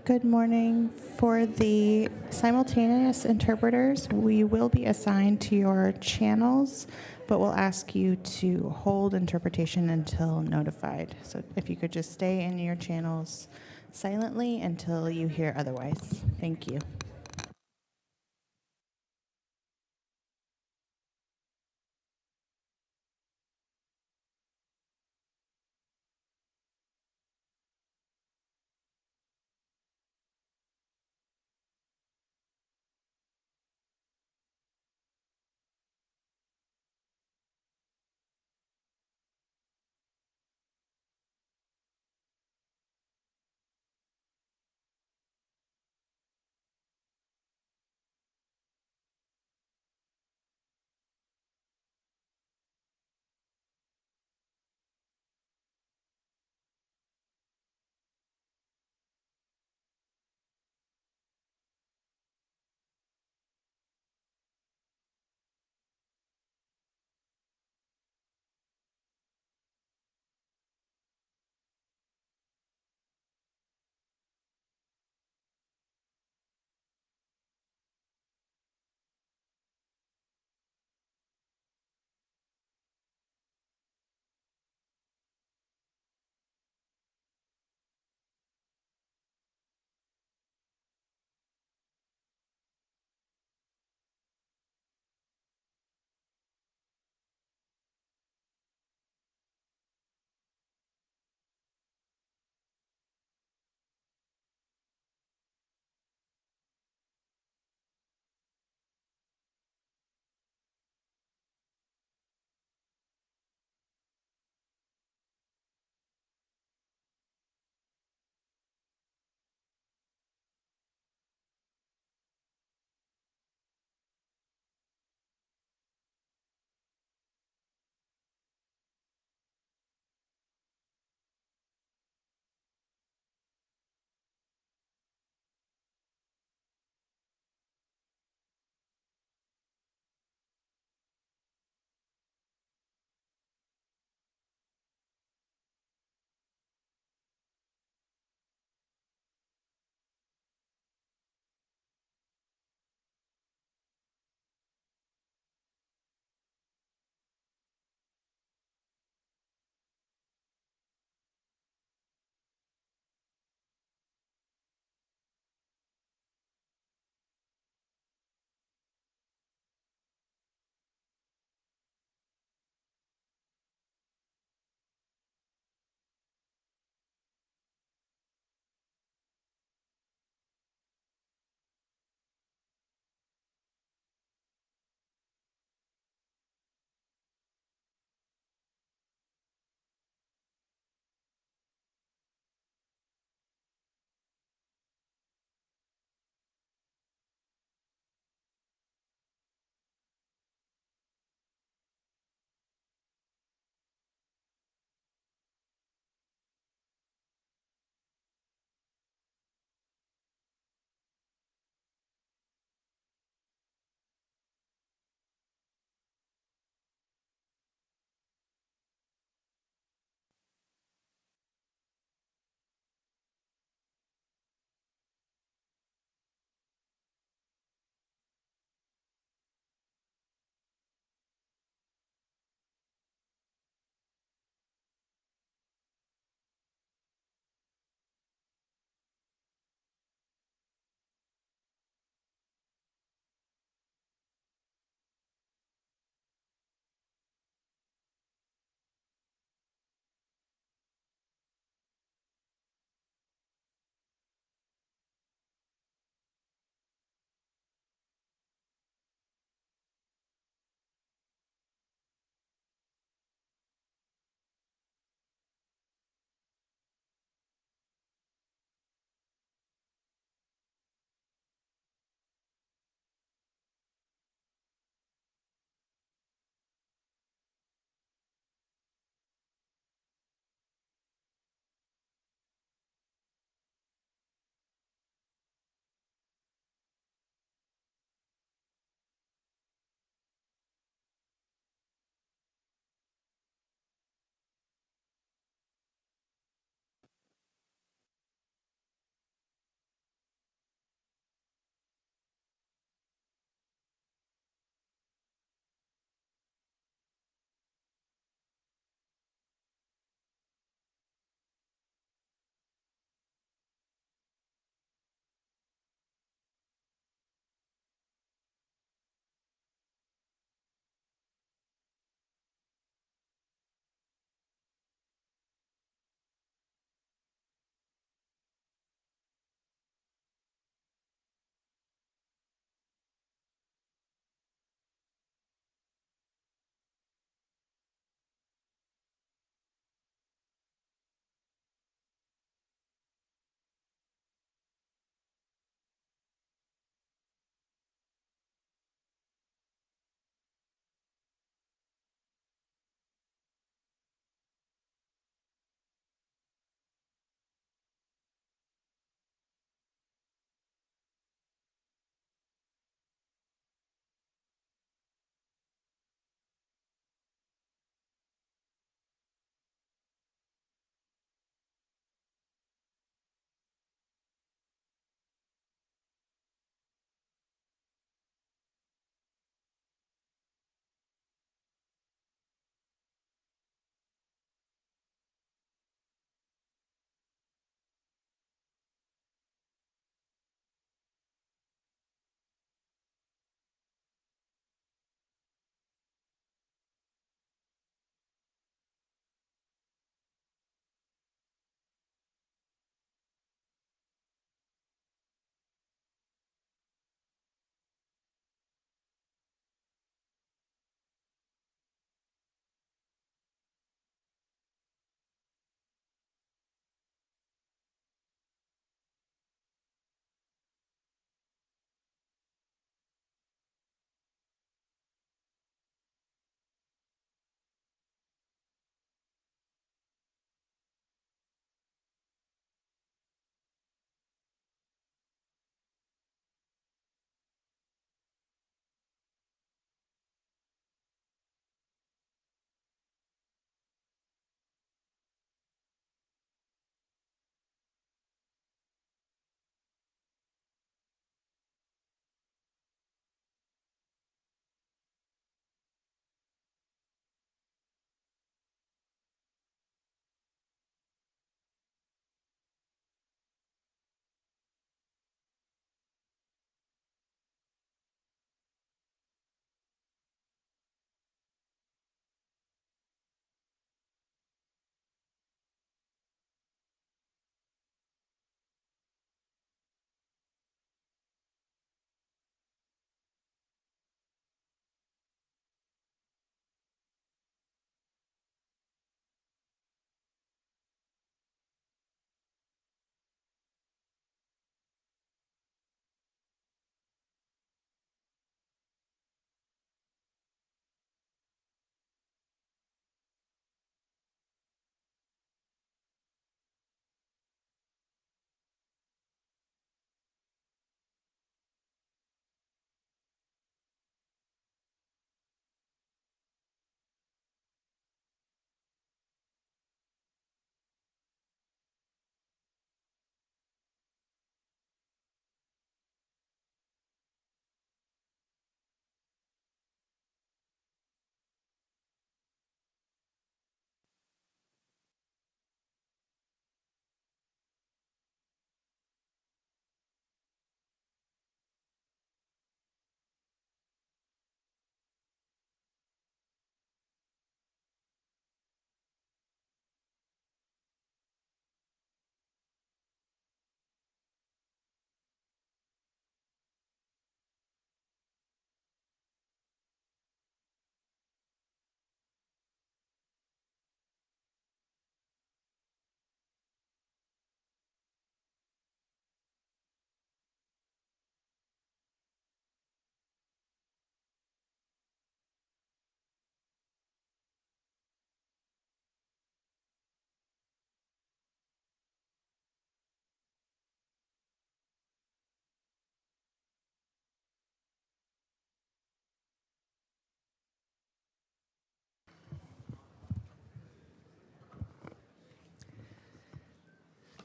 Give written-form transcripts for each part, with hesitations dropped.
Good morning. For the simultaneous interpreters, we will be assigned to your channels, but we'll ask you to hold interpretation until notified. So if you could just stay in your channels silently until you hear otherwise. Thank you.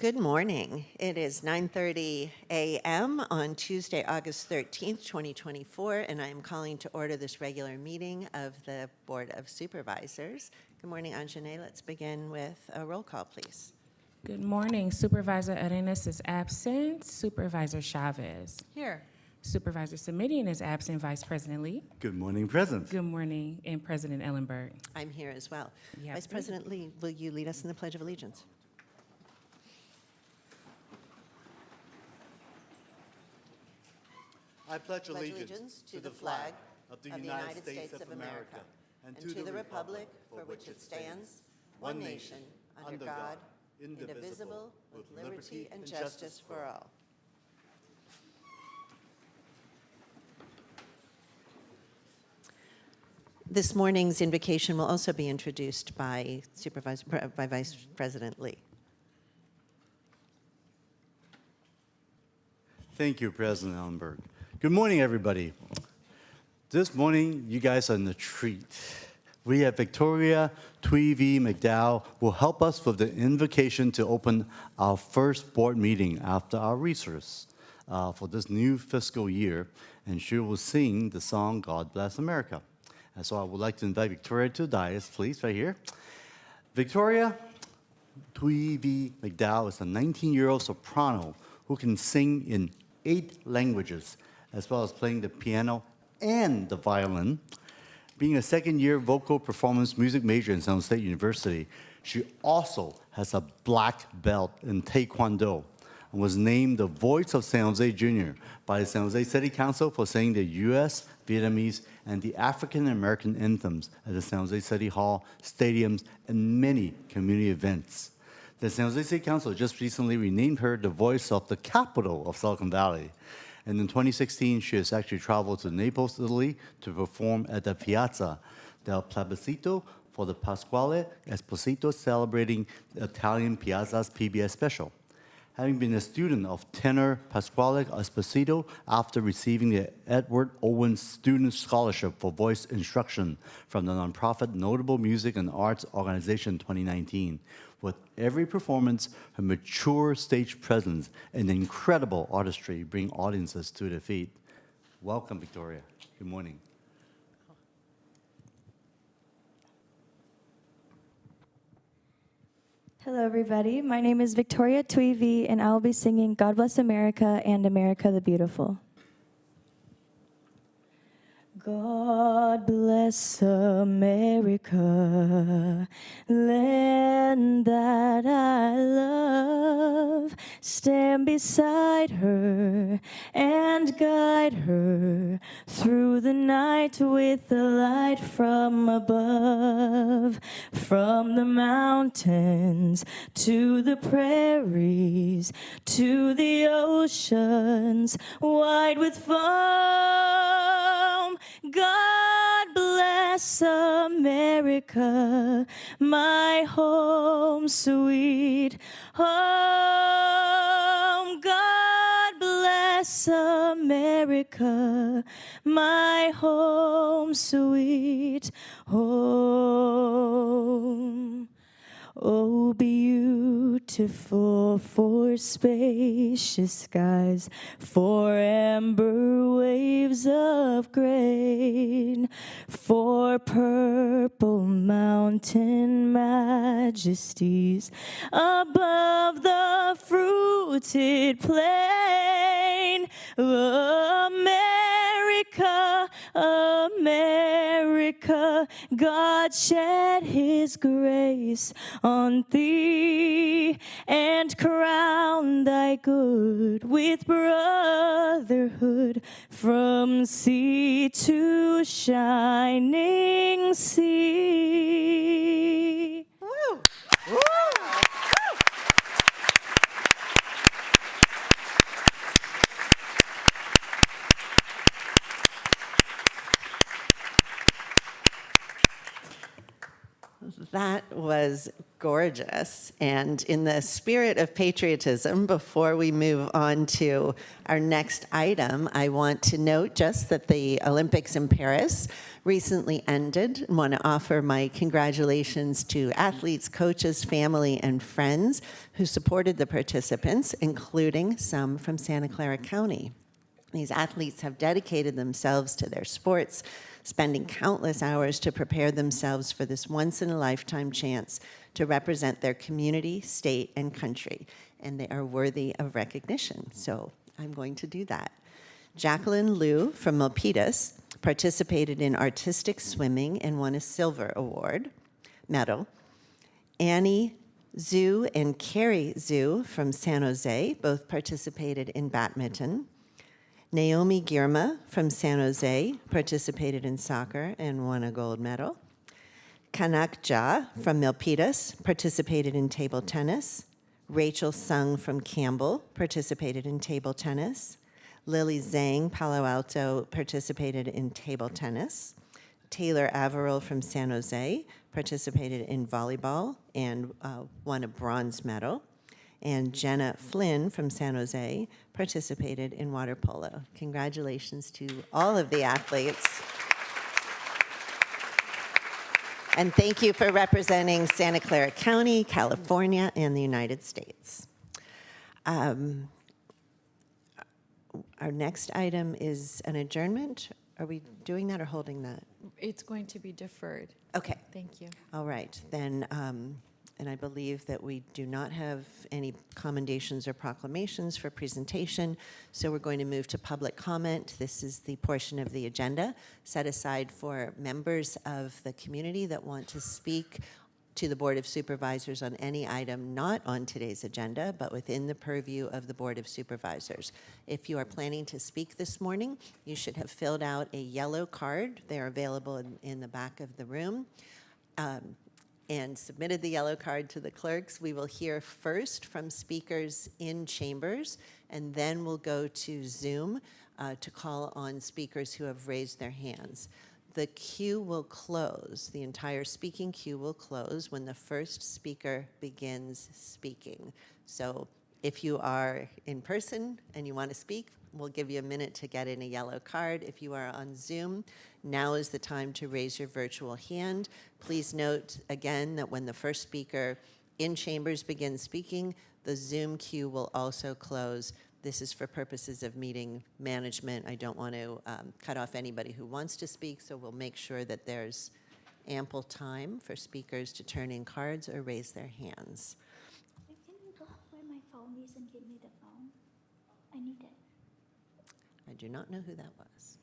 Good morning. It is 9:30 a.m. on Tuesday, August 13th, 2024, and I am calling to order this regular meeting of the Board of Supervisors. Good morning, Anjane. Let's begin with a roll call, please. Good morning. Supervisor Arenas is absent. Supervisor Chavez. Here. Supervisor Semidian is absent. Vice President Lee. Good morning, President. Good morning. And President Ellenberg. I'm here as well. Yeah, Vice President Lee, will you lead us in the Pledge of Allegiance? I pledge allegiance to the flag of the United States of America and to the republic for which it stands, one nation, under God, indivisible, with liberty and justice for all. This morning's invocation will also be introduced by Vice President Lee. Thank you, President Ellenberg. Good morning, everybody. This morning, you guys are in a treat. We have Victoria Tweevy McDowell will help us with the invocation to open our first board meeting after our recess for this new fiscal year, and she will sing the song, God Bless America. And so I would like to invite Victoria to the dais, please, right here. Victoria Tweevy McDowell is a 19-year-old soprano who can sing in 8 languages, as well as playing the piano and the violin. Being a second-year vocal performance music major in San Jose State University, she also has a black belt in Taekwondo and was named the Voice of San Jose Junior by the San Jose City Council for singing the U.S., Vietnamese, and the African-American anthems at the San Jose City Hall, stadiums, and many community events. The San Jose City Council just recently renamed her the voice of the capital of Silicon Valley. And in 2016, she has actually traveled to Naples, Italy to perform at the Piazza del Plebiscito for the Pasquale Esposito celebrating the Italian Piazza's PBS special. Having been a student of tenor Pasquale Esposito after receiving the Edward Owens Student Scholarship for Voice Instruction from the nonprofit Notable Music and Arts Organization 2019. With every performance, her mature stage presence and incredible artistry bring audiences to their feet. Welcome, Victoria. Good morning. Hello, everybody. My name is Victoria Tweevy, and I'll be singing God Bless America and America the Beautiful. God bless America, land that I love. Stand beside her and guide her through the night with the light from above. From the mountains to the prairies to the oceans wide with foam. God bless America, my home sweet home. God bless America, my home sweet home. Oh, beautiful for spacious skies, for amber waves of grain, for purple mountain majesties above the fruited plain. America, America, God shed his grace on thee and crown thy good with brotherhood from sea to shining sea. Woo! Woo! That was gorgeous. And in the spirit of patriotism, before we move on to our next item, I want to note just that the Olympics in Paris recently ended. I want to offer my congratulations to athletes, coaches, family, and friends who supported the participants, including some from Santa Clara County. These athletes have dedicated themselves to their sports, spending countless hours to prepare themselves for this once-in-a-lifetime chance to represent their community, state, and country, and they are worthy of recognition. So I'm going to do that. Jacqueline Liu from Milpitas participated in artistic swimming and won a silver medal. Annie Zhu and Carrie Zhu from San Jose both participated in badminton. Naomi Girma from San Jose participated in soccer and won a gold medal. Kanak Jha from Milpitas participated in table tennis. Rachel Sung from Campbell participated in table tennis. Lily Zhang, Palo Alto, participated in table tennis. Taylor Averill from San Jose participated in volleyball and won a bronze medal. And Jenna Flynn from San Jose participated in water polo. Congratulations to all of the athletes. And thank you for representing Santa Clara County, California, and the United States. Our next item is an adjournment. Are we doing that or holding that? It's going to be deferred. Okay. Thank you. All right. Then, and I believe that we do not have any commendations or proclamations for presentation, so we're going to move to public comment. This is the portion of the agenda set aside for members of the community that want to speak to the Board of Supervisors on any item not on today's agenda, but within the purview of the Board of Supervisors. If you are planning to speak this morning, you should have filled out a yellow card. They're available in the back of the room. And submitted the yellow card to the clerks. We will hear first from speakers in chambers, and then we'll go to Zoom to call on speakers who have raised their hands. The queue will close, the entire speaking queue will close when the first speaker begins speaking. So if you are in person and you want to speak, we'll give you a minute to get in a yellow card. If you are on Zoom, now is the time to raise your virtual hand. Please note again that when the first speaker in chambers begins speaking, the Zoom queue will also close. This is for purposes of meeting management. I don't want to cut off anybody who wants to speak, so we'll make sure that there's ample time for speakers to turn in cards or raise their hands. Can you go where my phone is and give me the phone? I need it. I do not know who that was.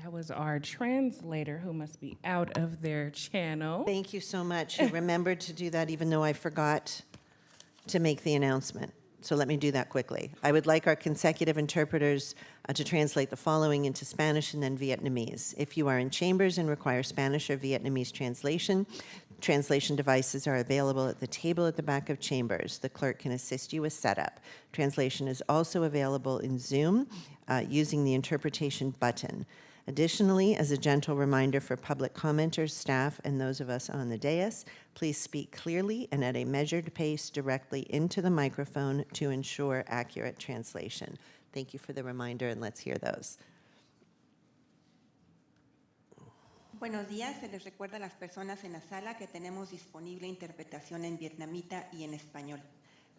That was our translator who must be out of their channel. Thank you so much. You remembered to do that even though I forgot to make the announcement. So let me do that quickly. I would like our consecutive interpreters to translate the following into Spanish and then Vietnamese. If you are in chambers and require Spanish or Vietnamese translation devices are available at the table at the back of chambers. The clerk can assist you with setup. Translation is also available in Zoom using the interpretation button. Additionally, as a gentle reminder for public commenters, staff, and those of us on the dais, please speak clearly and at a measured pace directly into the microphone to ensure accurate translation. Thank you for the reminder, and let's hear those. Buenos días, se les recuerda a las personas en la sala que tenemos disponible interpretación en vietnamita y en español.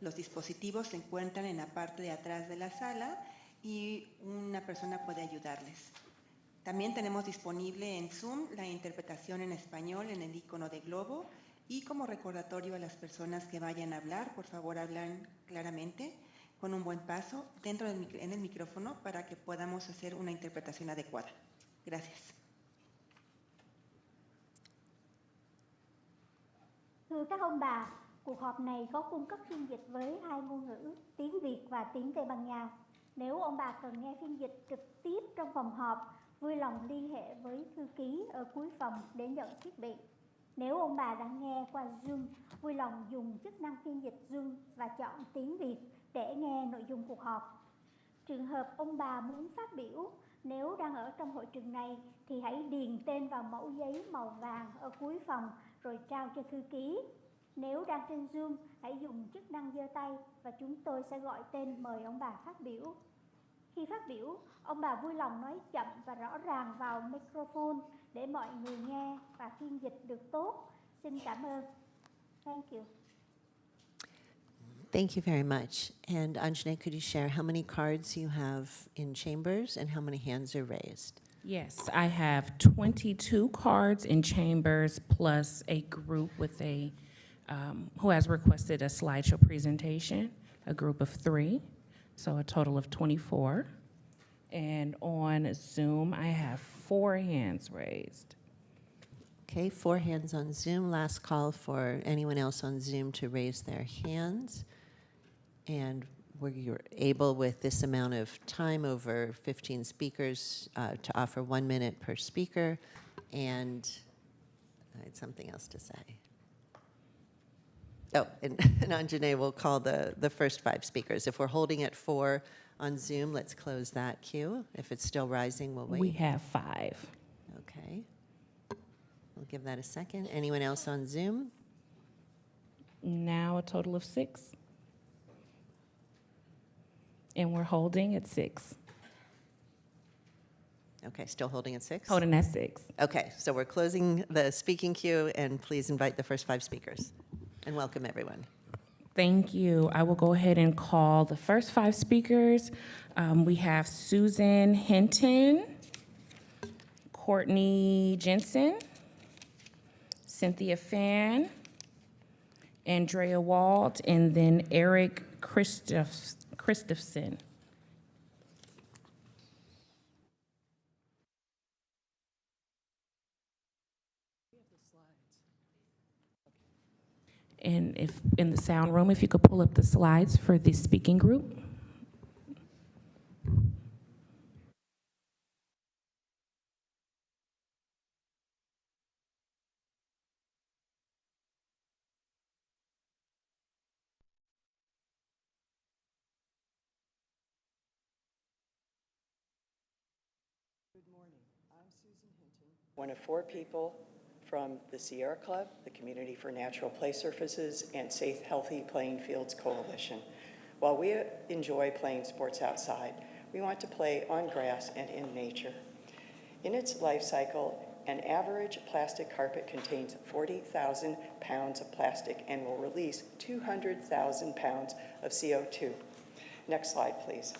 Los dispositivos se encuentran en la parte de atrás de la sala y una persona puede ayudarles. También tenemos disponible en Zoom la interpretación en español en el icono de globo y como recordatorio a las personas que vayan a hablar, por favor hablan claramente con un buen paso en el micrófono para que podamos hacer una interpretación adecuada. Gracias. Thưa các ông bà, cuộc họp này có cung cấp phiên dịch với 2 ngôn ngữ, tiếng Việt và tiếng Tây Ban Nha. Nếu ông bà cần nghe phiên dịch trực tiếp trong phòng họp, vui lòng liên hệ với thư ký ở cuối phòng để nhận thiết bị. Nếu ông bà đang nghe qua Zoom, vui lòng dùng chức năng phiên dịch Zoom và chọn tiếng Việt để nghe nội dung cuộc họp. Trường hợp ông bà muốn phát biểu, nếu đang ở trong hội trường này thì hãy điền tên vào mẫu giấy màu vàng ở cuối phòng rồi trao cho thư ký. Nếu đang trên Zoom, hãy dùng chức năng giơ tay và chúng tôi sẽ gọi tên mời ông bà phát biểu. Khi phát biểu, ông bà vui lòng nói chậm và rõ ràng vào microphone để mọi người nghe và phiên dịch được tốt. Xin cảm ơn. Thank you. Thank you very much. And Anjane, could you share how many cards you have in chambers and how many hands are raised? Yes, I have 22 cards in chambers plus a group with who has requested a slideshow presentation, a group of 3, so a total of 24. And on Zoom, I have 4 hands raised. Okay, 4 hands on Zoom. Last call for anyone else on Zoom to raise their hands. And were you able, with this amount of time, over 15 speakers, to offer 1 minute per speaker? And I had something else to say. Oh, and Anjane will call the first 5 speakers. If we're holding at 4 on Zoom, let's close that queue. If it's still rising, we'll wait. We have 5. Okay. We'll give that a second. Anyone else on Zoom? Now a total of 6. And we're holding at 6. Okay, still holding at 6? Holding at 6. Okay, so we're closing the speaking queue, and please invite the first 5 speakers. And welcome, everyone. Thank you. I will go ahead and call the first 5 speakers. We have Susan Hinton, Courtney Jensen, Cynthia Fan, Andrea Walt, and then Eric Christopherson. And if in the sound room, if you could pull up the slides for the speaking group. One of 4 people from the Sierra Club, the Community for Natural Play Surfaces, and Safe Healthy Playing Fields Coalition. While we enjoy playing sports outside, we want to play on grass and in nature. In its life cycle, an average plastic carpet contains 40,000 pounds of plastic and will release 200,000 pounds of CO2. Next slide, please.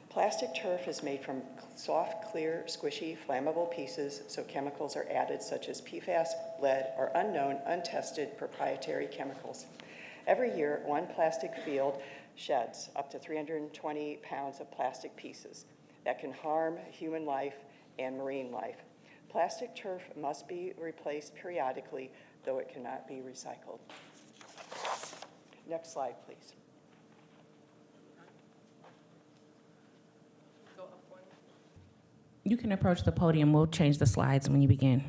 Plastic turf is made from soft, clear, squishy, flammable pieces, so chemicals are added such as PFAS, lead, or unknown, untested proprietary chemicals. Every year, one plastic field sheds up to 320 pounds of plastic pieces that can harm human life and marine life. Plastic turf must be replaced periodically, though it cannot be recycled. Next slide, please. You can approach the podium. We'll change the slides when you begin.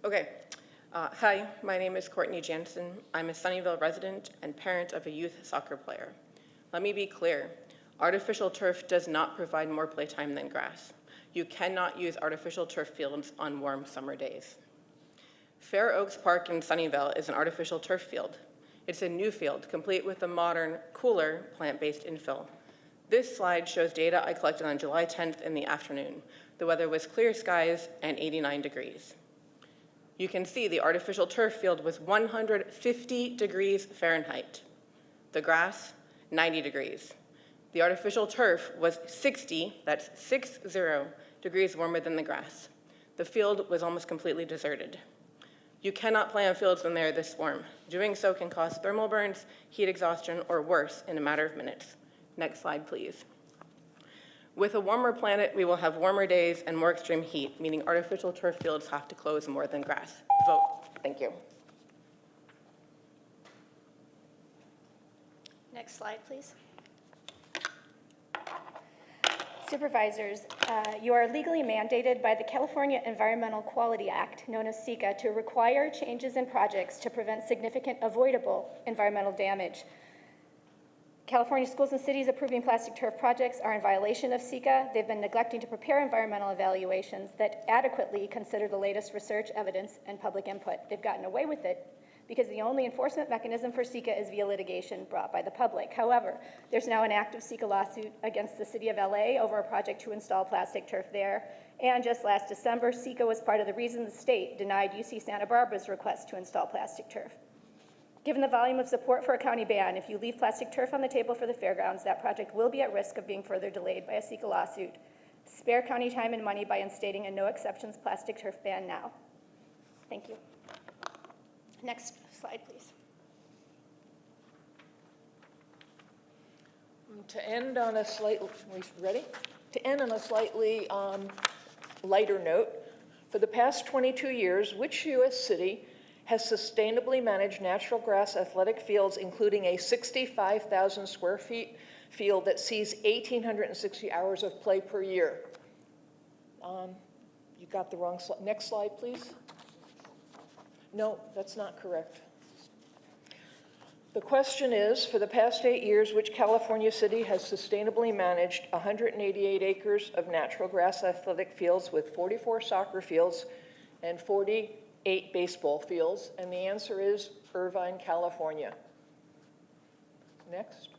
Okay. Hi, my name is Courtney Jansen. I'm a Sunnyvale resident and parent of a youth soccer player. Let me be clear. Artificial turf does not provide more playtime than grass. You cannot use artificial turf fields on warm summer days. Fair Oaks Park in Sunnyvale is an artificial turf field. It's a new field, complete with a modern, cooler, plant-based infill. This slide shows data I collected on July 10th in the afternoon. The weather was clear skies and 89 degrees. You can see the artificial turf field was 150 degrees Fahrenheit. The grass, 90 degrees. The artificial turf was 60, that's 60 degrees warmer than the grass. The field was almost completely deserted. You cannot play on fields when they are this warm. Doing so can cause thermal burns, heat exhaustion, or worse in a matter of minutes. Next slide, please. With a warmer planet, we will have warmer days and more extreme heat, meaning artificial turf fields have to close more than grass. Vote. Thank you. Next slide, please. Supervisors, you are legally mandated by the California Environmental Quality Act, known as SEQA, to require changes in projects to prevent significant avoidable environmental damage. California schools and cities approving plastic turf projects are in violation of SECA. They've been neglecting to prepare environmental evaluations that adequately consider the latest research, evidence, and public input. They've gotten away with it because the only enforcement mechanism for SECA is via litigation brought by the public. However, there's now an active SECA lawsuit against the city of LA over a project to install plastic turf there. And just last December, SECA was part of the reason the state denied UC Santa Barbara's request to install plastic turf. Given the volume of support for a county ban, if you leave plastic turf on the table for the fairgrounds, that project will be at risk of being further delayed by a SECA lawsuit. Spare county time and money by instating a no exceptions plastic turf ban now. Thank you. Next slide, please. To end on a slightly, ready? To end on a slightly lighter note, for the past 22 years, which U.S. city has sustainably managed natural grass athletic fields, including a 65,000 square feet field that sees 1,860 hours of play per year? You got the wrong slide. Next slide, please. No, that's not correct. The question is, for the past 8 years, which California city has sustainably managed 188 acres of natural grass athletic fields with 44 soccer fields and 48 baseball fields? And the answer is Irvine, California. Next.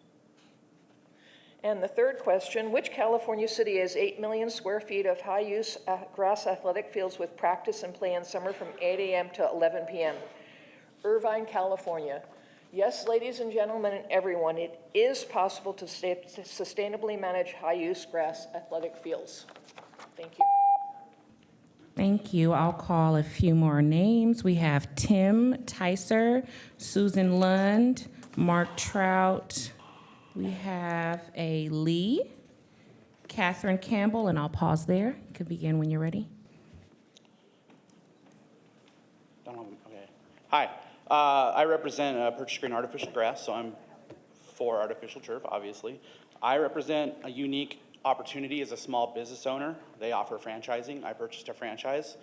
And the third question, which California city has 8 million square feet of high-use grass athletic fields with practice and play in summer from 8 a.m. to 11 p.m.? Irvine, California. Yes, ladies and gentlemen, and everyone, it is possible to sustainably manage high-use grass athletic fields. Thank you. Thank you. I'll call a few more names. We have Tim Ticer, Susan Lund, Mark Trout. We have a Lee, Catherine Campbell, and I'll pause there. You can begin when you're ready. Okay. Hi. I represent Purchase Green Artificial Grass, so I'm for artificial turf, obviously. I represent a unique opportunity as a small business owner. They offer franchising. I purchased a franchise.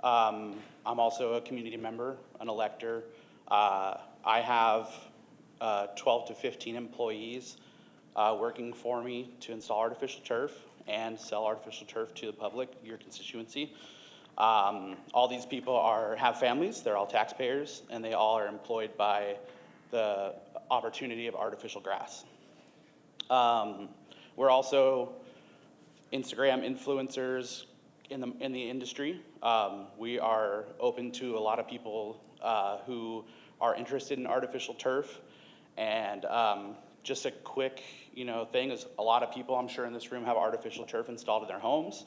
I'm also a community member, an elector. I have 12 to 15 employees working for me to install artificial turf and sell artificial turf to the public, your constituency. All these people have families, they're all taxpayers, and they all are employed by the opportunity of artificial grass. We're also Instagram influencers in the industry. We are open to a lot of people who are interested in artificial turf. And just a quick, thing is a lot of people I'm sure in this room have artificial turf installed in their homes.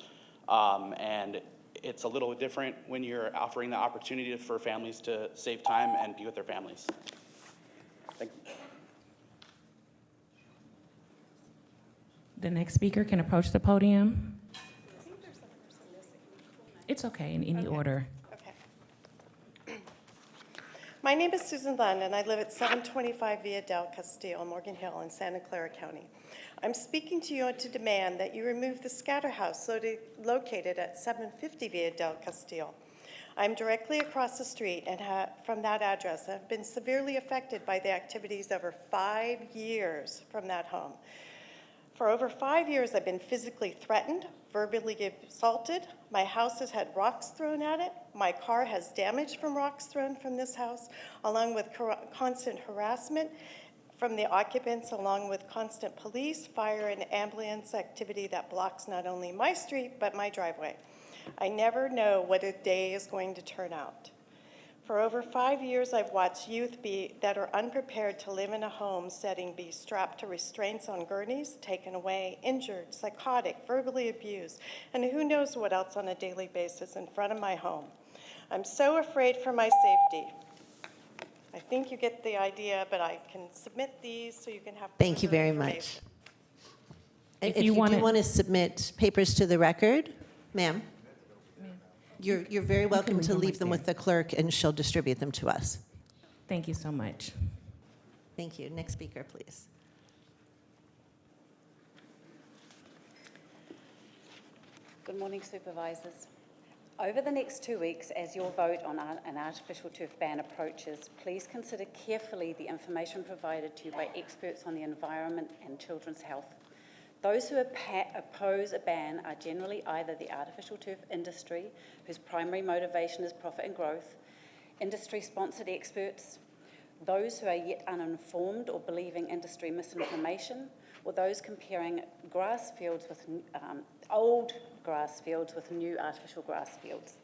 And it's a little different when you're offering the opportunity for families to save time and be with their families. Thank you. The next speaker can approach the podium. It's okay, in any order. Okay. My name is Susan Lund, and I live at 725 Via del Castillo, Morgan Hill in Santa Clara County. I'm speaking to you to demand that you remove the scatter house located at 750 Via del Castillo. I'm directly across the street and from that address have been severely affected by the activities over 5 years from that home. For over 5 years, I've been physically threatened, verbally assaulted. My house has had rocks thrown at it. My car has damage from rocks thrown from this house, along with constant harassment from the occupants, along with constant police, fire, and ambulance activity that blocks not only my street, but my driveway. I never know what a day is going to turn out. For over 5 years, I've watched youth that are unprepared to live in a home setting be strapped to restraints on gurneys, taken away, injured, psychotic, verbally abused, and who knows what else on a daily basis in front of my home. I'm so afraid for my safety. I think you get the idea, but I can submit these so you can have. Thank you very much. If you do want to submit papers to the record, ma'am, you're very welcome to leave them with the clerk, and she'll distribute them to us. Thank you so much. Thank you. Next speaker, please. Good morning, supervisors. Over the next 2 weeks, as your vote on an artificial turf ban approaches, please consider carefully the information provided to you by experts on the environment and children's health. Those who oppose a ban are generally either the artificial turf industry, whose primary motivation is profit and growth, industry-sponsored experts, those who are yet uninformed or believing industry misinformation, or those comparing grass fields with old grass fields with new artificial grass fields.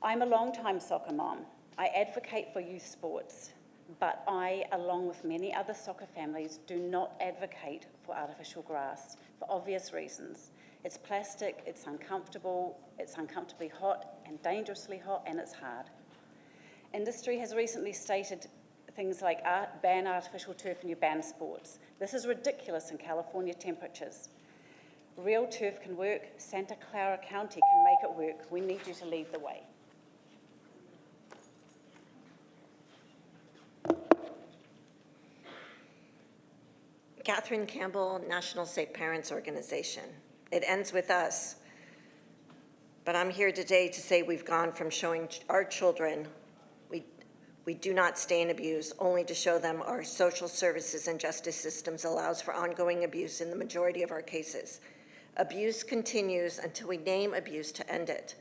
I'm a long-time soccer mom. I advocate for youth sports, but I, along with many other soccer families, do not advocate for artificial grass for obvious reasons. It's plastic, it's uncomfortable, it's uncomfortably hot and dangerously hot, and it's hard. Industry has recently stated things like ban artificial turf and you ban sports. This is ridiculous in California temperatures. Real turf can work. Santa Clara County can make it work. We need you to lead the way. Catherine Campbell, National Safe Parents Organization. It ends with us. But I'm here today to say we've gone from showing our children we do not stay in abuse, only to show them our social services and justice systems allows for ongoing abuse in the majority of our cases. Abuse continues until we name abuse to end it.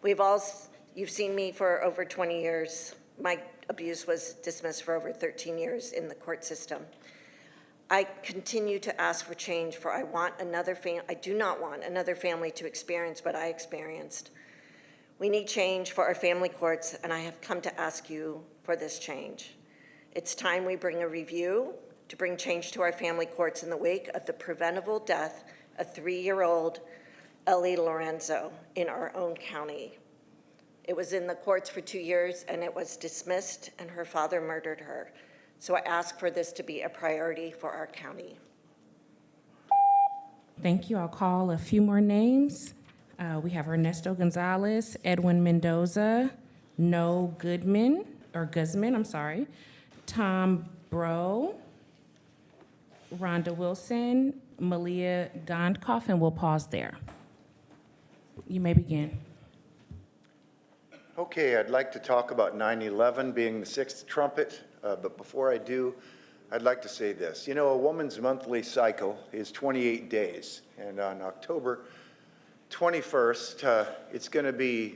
You've seen me for over 20 years. My abuse was dismissed for over 13 years in the court system. I continue to ask for change, for I do not want another family to experience what I experienced. We need change for our family courts, and I have come to ask you for this change. It's time we bring a review to bring change to our family courts in the wake of the preventable death of 3-year-old Ellie Lorenzo in our own county. It was in the courts for 2 years, and it was dismissed, and her father murdered her. So I ask for this to be a priority for our county. Thank you. I'll call a few more names. We have Ernesto Gonzalez, Edwin Mendoza, No Guzman, Tom Bro, Rhonda Wilson, Malia Gondkoff, and we'll pause there. You may begin. Okay, I'd like to talk about 9/11 being the sixth trumpet, but before I do, I'd like to say this. You know, a woman's monthly cycle is 28 days, and on October 21st, it's going to be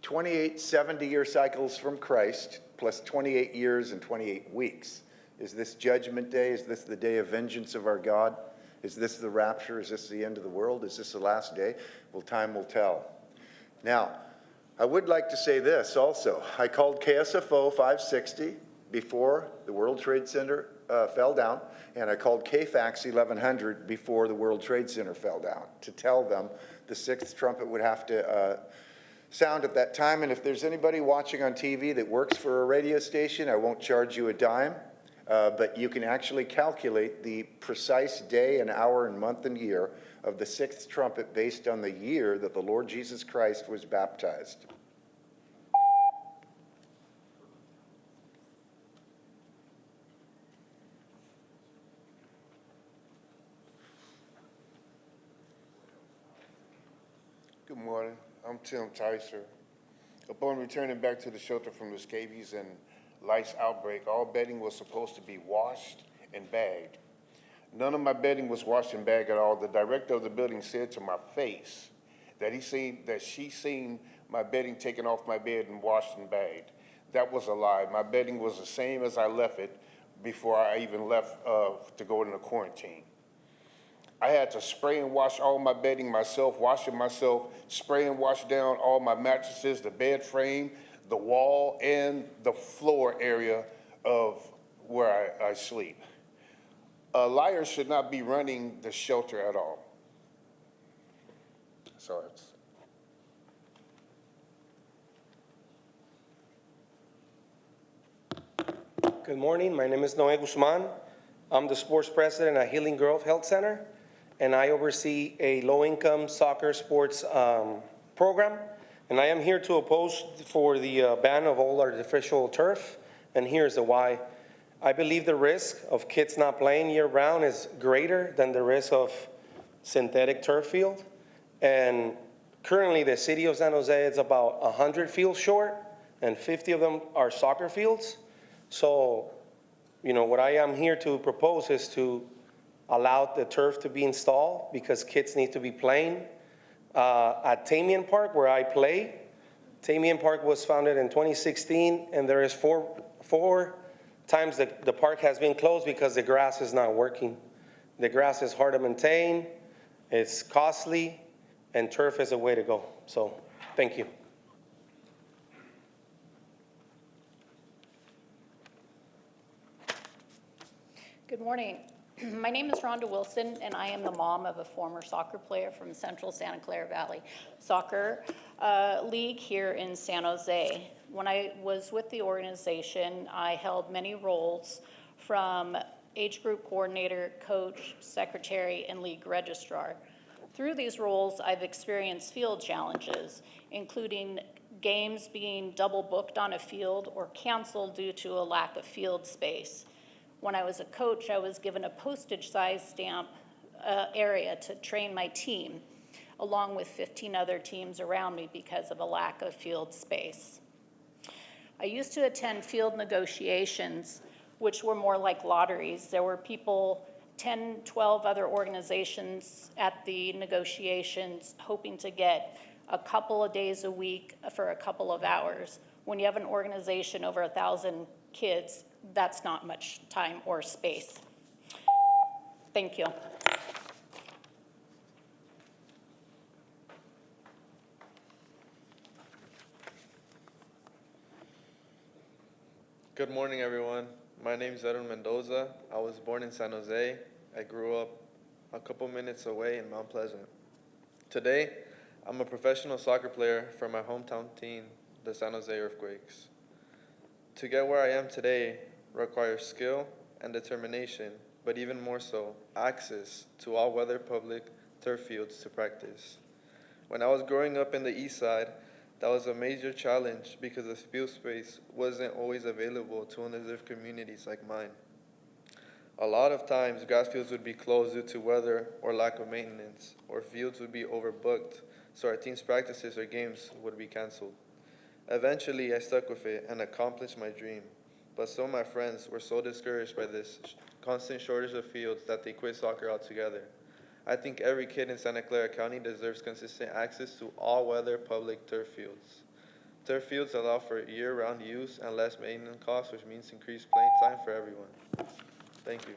28 70-year cycles from Christ, plus 28 years and 28 weeks. Is this Judgment Day? Is this the day of vengeance of our God? Is this the rapture? Is this the end of the world? Is this the last day? Well, time will tell. Now, I would like to say this also. I called KSFO 560 before the World Trade Center fell down, and I called KFAX 1100 before the World Trade Center fell down to tell them the sixth trumpet would have to sound at that time. And if there's anybody watching on TV that works for a radio station, I won't charge you a dime, but you can actually calculate the precise day and hour and month and year of the sixth trumpet based on the year that the Lord Jesus Christ was baptized. Good morning. I'm Tim Tyser. Upon returning back to the shelter from the scabies and lice outbreak, all bedding was supposed to be washed and bagged. None of my bedding was washed and bagged at all. The director of the building said to my face that she seen my bedding taken off my bed and washed and bagged. That was a lie. My bedding was the same as I left it before I even left to go into quarantine. I had to spray and wash all my bedding myself, wash it myself, spray and wash down all my mattresses, the bed frame, the wall, and the floor area of where I sleep. A liar should not be running the shelter at all. So it's. Good morning. My name is Noé Guzman. I'm the sports president at Healing Grove Health Center, and I oversee a low-income soccer sports program. And I am here to oppose for the ban of all artificial turf, and here's the why. I believe the risk of kids not playing year-round is greater than the risk of synthetic turf field. And Currently, the city of San Jose is about 100 fields short, and 50 of them are soccer fields. So, what I am here to propose is to allow the turf to be installed because kids need to be playing. At Tamian Park, where I play, Tamian Park was founded in 2016, and there is four times the park has been closed because the grass is not working. The grass is hard to maintain, it's costly, and turf is a way to go. So, thank you. Good morning. My name is Rhonda Wilson, and I am the mom of a former soccer player from Central Santa Clara Valley Soccer League here in San Jose. When I was with the organization, I held many roles from age group coordinator, coach, secretary, and league registrar. Through these roles, I've experienced field challenges, including games being double booked on a field or canceled due to a lack of field space. When I was a coach, I was given a postage-sized stamp area to train my team, along with 15 other teams around me because of a lack of field space. I used to attend field negotiations, which were more like lotteries. There were people, 10, 12 other organizations at the negotiations hoping to get a couple of days a week for a couple of hours. When you have an organization over 1,000 kids, that's not much time or space. Thank you. Good morning, everyone. My name is Edwin Mendoza. I was born in San Jose. I grew up a couple minutes away in Mount Pleasant. Today, I'm a professional soccer player for my hometown team, the San Jose Earthquakes. To get where I am today requires skill and determination, but even more so, access to all-weather public turf fields to practice. When I was growing up in the east side, that was a major challenge because the field space wasn't always available to undeserved communities like mine. A lot of times, grass fields would be closed due to weather or lack of maintenance, or fields would be overbooked, so our team's practices or games would be canceled. Eventually, I stuck with it and accomplished my dream, but some of my friends were so discouraged by this constant shortage of fields that they quit soccer altogether. I think every kid in Santa Clara County deserves consistent access to all-weather public turf fields. Turf fields allow for year-round use and less maintenance costs, which means increased playing time for everyone. Thank you.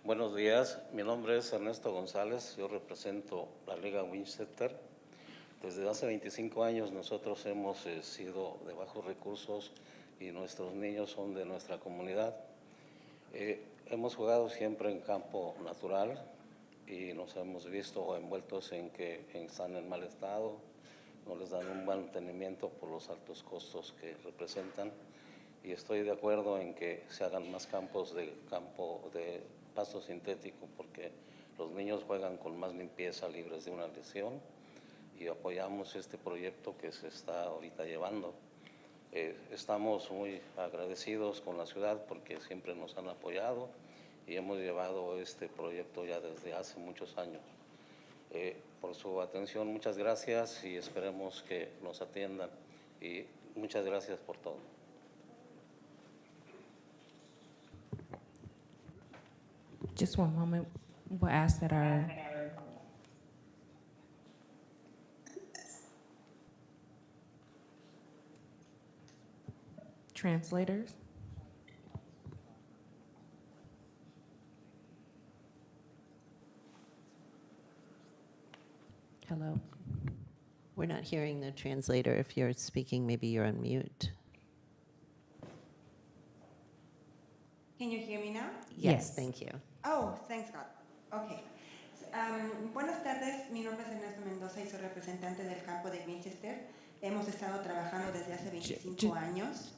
Buenos días, mi nombre es Ernesto González, yo represento la Liga Winchester. Desde hace 25 años nosotros hemos sido de bajos recursos y nuestros niños son de nuestra comunidad. Hemos jugado siempre en campo natural y nos hemos visto envueltos en que están en mal estado, no les dan un mantenimiento por los altos costos que representan, y estoy de acuerdo en que se hagan más campos de pasto sintético porque los niños juegan con más limpieza, libres de una lesión, y apoyamos este proyecto que se está ahorita llevando. Estamos muy agradecidos con la ciudad porque siempre nos han apoyado y hemos llevado este proyecto ya desde hace muchos años. Por su atención, muchas gracias y esperemos que nos atiendan, y muchas gracias por todo. Just one moment. We'll ask that our translators. Hello. We're not hearing the translator. If you're speaking, maybe you're on mute. Can you hear me now? Yes, thank you. Oh, thanks God. Okay. Buenas tardes, mi nombre es Ernesto Mendoza y soy representante del campo de Winchester. Hemos estado trabajando desde hace 25 años.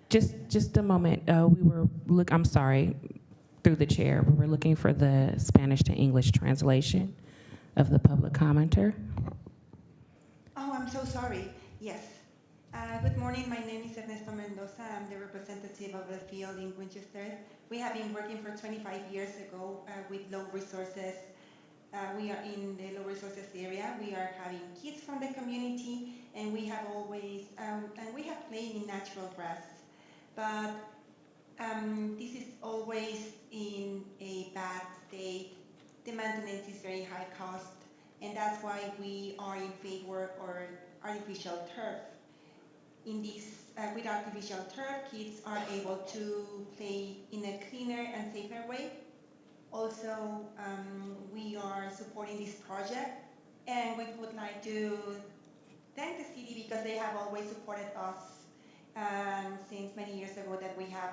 Just a moment. I'm sorry, through the chair, we were looking for the Spanish to English translation of the public commenter. Oh, I'm so sorry. Yes. Good morning. My name is Ernesto Mendoza. I'm the representative of the field in Winchester. We have been working for 25 years ago with low resources. We are in the low resources area. We are having kids from the community, and we have always and we have played in natural grass. But this is always in a bad state. The maintenance is very high cost, and that's why we are in favor of artificial turf. In this, with artificial turf, kids are able to play in a cleaner and safer way. Also, we are supporting this project, and we would like to thank the city because they have always supported us since many years ago that we have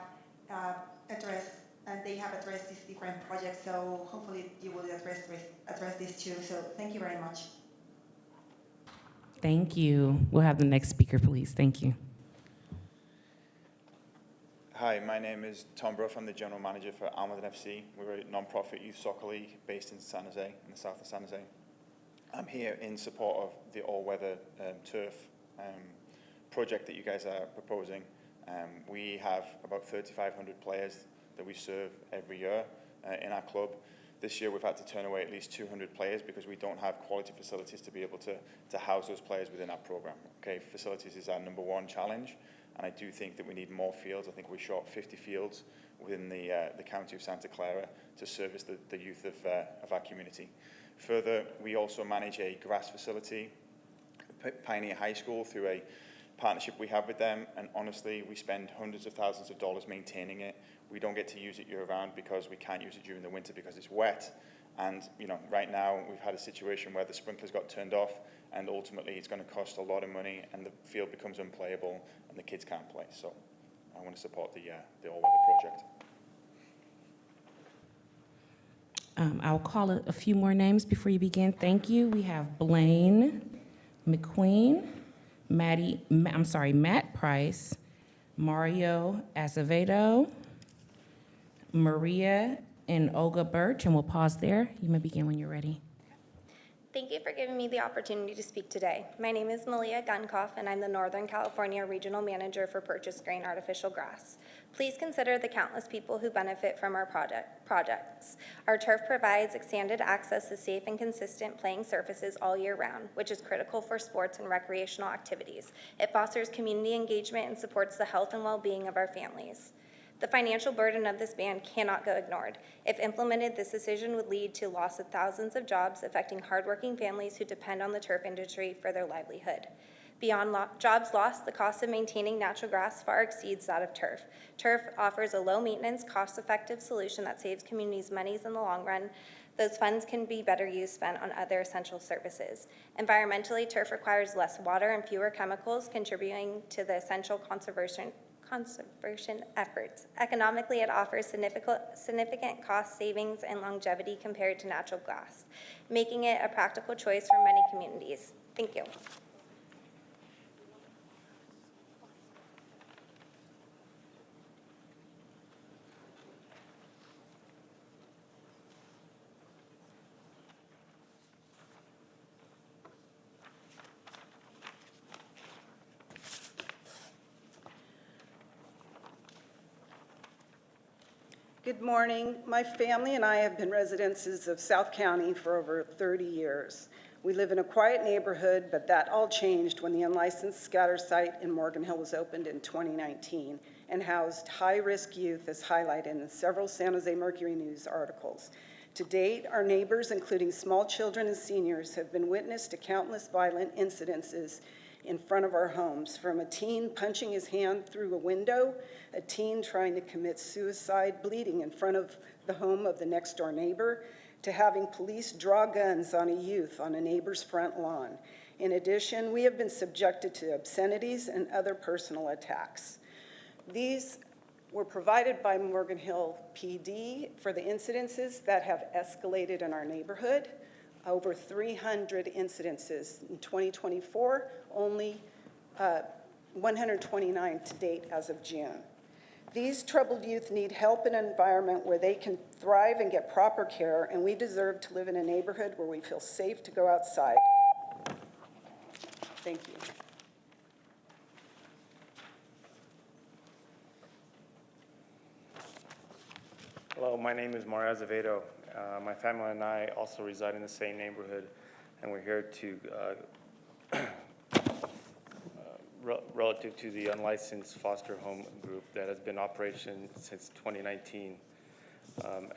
they have addressed these different projects. So hopefully you will address this too. So thank you very much. Thank you. We'll have the next speaker, please. Thank you. Hi, my name is Tom Bruff. I'm the general manager for Almaden FC. We're a non-profit youth soccer league based in San Jose, in the south of San Jose. I'm here in support of the all-weather turf project that you guys are proposing. We have about 3,500 players that we serve every year in our club. This year we've had to turn away at least 200 players because we don't have quality facilities to be able to house those players within our program. Okay, facilities is our number one challenge, and I do think that we need more fields. I think we're short 50 fields within the county of Santa Clara to service the youth of our community. Further, we also manage a grass facility, Pioneer High School, through a partnership we have with them, and honestly, we spend hundreds of thousands of dollars maintaining it. We don't get to use it year-round because we can't use it during the winter because it's wet. And right now, we've had a situation where the sprinklers got turned off, and ultimately, it's going to cost a lot of money, and the field becomes unplayable, and the kids can't play. So, I want to support the all-weather project. I'll call a few more names before you begin. Thank you. We have Blaine McQueen, Matt Price, Mario Azevedo, Maria and Olga Birch, and we'll pause there. You may begin when you're ready. Thank you for giving me the opportunity to speak today. My name is Malia Gunkoff, and I'm the Northern California Regional Manager for Purchase Grain Artificial Grass. Please consider the countless people who benefit from our projects. Our turf provides expanded access to safe and consistent playing surfaces all year round, which is critical for sports and recreational activities. It fosters community engagement and supports the health and well-being of our families. The financial burden of this ban cannot go ignored. If implemented, this decision would lead to loss of thousands of jobs, affecting hardworking families who depend on the turf industry for their livelihood. Beyond jobs lost, the cost of maintaining natural grass far exceeds that of turf. Turf offers a low-maintenance, cost-effective solution that saves communities money in the long run. Those funds can be better used spent on other essential services. Environmentally, turf requires less water and fewer chemicals, contributing to the essential conservation efforts. Economically, it offers significant cost savings and longevity compared to natural grass, making it a practical choice for many communities. Thank you. Good morning. My family and I have been residents of South County for over 30 years. We live in a quiet neighborhood, but that all changed when the unlicensed scatter site in Morgan Hill was opened in 2019 and housed high-risk youth as highlighted in several San Jose Mercury News articles. To date, our neighbors, including small children and seniors, have been witness to countless violent incidences in front of our homes, from a teen punching his hand through a window, a teen trying to commit suicide, bleeding in front of the home of the next door neighbor, to having police draw guns on a youth on a neighbor's front lawn. In addition, we have been subjected to obscenities and other personal attacks. These were provided by Morgan Hill PD for the incidences that have escalated in our neighborhood. Over 300 incidences in 2024, only 129 to date as of June. These troubled youth need help in an environment where they can thrive and get proper care, and we deserve to live in a neighborhood where we feel safe to go outside. Thank you. Hello, my name is Mario Azevedo. My family and I also reside in the same neighborhood, and we're here to, relative to the unlicensed foster home group that has been in operation since 2019.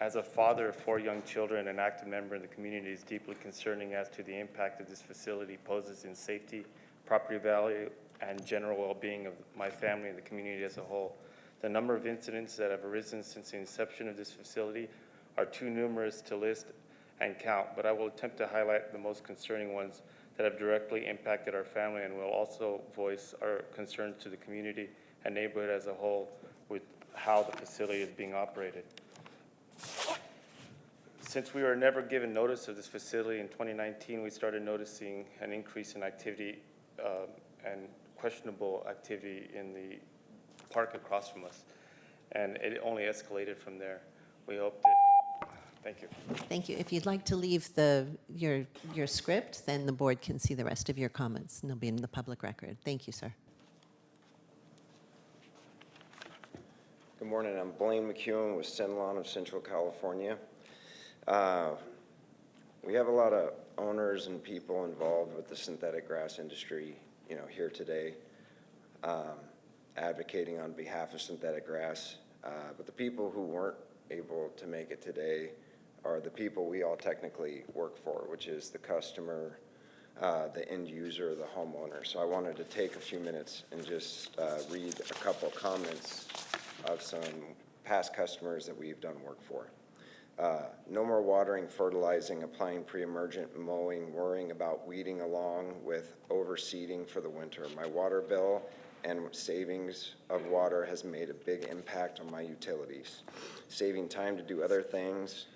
As a father of 4 young children and active member in the community, is deeply concerning as to the impact that this facility poses in safety, property value, and general well-being of my family and the community as a whole. The number of incidents that have arisen since the inception of this facility are too numerous to list and count, but I will attempt to highlight the most concerning ones that have directly impacted our family, and will also voice our concerns to the community and neighborhood as a whole with how the facility is being operated. Since we were never given notice of this facility in 2019, we started noticing an increase in activity and questionable activity in the park across from us, and it only escalated from there. We hope that, thank you. Thank you. If you'd like to leave your script, then the board can see the rest of your comments, and they'll be in the public record. Thank you, sir. Good morning. I'm Blaine McEwen with Senlon of Central California. We have a lot of owners and people involved with the synthetic grass industry, here today, advocating on behalf of synthetic grass. But the people who weren't able to make it today are the people we all technically work for, which is the customer, the end user, the homeowner. So I wanted to take a few minutes and just read a couple comments of some past customers that we've done work for. No more watering, fertilizing, applying pre-emergent, mowing, worrying about weeding along with overseeding for the winter. My water bill and savings of water has made a big impact on my utilities. Saving time to do other things,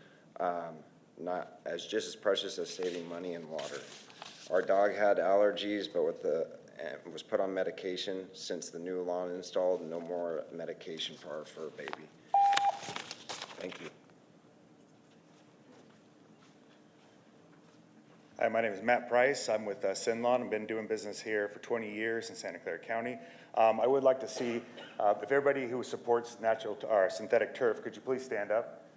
not as just as precious as saving money and water. Our dog had allergies, but was put on medication. Since the new lawn installed, no more medication for our fur baby. Thank you. Hi, my name is Matt Price. I'm with Senlon. I've been doing business here for 20 years in Santa Clara County. I would like to see if everybody who supports natural or synthetic turf, could you please stand up?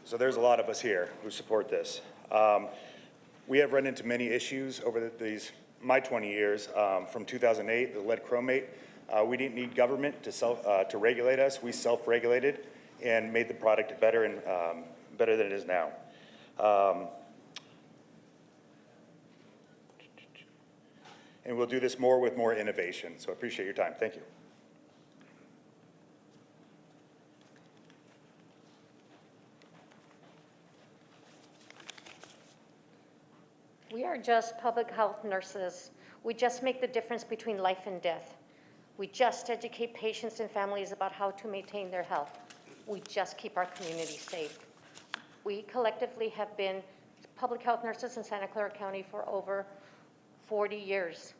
So there's a lot of us here who support this. We have run into many issues over my 20 years. From 2008, the lead chromate, we didn't need government to regulate us. We self-regulated and made the product better and better than it is now. And we'll do this more with more innovation. So I appreciate your time. Thank you. We are just public health nurses. We just make the difference between life and death. We just educate patients and families about how to maintain their health. We just keep our community safe. We collectively have been public health nurses in Santa Clara County for over 40 years.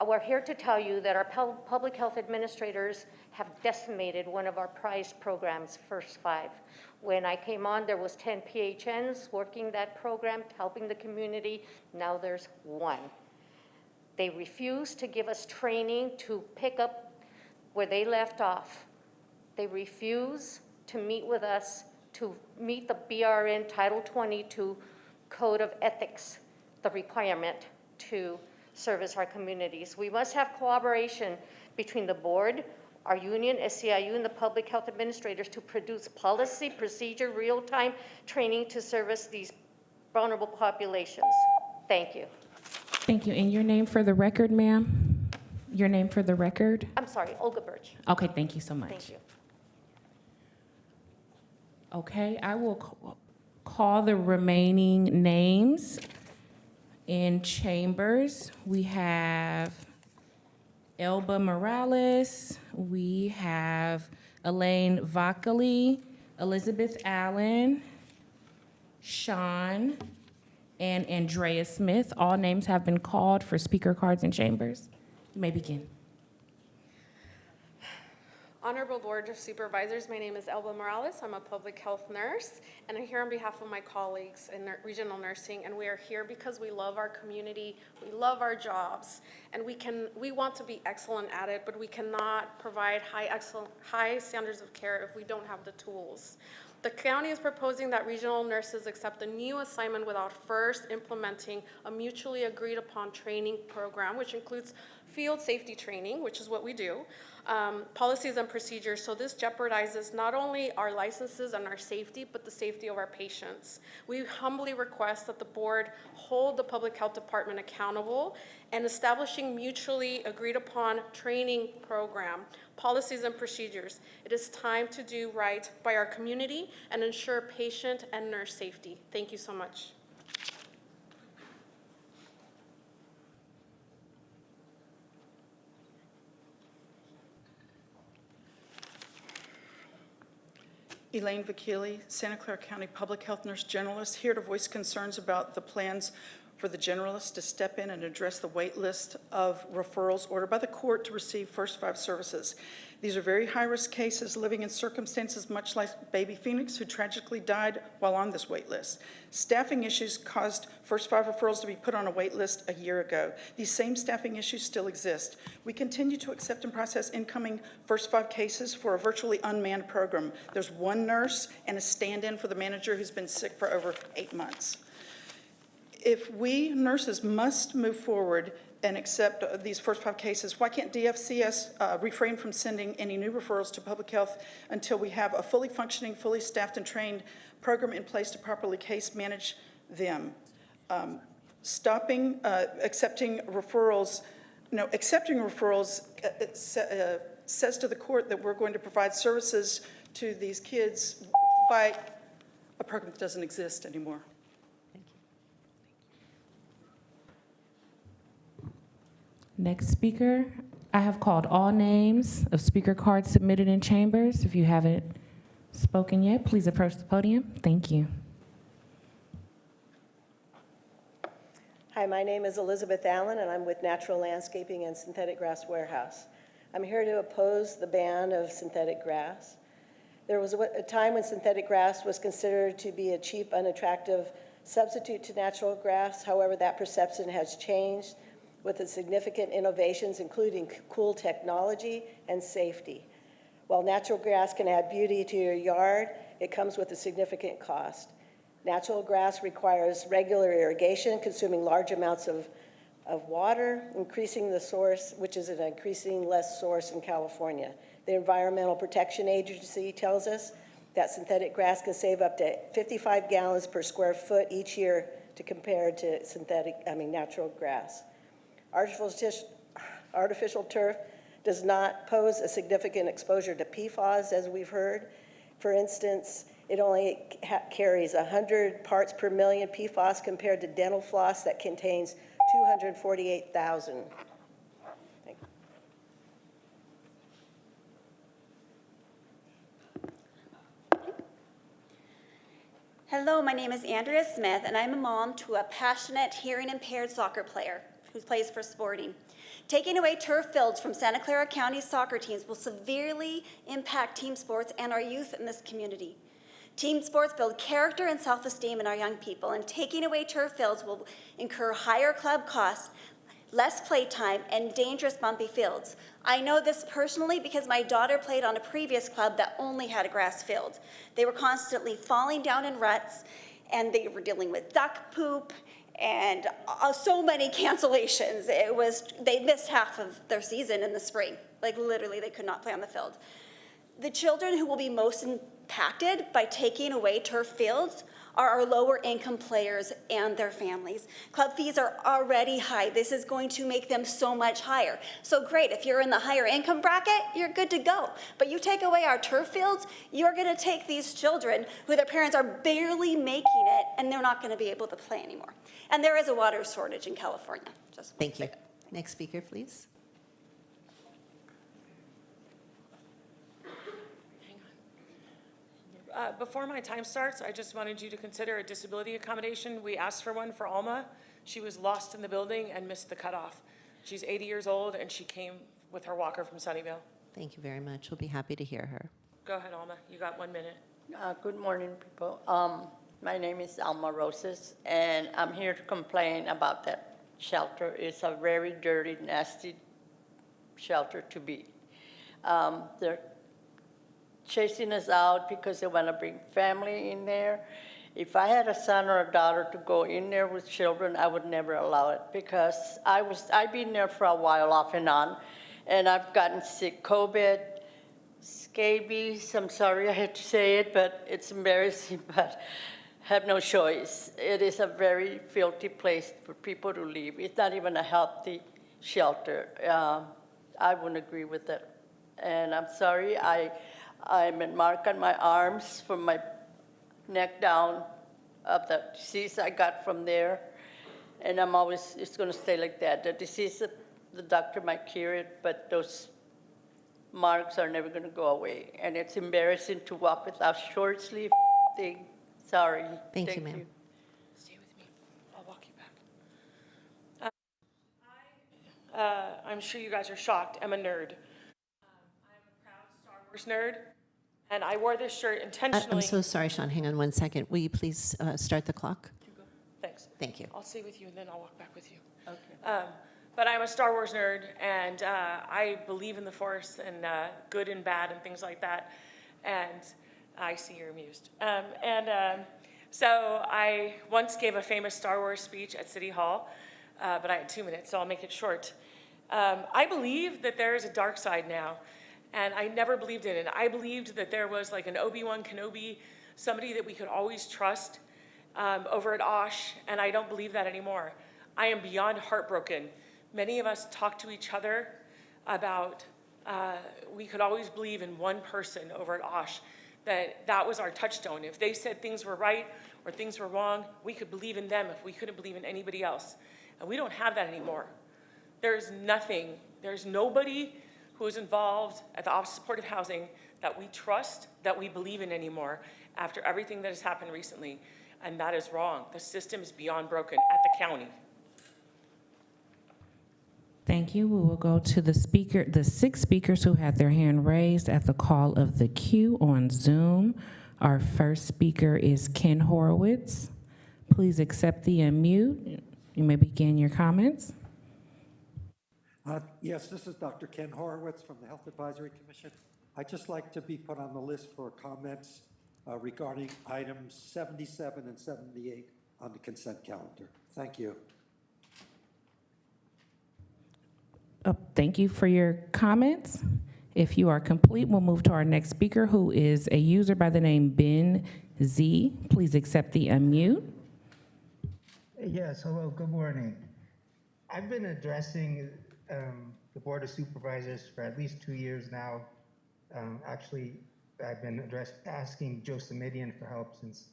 We're here to tell you that our public health administrators have decimated one of our prized programs, First 5. When I came on, there was 10 PHNs working that program, helping the community. Now there's 1. They refuse to give us training to pick up where they left off. They refuse to meet with us to meet the BRN Title 22 Code of Ethics, the requirement to service our communities. We must have cooperation between the board, our union, SCIU, and the public health administrators to produce policy, procedure, real-time training to service these vulnerable populations. Thank you. Thank you. And your name for the record, ma'am? Your name for the record? I'm sorry, Olga Birch. Okay, thank you so much. Thank you. Okay, I will call the remaining names in chambers. We have Elba Morales, we have Elaine Vockley, Elizabeth Allen, Sean, and Andrea Smith. All names have been called for speaker cards in chambers. You may begin. Honorable Board of Supervisors, my name is Elba Morales. I'm a public health nurse, and I'm here on behalf of my colleagues in regional nursing, and we are here because we love our community, we love our jobs, and we want to be excellent at it, but we cannot provide high standards of care if we don't have the tools. The county is proposing that regional nurses accept a new assignment without first implementing a mutually agreed upon training program, which includes field safety training, which is what we do, policies and procedures. So this jeopardizes not only our licenses and our safety, but the safety of our patients. We humbly request that the board hold the public health department accountable and establishing mutually agreed upon training program, policies and procedures. It is time to do right by our community and ensure patient and nurse safety. Thank you so much. Elaine Vakili, Santa Clara County Public Health Nurse Generalist, here to voice concerns about the plans for the generalist to step in and address the wait list of referrals ordered by the court to receive First 5 services. These are very high-risk cases living in circumstances much like baby Phoenix, who tragically died while on this wait list. Staffing issues caused First 5 referrals to be put on a wait list a year ago. These same staffing issues still exist. We continue to accept and process incoming First 5 cases for a virtually unmanned program. There's one nurse and a stand-in for the manager who's been sick for over 8 months. If we nurses must move forward and accept these First 5 cases, why can't DFCS refrain from sending any new referrals to public health until we have a fully functioning, fully staffed and trained program in place to properly case manage them? Accepting referrals says to the court that we're going to provide services to these kids by a program that doesn't exist anymore. Next speaker, I have called all names of speaker cards submitted in chambers. If you haven't spoken yet, please approach the podium. Thank you. Hi, my name is Elizabeth Allen, and I'm with Natural Landscaping and Synthetic Grass Warehouse. I'm here to oppose the ban of synthetic grass. There was a time when synthetic grass was considered to be a cheap, unattractive substitute to natural grass. However, that perception has changed with the significant innovations, including cool technology and safety. While natural grass can add beauty to your yard, it comes with a significant cost. Natural grass requires regular irrigation, consuming large amounts of water, increasing the source, which is an increasing less source in California. The Environmental Protection Agency tells us that synthetic grass can save up to 55 gallons per square foot each year to compare to natural grass. Artificial turf does not pose a significant exposure to PFAS, as we've heard. For instance, it only carries 100 parts per million PFAS compared to dental floss that contains 248,000. Hello, my name is Andrea Smith, and I'm a mom to a passionate hearing-impaired soccer player who plays for Sporting. Taking away turf fields from Santa Clara County soccer teams will severely impact team sports and our youth in this community. Team sports build character and self-esteem in our young people, and taking away turf fields will incur higher club costs, less play time, and dangerous bumpy fields. I know this personally because my daughter played on a previous club that only had a grass field. They were constantly falling down in ruts, and they were dealing with duck poop and so many cancellations. They missed half of their season in the spring. Like literally, they could not play on the field. The children who will be most impacted by taking away turf fields are our lower income players and their families. Club fees are already high. This is going to make them so much higher. So great, if you're in the higher income bracket, you're good to go. But you take away our turf fields, you're gonna take these children who their parents are barely making it, and they're not gonna be able to play anymore. And there is a water shortage in California. Thank you. Next speaker, please. Before my time starts, I just wanted you to consider a disability accommodation. We asked for one for Alma. She was lost in the building and missed the cutoff. She's 80 years old, and she came with her walker from Sunnyvale. Thank you very much. We'll be happy to hear her. Go ahead, Alma. You got 1 minute. Good morning, people. My name is Alma Roses, and I'm here to complain about that shelter. It's a very dirty, nasty shelter to be. They're chasing us out because they want to bring family in there. If I had a son or a daughter to go in there with children, I would never allow it because I've been there for a while off and on, and I've gotten sick, COVID, scabies. I'm sorry I had to say it, but it's embarrassing, but have no choice. It is a very filthy place for people to live. It's not even a healthy shelter. I wouldn't agree with it. And I'm sorry, I'm a mark on my arms from my neck down of the disease I got from there. And it's gonna stay like that. The disease, the doctor might cure it, but those marks are never gonna go away. And it's embarrassing to walk without short sleeve thing. Sorry. Thank you, ma'am. Stay with me. I'll walk you back. I'm sure you guys are shocked. I'm a nerd. I'm a proud Star Wars nerd, and I wore this shirt intentionally. I'm so sorry, Sean. Hang on one second. Will you please start the clock? Thanks. Thank you. I'll stay with you, and then I'll walk back with you. Okay. But I'm a Star Wars nerd, and I believe in the Force and good and bad and things like that. And I see you're amused. So I once gave a famous Star Wars speech at City Hall, but I had 2 minutes, so I'll make it short. I believe that there is a dark side now, and I never believed in it. I believed that there was like an Obi-Wan Kenobi, somebody that we could always trust over at Osh, and I don't believe that anymore. I am beyond heartbroken. Many of us talk to each other about we could always believe in one person over at Osh, that was our touchstone. If they said things were right or things were wrong, we could believe in them if we couldn't believe in anybody else. And we don't have that anymore. There's nobody who is involved at the Office of Supportive Housing that we trust, that we believe in anymore after everything that has happened recently. And that is wrong. The system is beyond broken at the county. Thank you. We will go to the 6 speakers who had their hand raised at the call of the queue on Zoom. Our first speaker is Ken Horowitz. Please accept the unmute. You may begin your comments. Yes, this is Dr. Ken Horowitz from the Health Advisory Commission. I'd just like to be put on the list for comments regarding items 77 and 78 on the consent calendar. Thank you. Thank you for your comments. If you are complete, we'll move to our next speaker, who is a user by the name Ben Z. Please accept the unmute. Yes, hello, good morning. I've been addressing the Board of Supervisors for at least 2 years now. Actually, I've been asking Joe Simidian for help since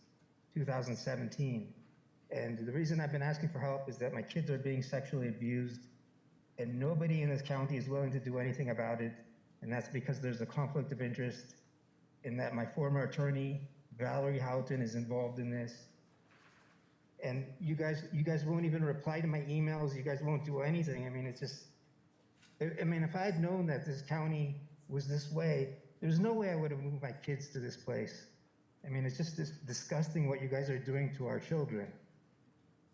2017. And the reason I've been asking for help is that my kids are being sexually abused, and nobody in this county is willing to do anything about it. And that's because there's a conflict of interest in that my former attorney, Valerie Houghton, is involved in this. And you guys won't even reply to my emails. You guys won't do anything. I mean, it's just, I mean, if I had known that this county was this way, there's no way I would have moved my kids to this place. I mean, it's just disgusting what you guys are doing to our children.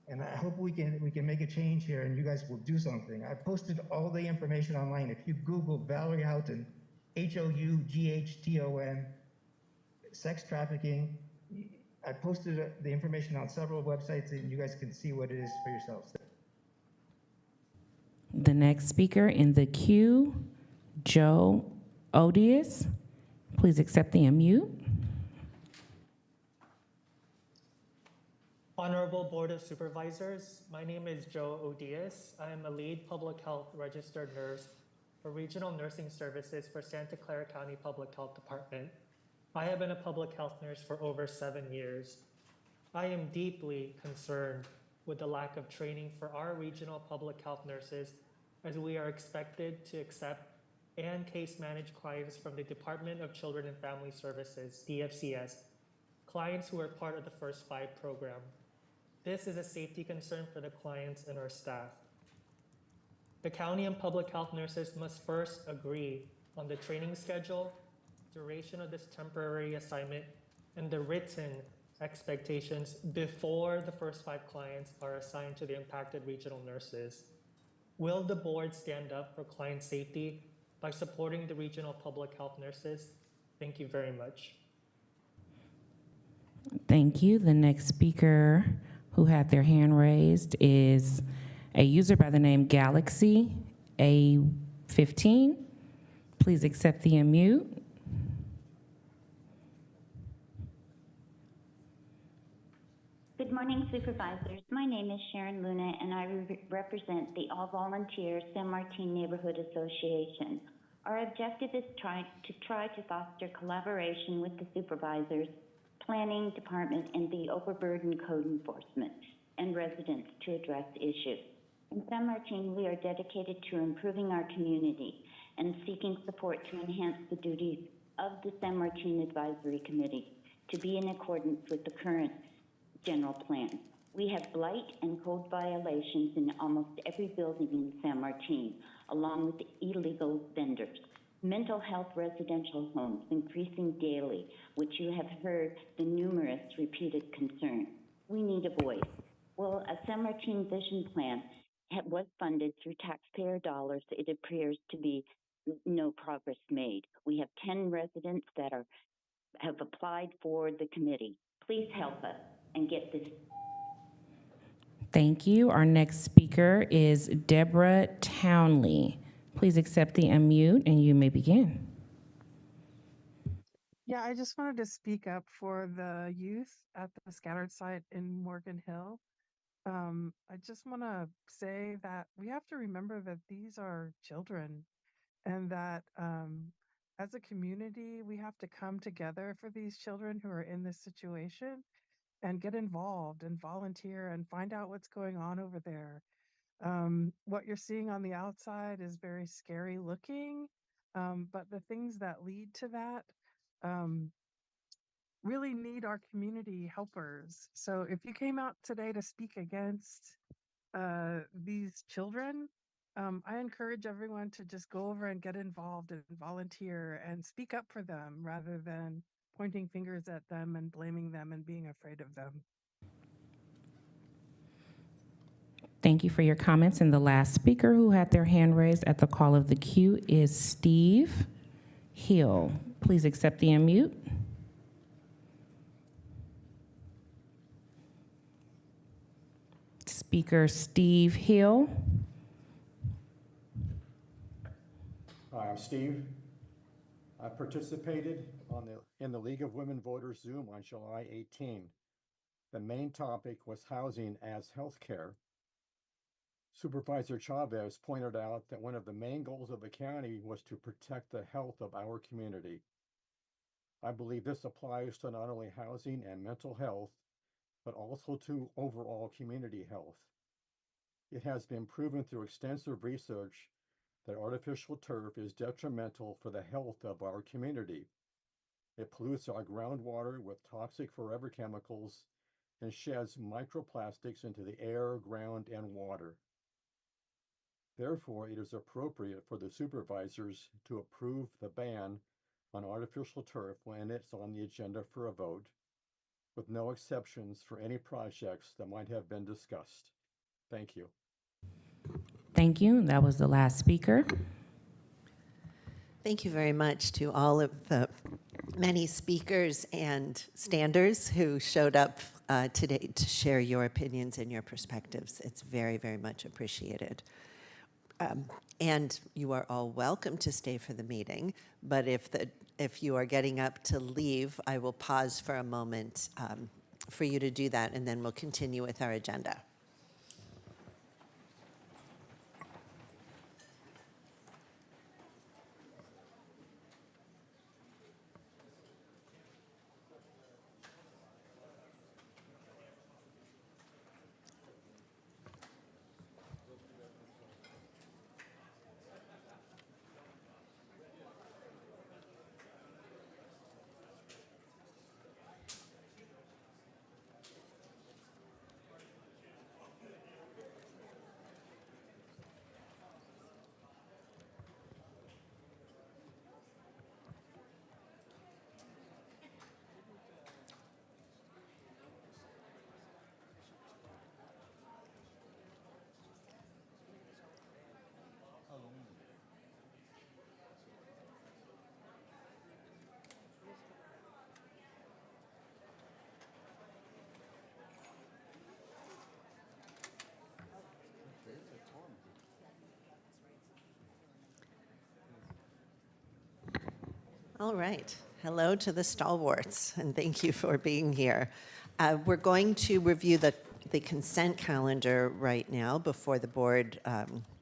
And I hope we can make a change here and you guys will do something. I posted all the information online. If you Google Valerie Houghton, Houghton, sex trafficking, I posted the information on several websites and you guys can see what it is for yourselves. The next speaker in the queue, Joe Odious. Please accept the unmute. Honorable Board of Supervisors, my name is Joe Odious. I am a lead public health registered nurse for Regional Nursing Services for Santa Clara County Public Health Department. I have been a public health nurse for over 7 years. I am deeply concerned with the lack of training for our regional public health nurses, as we are expected to accept and case manage clients from the Department of Children and Family Services, DFCS, clients who are part of the First 5 program. This is a safety concern for the clients and our staff. The county and public health nurses must first agree on the training schedule, duration of this temporary assignment, and the written expectations before the first 5 clients are assigned to the impacted regional nurses. Will the board stand up for client safety by supporting the regional public health nurses? Thank you very much. Thank you. The next speaker who had their hand raised is a user by the name Galaxy A15. Please accept the unmute. Good morning, Supervisors. My name is Sharon Luna, and I represent the All-Volunteer San Martin Neighborhood Association. Our objective is to try to foster collaboration with the supervisors, planning department, and the overburdened code enforcement and residents to address issues. In San Martin, we are dedicated to improving our community and seeking support to enhance the duties of the San Martin Advisory Committee to be in accordance with the current general plan. We have blight and code violations in almost every building in San Martin, along with illegal vendors. Mental health residential homes increasing daily, which you have heard the numerous repeated concerns. We need a voice. Well, a San Martin vision plan was funded through taxpayer dollars. It appears to be no progress made. We have 10 residents that have applied for the committee. Please help us and get this. Thank you. Our next speaker is Deborah Townley. Please accept the unmute and you may begin. Yeah, I just wanted to speak up for the youth at the scattered site in Morgan Hill. I just want to say that we have to remember that these are children and that as a community, we have to come together for these children who are in this situation and get involved and volunteer and find out what's going on over there. What you're seeing on the outside is very scary looking, but the things that lead to that really need our community helpers. So if you came out today to speak against these children, I encourage everyone to just go over and get involved and volunteer and speak up for them rather than pointing fingers at them and blaming them and being afraid of them. Thank you for your comments. And the last speaker who had their hand raised at the call of the queue is Steve Hill. Please accept the unmute. Speaker Steve Hill. Hi, I'm Steve. I participated in the League of Women Voters Zoom on July 18. The main topic was housing as healthcare. Supervisor Chavez pointed out that one of the main goals of the county was to protect the health of our community. I believe this applies to not only housing and mental health, but also to overall community health. It has been proven through extensive research that artificial turf is detrimental for the health of our community. It pollutes our groundwater with toxic forever chemicals and sheds microplastics into the air, ground, and water. Therefore, it is appropriate for the supervisors to approve the ban on artificial turf when it's on the agenda for a vote, with no exceptions for any projects that might have been discussed. Thank you. Thank you. That was the last speaker. Thank you very much to all of the many speakers and standers who showed up today to share your opinions and your perspectives. It's very, very much appreciated. And you are all welcome to stay for the meeting, but if you are getting up to leave, I will pause for a moment for you to do that, and then we'll continue with our agenda. All right. Hello to the stalwarts, and thank you for being here. We're going to review the consent calendar right now before the board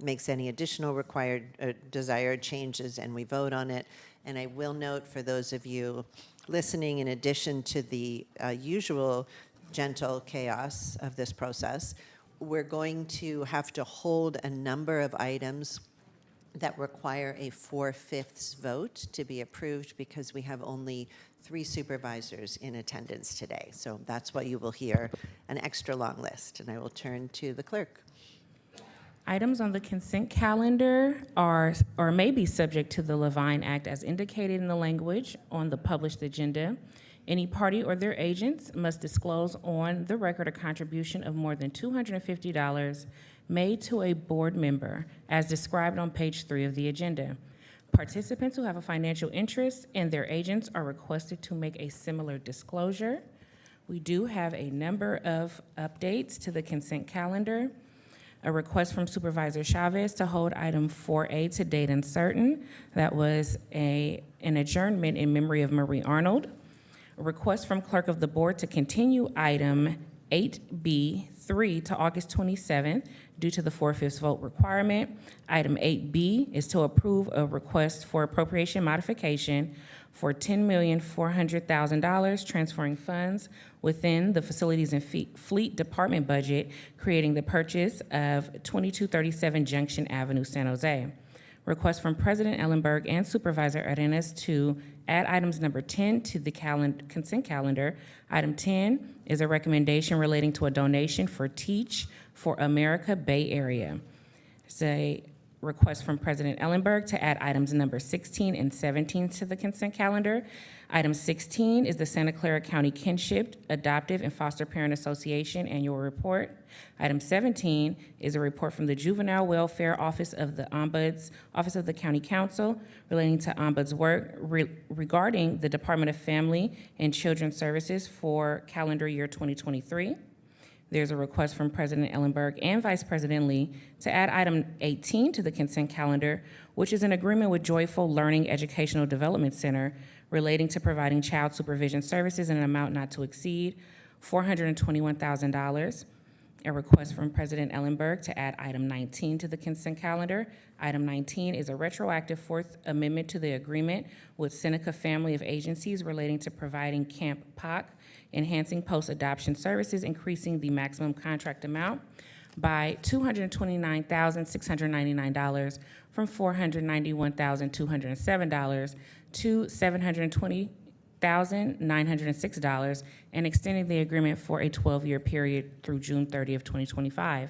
makes any additional required desired changes and we vote on it. And I will note for those of you listening, in addition to the usual gentle chaos of this process, we're going to have to hold a number of items that require a 4/5 vote to be approved because we have only 3 supervisors in attendance today. So that's why you will hear an extra long list. And I will turn to the clerk. Items on the consent calendar are or may be subject to the Levine Act as indicated in the language on the published agenda. Any party or their agents must disclose on the record a contribution of more than $250 made to a board member as described on page 3 of the agenda. Participants who have a financial interest and their agents are requested to make a similar disclosure. We do have a number of updates to the consent calendar. A request from Supervisor Chavez to hold item 4A to date uncertain. That was an adjournment in memory of Marie Arnold. A request from Clerk of the Board to continue item 8B3 to August 27th due to the 4/5 vote requirement. Item 8B is to approve a request for appropriation modification for $10,400,000 transferring funds within the Facilities and Fleet Department budget, creating the purchase of 2237 Junction Avenue, San Jose. Request from President Ellenberg and Supervisor Arenas to add items number 10 to the consent calendar. Item 10 is a recommendation relating to a donation for Teach for America Bay Area. It's a request from President Ellenberg to add items number 16 and 17 to the consent calendar. Item 16 is the Santa Clara County Kinship Adoptive and Foster Parent Association Annual Report. Item 17 is a report from the Juvenile Welfare Office of the Ombuds, Office of the County Council, relating to Ombuds work regarding the Department of Family and Children's Services for calendar year 2023. There's a request from President Ellenberg and Vice President Lee to add item 18 to the consent calendar, which is an agreement with Joyful Learning Educational Development Center relating to providing child supervision services in an amount not to exceed $421,000. A request from President Ellenberg to add item 19 to the consent calendar. Item 19 is a retroactive Fourth Amendment to the agreement with Seneca Family of Agencies relating to providing Camp POC, enhancing post-adoption services, increasing the maximum contract amount by $229,699 from $491,207 to $720,906 and extending the agreement for a 12-year period through June 30 of 2025.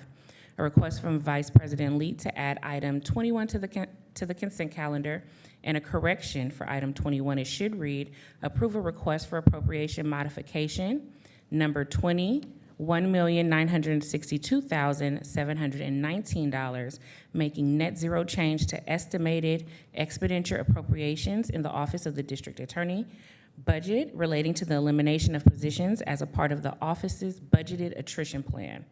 A request from Vice President Lee to add item 21 to the consent calendar and a correction for item 21. It should read, approve a request for appropriation modification number 20, $1,962,719, making net zero change to estimated expenditure appropriations in the Office of the District Attorney budget relating to the elimination of positions as a part of the office's budgeted attrition plan.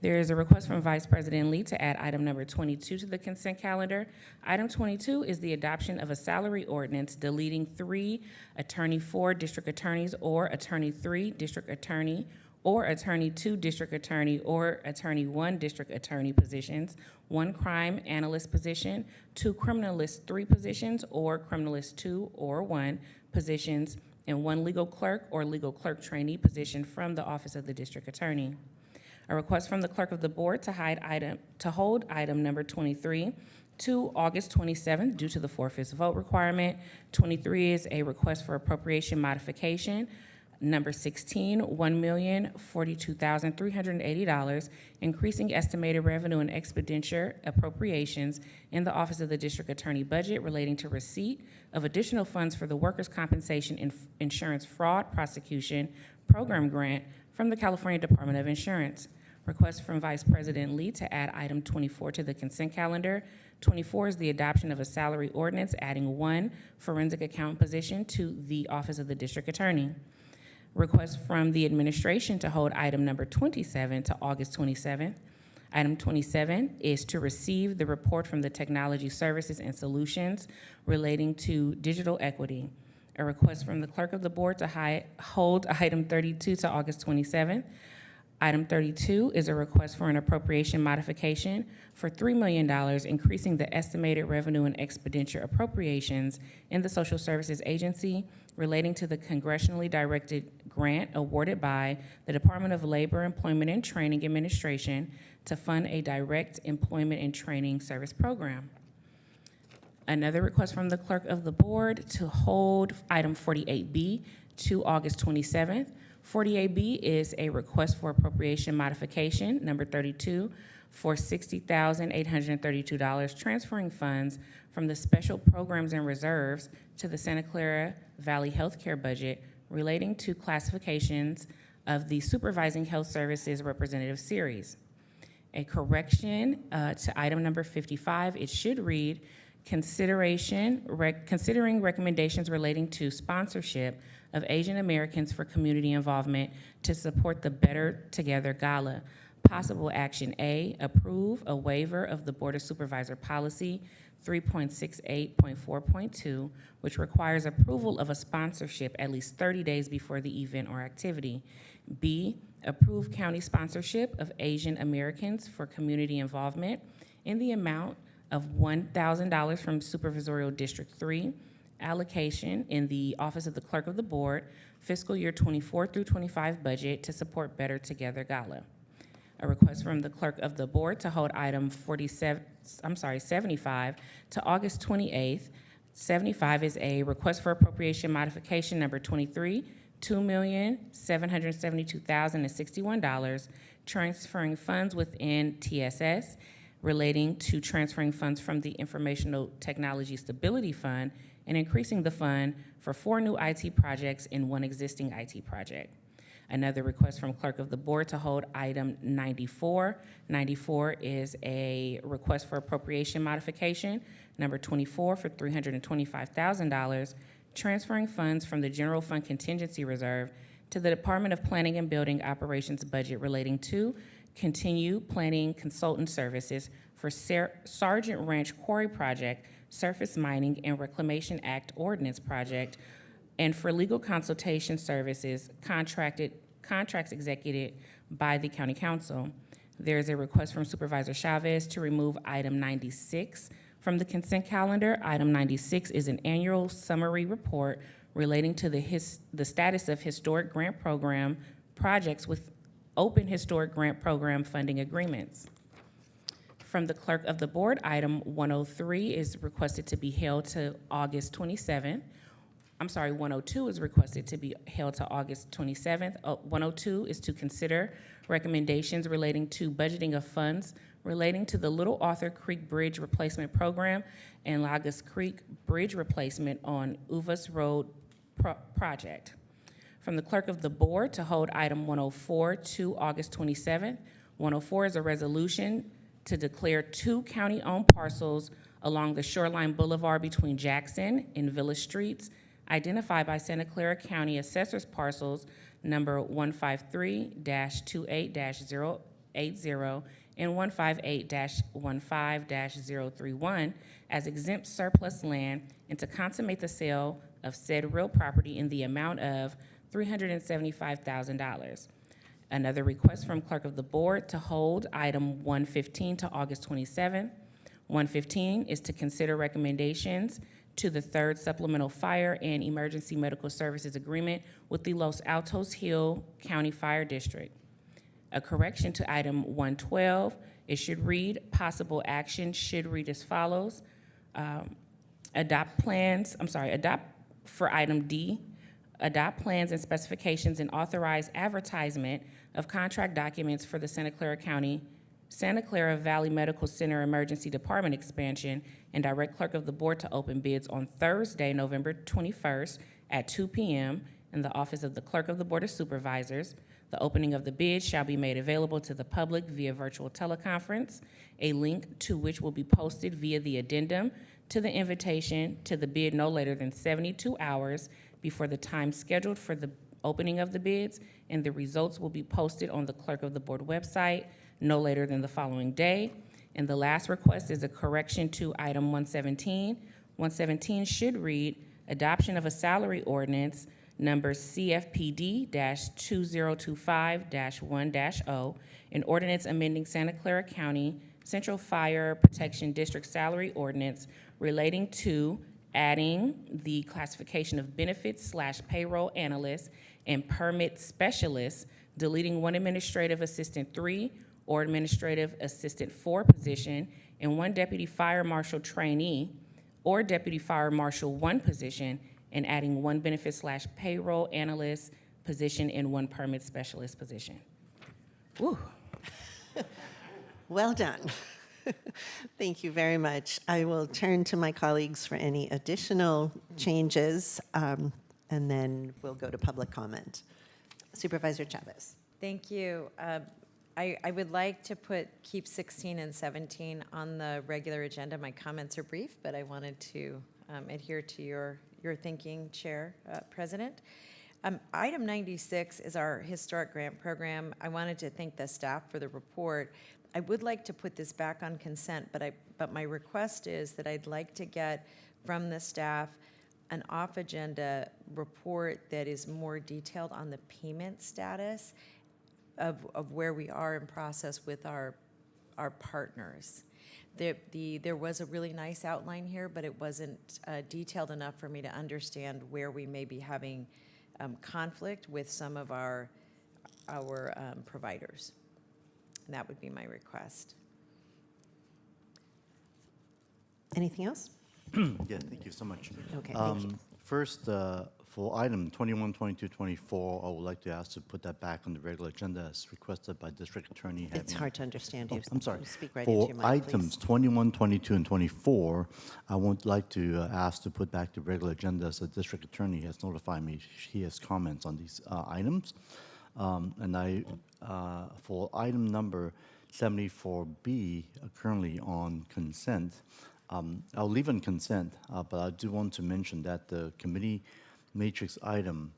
There is a request from Vice President Lee to add item number 22 to the consent calendar. Item 22 is the adoption of a salary ordinance deleting 3 Attorney 4 District Attorneys or Attorney 3 District Attorney or Attorney 2 District Attorney or Attorney 1 District Attorney positions, 1 crime analyst position, 2 criminalist 3 positions or criminalist 2 or 1 positions, and 1 legal clerk or legal clerk trainee position from the Office of the District Attorney. A request from the Clerk of the Board to hold item number 23 to August 27th due to the 4/5 vote requirement. 23 is a request for appropriation modification. Number 16, $1,042,380, increasing estimated revenue and expenditure appropriations in the Office of the District Attorney budget relating to receipt of additional funds for the Workers' Compensation Insurance Fraud Prosecution Program Grant from the California Department of Insurance. Request from Vice President Lee to add item 24 to the consent calendar. 24 is the adoption of a salary ordinance adding 1 forensic accountant position to the Office of the District Attorney. Request from the administration to hold item number 27 to August 27th. Item 27 is to receive the report from the Technology Services and Solutions relating to digital equity. A request from the clerk of the board to hold item 32 to August 27th. Item 32 is a request for an appropriation modification for $3 million, increasing the estimated revenue and expenditure appropriations in the Social Services Agency relating to the congressionally directed grant awarded by the Department of Labor, Employment, and Training Administration to fund a direct employment and training service program. Another request from the clerk of the board to hold item 48B to August 27th. 48B is a request for appropriation modification, number 32, for $60,832, transferring funds from the Special Programs and Reserves to the Santa Clara Valley Healthcare budget relating to classifications of the Supervising Health Services Representative Series. A correction to item number 55, it should read, considering recommendations relating to sponsorship of Asian Americans for community involvement to support the Better Together Gala. Possible action A, approve a waiver of the Board of Supervisor Policy 3.68.4.2, which requires approval of a sponsorship at least 30 days before the event or activity. B, approve county sponsorship of Asian Americans for community involvement in the amount of $1,000 from Supervisorial District 3, allocation in the Office of the Clerk of the Board, fiscal year 24 through 25 budget to support Better Together Gala. A request from the Clerk of the Board to hold item 75 to August 28th. 75 is a request for appropriation modification number 23, $2,772,061, transferring funds within TSS relating to transferring funds from the Informational Technology Stability Fund and increasing the fund for 4 new IT projects and 1 existing IT project. Another request from Clerk of the Board to hold item 94. 94 is a request for appropriation modification, number 24, for $325,000, transferring funds from the General Fund Contingency Reserve to the Department of Planning and Building Operations budget relating to continue planning consultant services for Sergeant Ranch Quarry Project, Surface Mining and Reclamation Act Ordinance Project, and for legal consultation services contracts executed by the County Council. There is a request from Supervisor Chavez to remove item 96 from the consent calendar. Item 96 is an annual summary report relating to the status of historic grant program projects with open historic grant program funding agreements. From the Clerk of the Board, item 103 is requested to be held to August 27th. 102 is requested to be held to August 27th. 102 is to consider recommendations relating to budgeting of funds relating to the Little Arthur Creek Bridge Replacement Program and Lagas Creek Bridge Replacement on Uvas Road project. From the Clerk of the Board to hold item 104 to August 27th. 104 is a resolution to declare 2 county-owned parcels along the Shoreline Boulevard between Jackson and Village Streets, identified by Santa Clara County Assessor's parcels number 153-28-080 and 158-15-031 as exempt surplus land, and to consummate the sale of said real property in the amount of $375,000. Another request from Clerk of the Board to hold item 115 to August 27th. 115 is to consider recommendations to the 3rd Supplemental Fire and Emergency Medical Services Agreement with the Los Altos Hill County Fire District. A correction to item 112, it should read, possible action should read as follows. Adopt for item D, adopt plans and specifications and authorize advertisement of contract documents for the Santa Clara Valley Medical Center Emergency Department expansion, and direct Clerk of the Board to open bids on Thursday, November 21st at 2 p.m. in the Office of the Clerk of the Board of Supervisors. The opening of the bid shall be made available to the public via virtual teleconference, a link to which will be posted via the addendum to the invitation to the bid no later than 72 hours before the time scheduled for the opening of the bids, and the results will be posted on the Clerk of the Board website no later than the following day. And the last request is a correction to item 117. 117 should read, adoption of a salary ordinance number CFPD-2025-1-0, an ordinance amending Santa Clara County Central Fire Protection District salary ordinance relating to adding the classification of benefits/payroll analyst and permit specialist, deleting one administrative assistant 3 or administrative assistant 4 position and one deputy fire marshal trainee or deputy fire marshal 1 position, and adding one benefit/payroll analyst position and one permit specialist position. Woo. Well done. Thank you very much. I will turn to my colleagues for any additional changes, and then we'll go to public comment. Supervisor Chavez. Thank you. I would like to keep 16 and 17 on the regular agenda. My comments are brief, but I wanted to adhere to your thinking, Chair, President. Item 96 is our historic grant program. I wanted to thank the staff for the report. I would like to put this back on consent, but my request is that I'd like to get from the staff an off-agenda report that is more detailed on the payment status of where we are in process with our partners. There was a really nice outline here, but it wasn't detailed enough for me to understand where we may be having conflict with some of our providers. And that would be my request. Anything else? Yeah, thank you so much. Okay, thank you. First, for item 21, 22, 24, I would like to ask to put that back on the regular agenda as requested by District Attorney. It's hard to understand you. I'm sorry. Speak right For into your mic, items please. 21, 22, and 24, I would like to ask to put back the regular agenda as the District Attorney has notified me he has comments on these items. For item number 74B, currently on consent, I'll leave on consent, but I do want to mention that the committee matrix item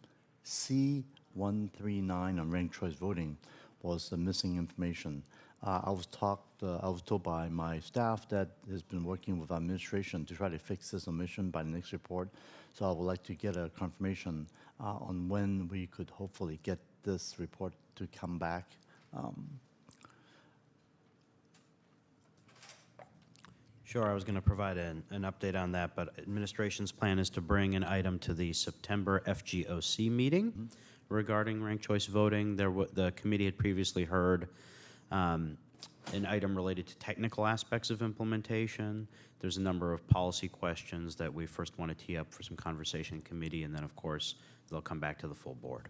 C139 on ranked choice voting was the missing information. I was told by my staff that has been working with administration to try to fix this omission by the next report. So I would like to get a confirmation on when we could hopefully get this report to come back. Sure, I was going to provide an update on that, but administration's plan is to bring an item to the September FGOC meeting regarding ranked choice voting. The committee had previously heard an item related to technical aspects of implementation. There's a number of policy questions that we first want to tee up for some conversation in committee, and then, of course, they'll come back to the full board.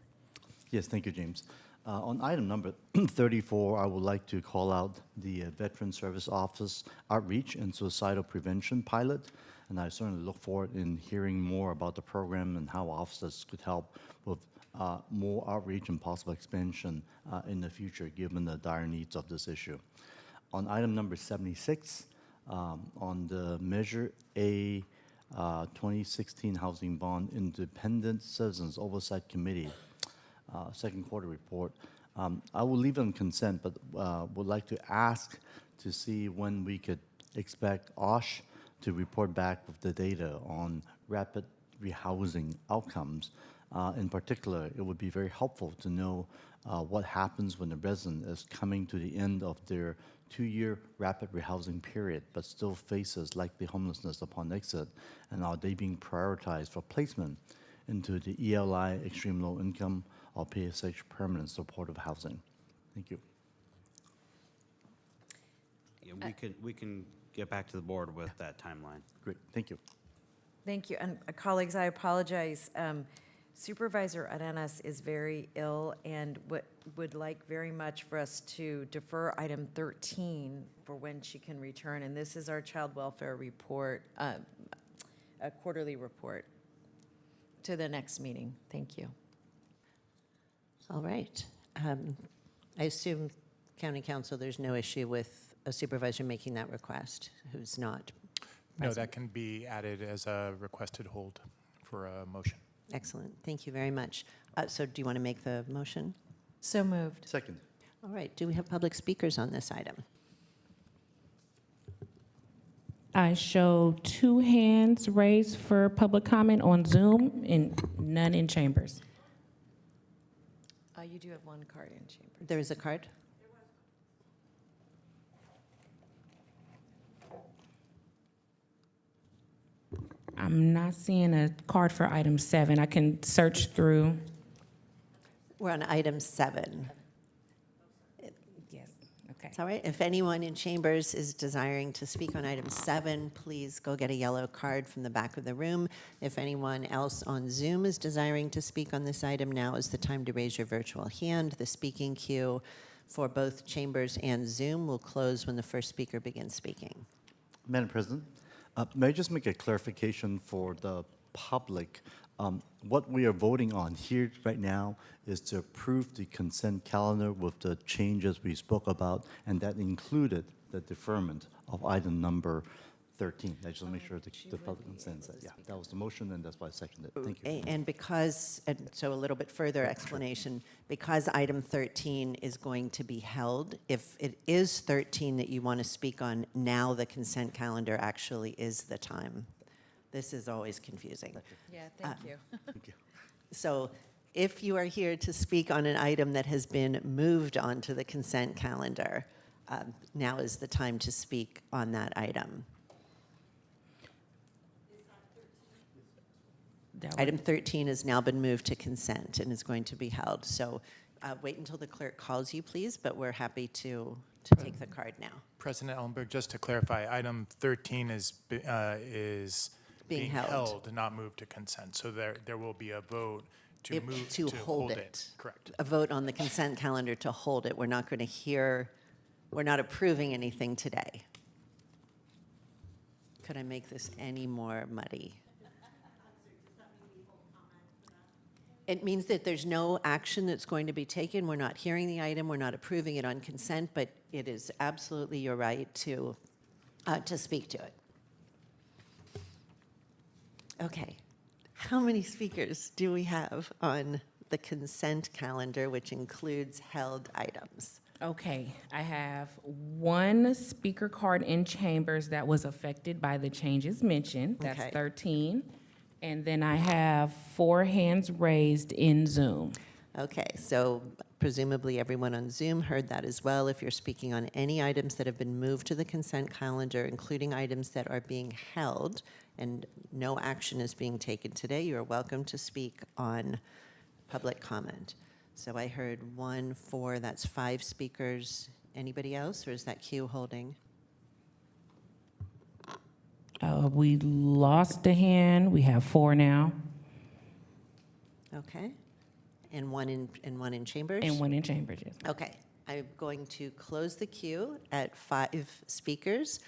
Yes, thank you, James. On item number 34, I would like to call out the Veteran Service Office Outreach and Suicidal Prevention Pilot, and I certainly look forward in hearing more about the program and how officers could help with more outreach and possible expansion in the future, given the dire needs of this issue. On item number 76, on the Measure A 2016 Housing Bond Independent Citizens Oversight Committee, second quarter report. I will leave it on consent, but would like to ask to see when we could expect OSH to report back with the data on rapid rehousing outcomes. In particular, it would be very helpful to know what happens when the resident is coming to the end of their 2-year rapid rehousing period, but still faces likely homelessness upon exit, and are they being prioritized for placement into the ELI, extreme low income, or PSH permanent supportive housing. Thank you. Yeah, we can get back to the board with that timeline. Great, thank you. Thank you. And colleagues, I apologize. Supervisor Arenas is very ill and would like very much for us to defer item 13 for when she can return. And this is our child welfare report, a quarterly report, to the next meeting. Thank you. All right. I assume, County Council, there's no issue with a supervisor making that request who's not No, present. that can be added as a requested hold for a motion. Excellent. Thank you very much. So do you want to make the motion? So moved. Second. All right. Do we have public speakers on this item? I show 2 hands raised for public comment on Zoom and none in chambers. You do have 1 card in chamber. There is a card? I'm not seeing a card for item 7. I can search through. We're on item 7. Yes, okay. It's all right. If anyone in chambers is desiring to speak on item 7, please go get a yellow card from the back of the room. If anyone else on Zoom is desiring to speak on this item, now is the time to raise your virtual hand. The speaking queue for both chambers and Zoom will close when the first speaker begins speaking. Madam President, may I just make a clarification for the public? What we are voting on here right now is to approve the consent calendar with the changes we spoke about, and that included the deferment of item number 13. I just want to make sure the public understands that. Yeah, that was the motion, and that's why I seconded it. Thank you. And because, and so a little bit further explanation, because item 13 is going to be held, if it is 13 that you want to speak on, now the consent calendar actually is the time. This is always confusing. Yeah, thank you. Thank you. So if you are here to speak on an item that has been moved onto the consent calendar, now is the time to speak on that item. Item 13 has now been moved to consent and is going to be held. So wait until the clerk calls you, please, but we're happy to take the card now. President Ellenberg, just to clarify, item 13 is being held, not moved to consent. So there will be a vote to move to hold it. Correct. A vote on the consent calendar to hold it. We're not going to hear, we're not approving anything today. Could I make this any more muddy? It means that there's no action that's going to be taken. We're not hearing the item. We're not approving it on consent, but it is absolutely your right to speak to it. Okay. How many speakers do we have on the consent calendar, which includes held items? Okay, I have 1 speaker card in chambers that was affected by the changes mentioned. That's Okay. 13. And then I have 4 hands raised in Zoom. Okay, so presumably everyone on Zoom heard that as well. If you're speaking on any items that have been moved to the consent calendar, including items that are being held and no action is being taken today, you are welcome to speak on public comment. So I heard 1, 4, that's 5 speakers. Anybody else, or is that queue holding? We lost a hand. We have 4 now. Okay. And one in chambers? And 1 in chambers, yes. Okay. I'm going to close the queue at 5 speakers,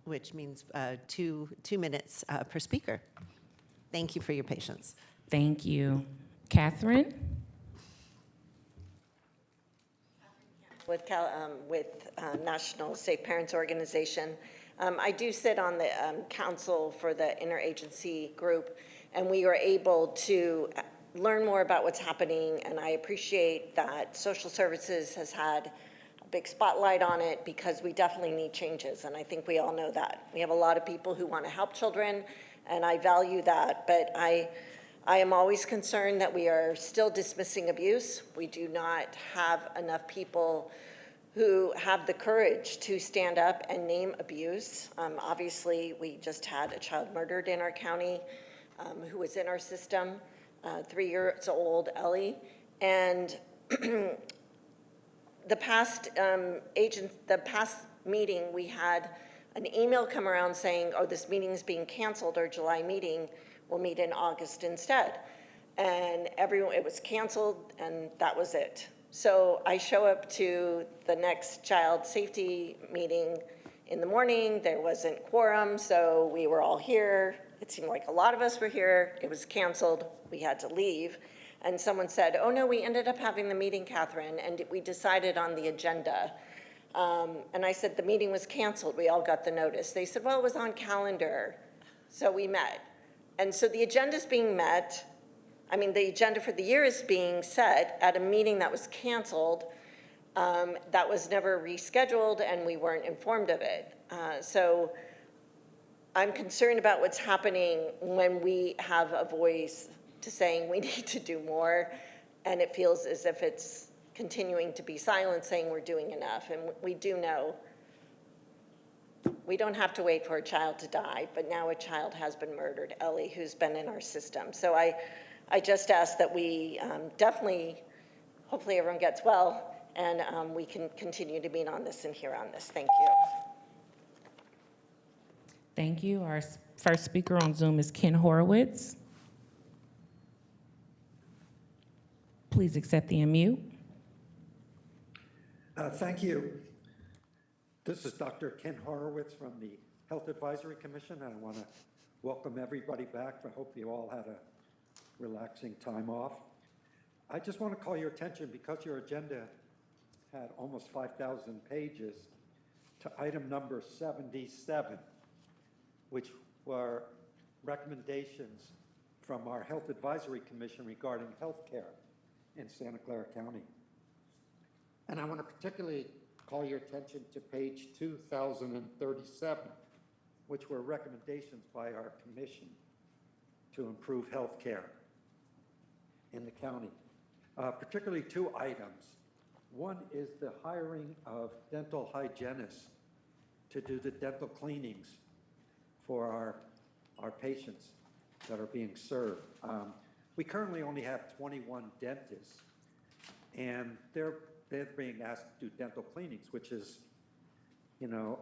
which means 2 minutes per speaker. Thank you for your patience. Thank you. Catherine? With National Safe Parents Organization. I do sit on the council for the interagency group, and we were able to learn more about what's happening, and I appreciate that social services has had a big spotlight on it because we definitely need changes, and I think we all know that. We have a lot of people who want to help children, and I value that, but I am always concerned that we are still dismissing abuse. We do not have enough people who have the courage to stand up and name abuse. Obviously, we just had a child murdered in our county who was in our system, 3 years old, Ellie. And the past meeting, we had an email come around saying, oh, this meeting is being canceled, our July meeting, we'll meet in August instead. And it was canceled, and that was it. So I show up to the next child safety meeting in the morning. There wasn't quorum, so we were all here. It seemed like a lot of us were here. It was canceled. We had to leave. And someone said, oh, no, we ended up having the meeting, Catherine, and we decided on the agenda. And I said, the meeting was canceled. We all got the notice. They said, well, it was on calendar. So we met. And so the agenda's being met. I mean, the agenda for the year is being set at a meeting that was canceled. That was never rescheduled, and we weren't informed of it. So I'm concerned about what's happening when we have a voice to saying we need to do more, and it feels as if it's continuing to be silent, saying we're doing enough. And we do know we don't have to wait for a child to die, but now a child has been murdered, Ellie, who's been in our system. So I just ask that we definitely, hopefully everyone gets well, and we can continue to meet on this and hear on this. Thank you. Thank you. Our first speaker on Zoom is Ken Horowitz. Please accept the unmute. Thank you. This is Dr. Ken Horowitz from the Health Advisory Commission, and I want to welcome everybody back. I hope you all had a relaxing time off. I just want to call your attention, because your agenda had almost 5,000 pages, to item number 77, which were recommendations from our Health Advisory Commission regarding health care in Santa Clara County. And I want to particularly call your attention to page 2037, which were recommendations by our commission to improve health care in the county. Particularly two items. One is the hiring of dental hygienists to do the dental cleanings for our patients that are being served. We currently only have 21 dentists, and they're being asked to do dental cleanings, which is, you know,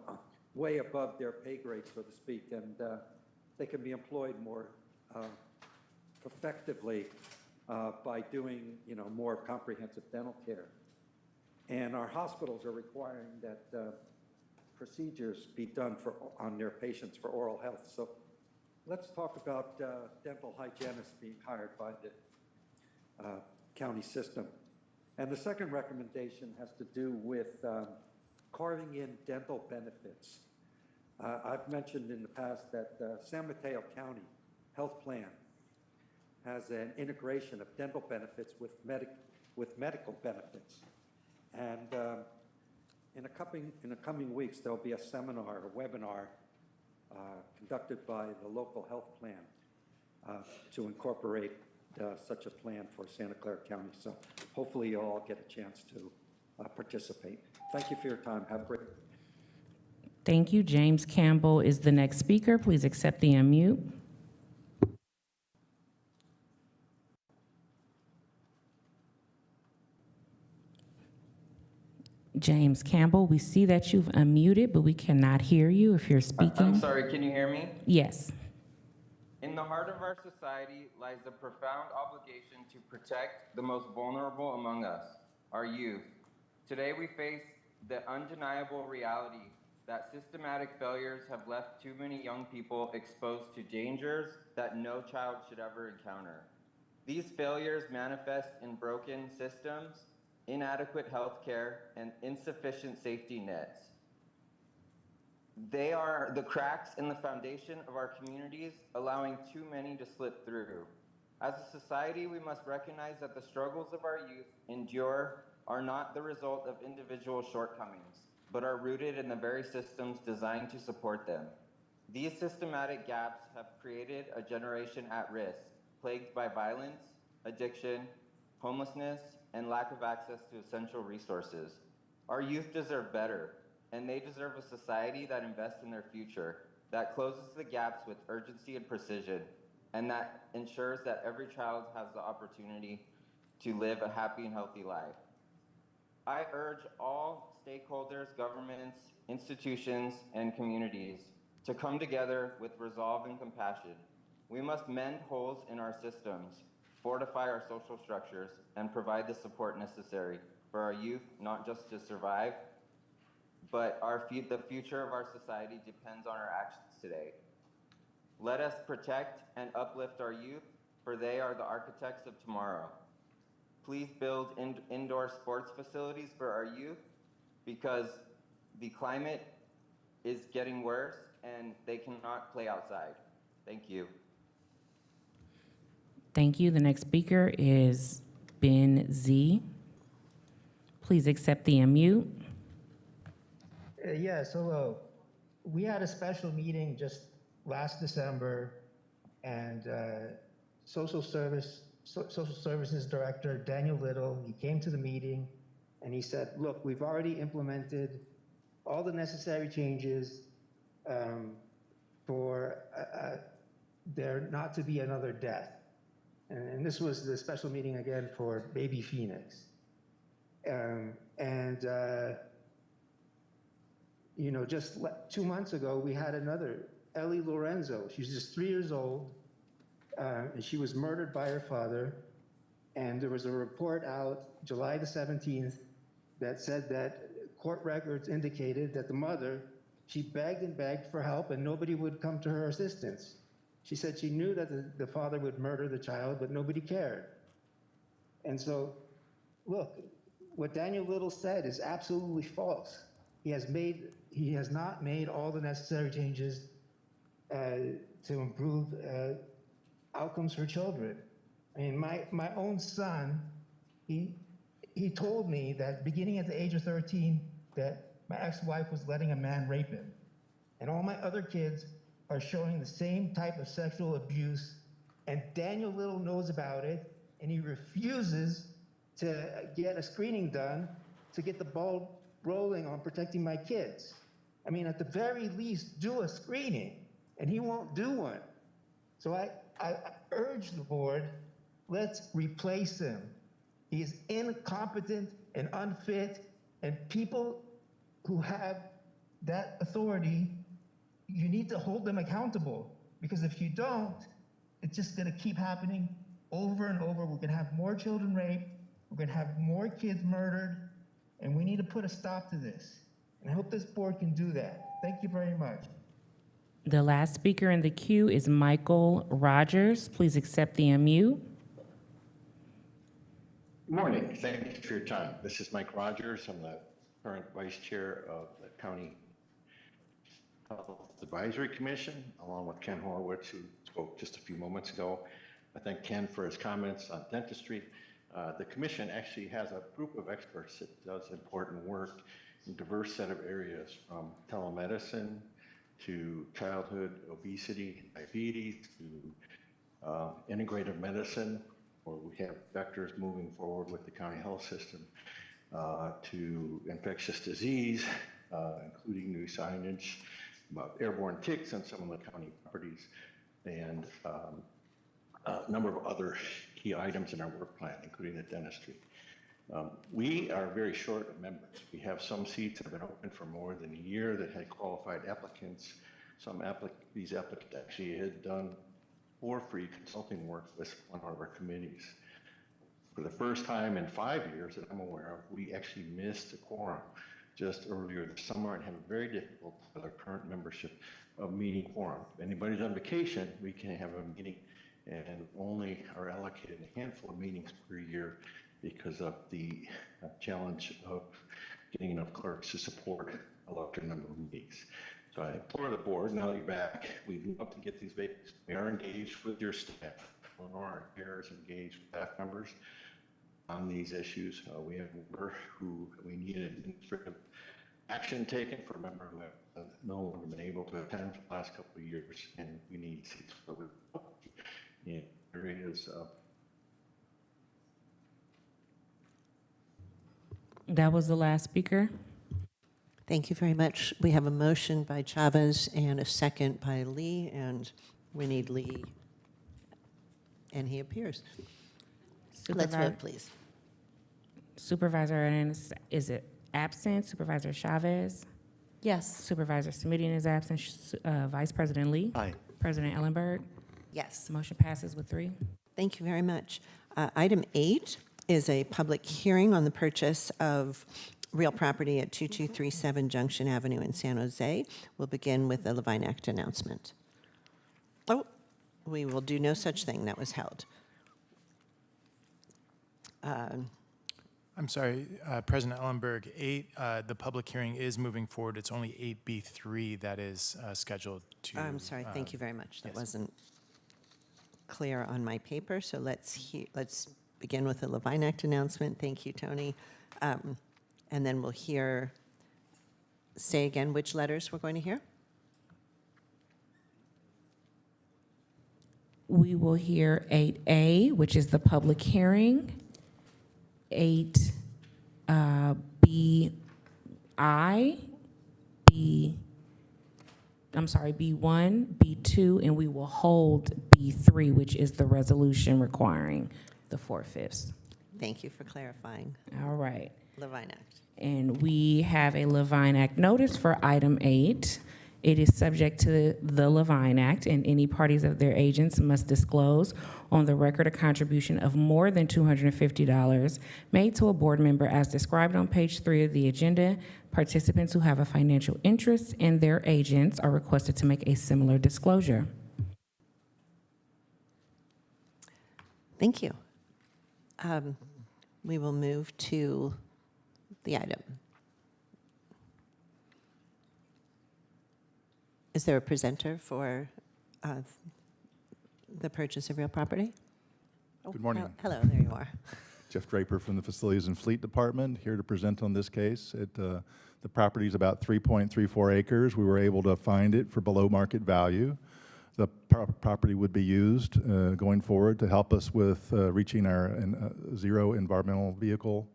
way above their pay grade, so to speak, and they can be employed more effectively by doing, you know, more comprehensive dental care. And our hospitals are requiring that procedures be done on their patients for oral health. So let's talk about dental hygienists being hired by the county system. And the second recommendation has to do with carving in dental benefits. I've mentioned in the past that San Mateo County Health Plan has an integration of dental benefits with medical benefits. And in the coming weeks, there'll be a seminar, a webinar conducted by the local health plan to incorporate such a plan for Santa Clara County. So hopefully you'll all get a chance to participate. Thank you for your time. Have a great day. Thank you. James Campbell is the next speaker. Please accept the unmute. James Campbell, we see that you've unmuted, but we cannot hear you if you're speaking. I'm sorry, can you hear me? Yes. In the heart of our society lies a profound obligation to protect the most vulnerable among us, our youth. Today we face the undeniable reality that systematic failures have left too many young people exposed to dangers that no child should ever encounter. These failures manifest in broken systems, inadequate health care, and insufficient safety nets. They are the cracks in the foundation of our communities, allowing too many to slip through. As a society, we must recognize that the struggles of our youth endure are not the result of individual shortcomings, but are rooted in the very systems designed to support them. These systematic gaps have created a generation at risk, plagued by violence, addiction, homelessness, and lack of access to essential resources. Our youth deserve better, and they deserve a society that invests in their future, that closes the gaps with urgency and precision, and that ensures that every child has the opportunity to live a happy and healthy life. I urge all stakeholders, governments, institutions, and communities to come together with resolve and compassion. We must mend holes in our systems, fortify our social structures, and provide the support necessary for our youth, not just to survive, but the future of our society depends on our actions today. Let us protect and uplift our youth, for they are the architects of tomorrow. Please build indoor sports facilities for our youth, because the climate is getting worse and they cannot play outside. Thank you. Thank you. The next speaker is Ben Z. Please accept the unmute. Yes, hello. We had a special meeting just last December, and Social Services Director Daniel Little, he came to the meeting and he said, look, we've already implemented all the necessary changes for there not to be another death. And this was the special meeting again for baby Phoenix. You know, just 2 months ago, we had another, Ellie Lorenzo. She's just 3 years old, and she was murdered by her father. And there was a report out July the 17th that said that court records indicated that the mother, she begged and begged for help and nobody would come to her assistance. She said she knew that the father would murder the child, but nobody cared. And so, look, what Daniel Little said is absolutely false. He has not made all the necessary changes to improve outcomes for children. I mean, my own son, he told me that beginning at the age of 13, that my ex-wife was letting a man rape him. And all my other kids are showing the same type of sexual abuse, and Daniel Little knows about it, and he refuses to get a screening done to get the ball rolling on protecting my kids. I mean, at the very least, do a screening, and he won't do one. So I urge the board, let's replace him. He is incompetent and unfit, and people who have that authority, you need to hold them accountable, because if you don't, it's just gonna keep happening over and over. We're gonna have more children raped, we're gonna have more kids murdered, and we need to put a stop to this. And I hope this board can do that. Thank you very much. The last speaker in the queue is Michael Rogers. Please accept the unmute. Good morning. Thank you for your time. This is Mike Rogers. I'm the current vice chair of the County Health Advisory Commission, along with Ken Horowitz, who spoke just a few moments ago. I thank Ken for his comments on dentistry. The commission actually has a group of experts that does important work in a diverse set of areas, from telemedicine to childhood obesity, diabetes, to integrative medicine, where we have vectors moving forward with the county health system, to infectious disease, including new signage about airborne ticks on some of the county properties, and a number of other key items in our work plan, including the dentistry. We are very short of members. We have some seats that have been open for more than a year that had qualified applicants. These applicants actually had done for free consulting work with one of our committees. For the first time in 5 years that I'm aware of, we actually missed a quorum just earlier this summer and have a very difficult with our current membership of meeting quorum. If anybody's on vacation, we can have a meeting and only are allocated a handful of meetings per year because of the challenge of getting enough clerks to support a larger number of meetings. So I implore the board, now that you're back, we'd love to get these vacancies. We are engaged with your staff. Lenore and Harris engaged with staff members on these issues. We have a member who we needed administrative action taken for a member who have no longer been able to attend for the last couple of years, and we need seats for in areas of. That was the last speaker. Thank you very much. We have a motion by Chavez and a second by Lee, and we need Lee, and he appears. Let's vote, please. Supervisor Hernandez, is it absent? Supervisor Chavez? Yes. Supervisor Semidian is absent. Vice President Lee? Aye. President Ellenberg? Yes. Motion passes with 3. Thank you very much. Item 8 is a public hearing on the purchase of real property at 2237 Junction Avenue in San Jose. We'll begin with the Levine Act announcement. Oh, we will do no such thing. That was held. I'm sorry, President Ellenberg, 8, the public hearing is moving forward. It's only 8B3 that is scheduled to. I'm sorry. Thank you very much. That yes. wasn't clear on my paper. So let's begin with the Levine Act announcement. Thank you, Tony. And then we'll hear, say again which letters we're going to hear? We will hear 8A, which is the public hearing, 8 B1, B2, and we will hold B3, which is the resolution requiring the 4/5. Thank you for clarifying. All right. Levine Act. And we have a Levine Act notice for item 8. It is subject to the Levine Act, and any parties of their agents must disclose on the record a contribution of more than $250 made to a board member as described on page 3 of the agenda. Participants who have a financial interest in their agents are requested to make a similar disclosure. Thank you. We will move to the item. Is there a presenter for the purchase of real property? Good morning. Hello, there you are. Jeff Draper from the Facilities and Fleet Department, here to present on this case. The property is about 3.34 acres. We were able to find it for below market value. The property would be used going forward to help us with reaching our zero environmental vehicle,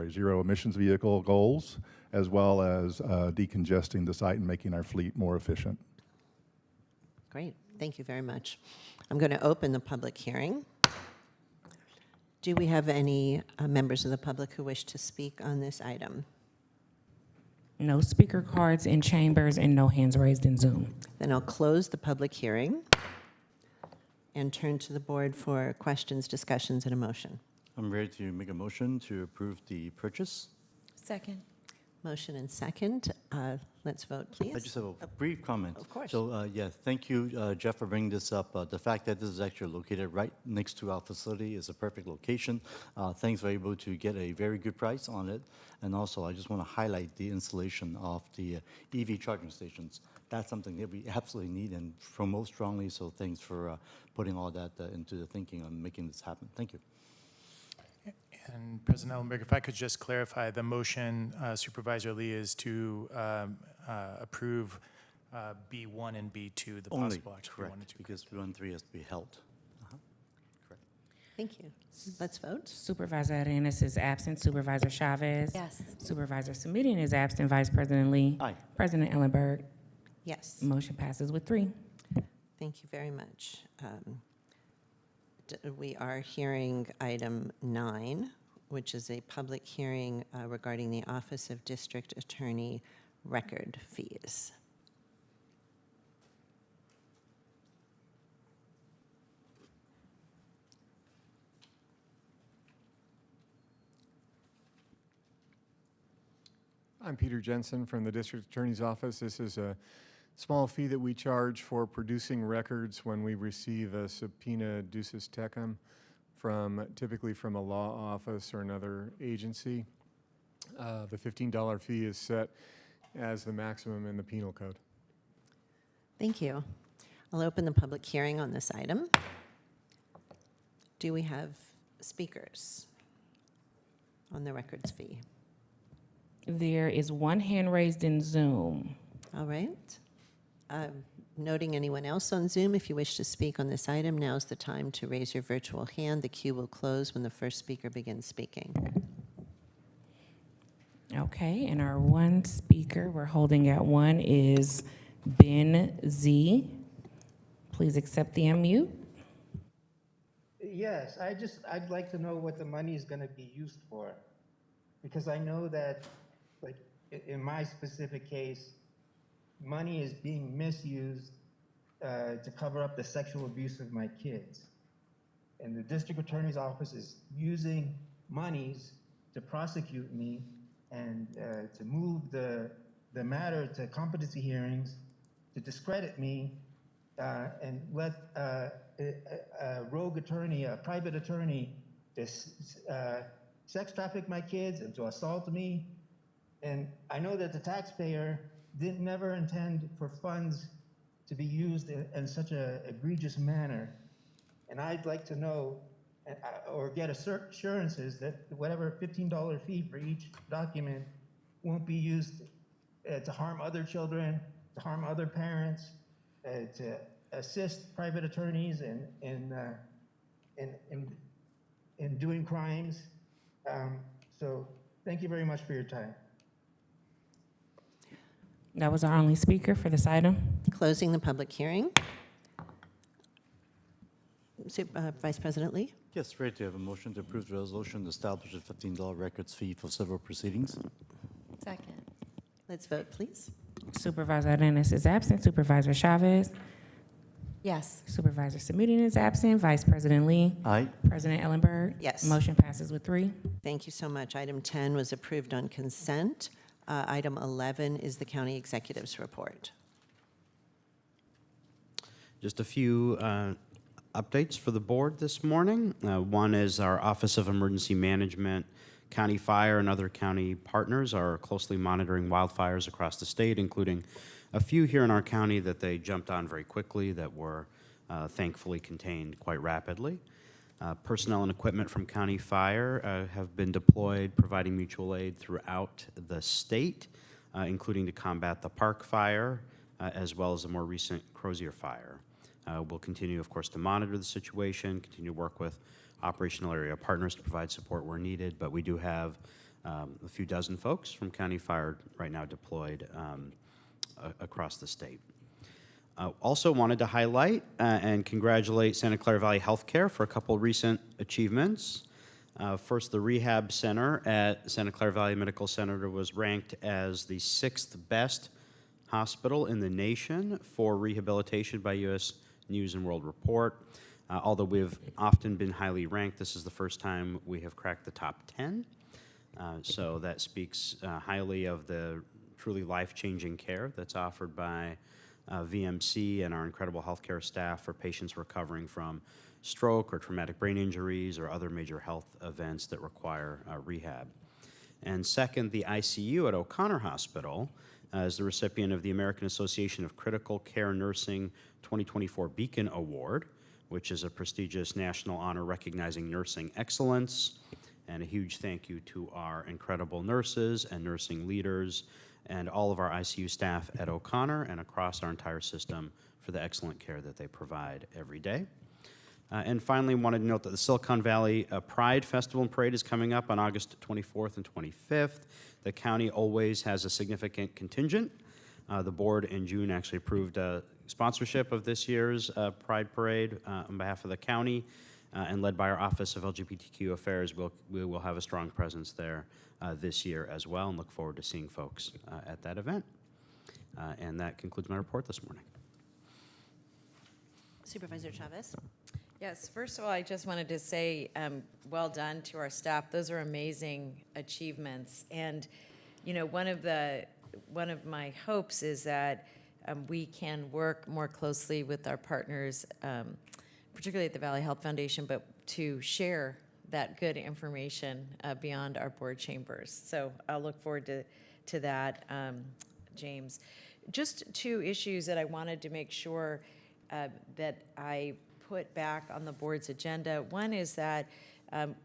zero emissions vehicle goals, as well as decongesting the site and making our fleet more efficient. Great, thank you very much. I'm going to open the public hearing. Do we have any members of the public who wish to speak on this item? No speaker cards in chambers and no hands raised in Zoom. Then I'll close the public hearing and turn to the board for questions, discussions, and a motion. I'm ready to make a motion to approve the purchase. Second. Motion and second. Let's vote, please. I just have a brief comment. Of course. So, yeah, thank you, Jeff, for bringing this up. The fact that this is actually located right next to our facility is a perfect location. Thanks for able to get a very good price on it. And also, I just want to highlight the installation of the EV charging stations. That's something that we absolutely need and promote strongly. So thanks for putting all that into the thinking on making this happen. Thank you. And President Ellenberg, if I could just clarify, the motion, Supervisor Lee, is to approve B1 and B2, the Only, possible action. correct, B1 and 2. because B1 and 3 has to be held. Correct. Thank you. Let's vote. Supervisor Arenas is absent. Supervisor Chavez? Yes. Supervisor Semidian is absent. Vice President Lee? Aye. President Ellenberg? Yes. Motion passes with 3. Thank you very much. We are hearing item 9, which is a public hearing regarding the Office of District Attorney record fees. I'm Peter Jensen from the District Attorney's Office. This is a small fee that we charge for producing records when we receive a subpoena ducis tecum typically from a law office or another agency. The $15 fee is set as the maximum in the penal code. Thank you. I'll open the public hearing on this item. Do we have speakers on the records fee? There is 1 hand raised in Zoom. All right. Noting anyone else on Zoom, if you wish to speak on this item, now's the time to raise your virtual hand. The queue will close when the first speaker begins speaking. Okay, and our 1 speaker we're holding at 1 is Ben Z. Please accept the unmute. Yes, I'd like to know what the money is going to be used for. Because I know that, like, in my specific case, money is being misused to cover up the sexual abuse of my kids. And the district attorney's office is using monies to prosecute me and to move the matter to competency hearings, to discredit me, and let a rogue attorney, a private attorney, sex traffic my kids and to assault me. And I know that the taxpayer didn't never intend for funds to be used in such an egregious manner. And I'd like to know, or get assurances that whatever $15 fee for each document won't be used to harm other children, to harm other parents, to assist private attorneys in doing crimes. So thank you very much for your time. That was our only speaker for this item. Closing the public hearing. Vice President Lee? Yes, ready to have a motion to approve the resolution to establish a $15 records fee for civil proceedings. Second. Let's vote, please. Supervisor Arenas is absent. Supervisor Chavez? Yes. Supervisor Samudian is absent. Vice President Lee? Aye. President Ellenberg? Yes. Motion passes with 3. Thank you so much. Item 10 was approved on consent. Item 11 is the county executive's report. Just a few updates for the board this morning. One is our Office of Emergency Management, County Fire, and other county partners are closely monitoring wildfires across the state, including a few here in our county that they jumped on very quickly that were thankfully contained quite rapidly. Personnel and equipment from County Fire have been deployed, providing mutual aid throughout the state, including to combat the Park Fire, as well as the more recent Crozier Fire. We'll continue, of course, to monitor the situation, continue to work with operational area partners to provide support where needed, but we do have a few dozen folks from County Fire right now deployed across the state. Also wanted to highlight and congratulate Santa Clara Valley Healthcare for a couple recent achievements. First, the rehab center at Santa Clara Valley Medical Center was ranked as the 6th best hospital in the nation for rehabilitation by U.S. News and World Report. Although we've often been highly ranked, this is the first time we have cracked the top 10. So that speaks highly of the truly life-changing care that's offered by VMC and our incredible healthcare staff for patients recovering from stroke or traumatic brain injuries or other major health events that require rehab. And second, the ICU at O'Connor Hospital is the recipient of the American Association of Critical Care Nursing 2024 Beacon Award, which is a prestigious national honor recognizing nursing excellence. And a huge thank you to our incredible nurses and nursing leaders and all of our ICU staff at O'Connor and across our entire system for the excellent care that they provide every day. And finally, wanted to note that the Silicon Valley Pride Festival and Parade is coming up on August 24th and 25th. The county always has a significant contingent. The board in June actually approved sponsorship of this year's Pride Parade on behalf of the county, and led by our Office of LGBTQ Affairs. We will have a strong presence there this year as well, and look forward to seeing folks at that event. And that concludes my report this morning. Supervisor Chavez? Yes, first of all, I just wanted to say well done to our staff. Those are amazing achievements. And, you know, one of my hopes is that we can work more closely with our partners, particularly at the Valley Health Foundation, but to share that good information beyond our board chambers. So I'll look forward to that, James. Just 2 issues that I wanted to make sure that I put back on the board's agenda. One is that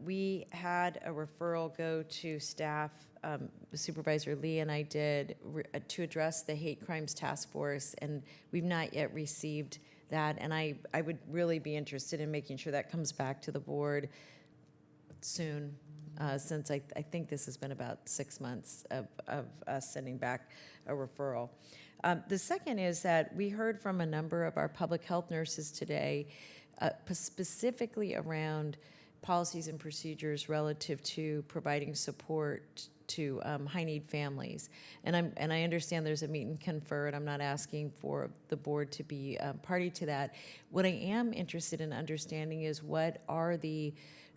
we had a referral go to staff, Supervisor Lee and I did, to address the Hate Crimes Task Force, and we've not yet received that. And I would really be interested in making sure that comes back to the board soon, since I think this has been about 6 months of us sending back a referral. The second is that we heard from a number of our public health nurses today, specifically around policies and procedures relative to providing support to high-need families. And I understand there's a meet and confer, and I'm not asking for the board to be party to that. What I am interested in understanding is what are the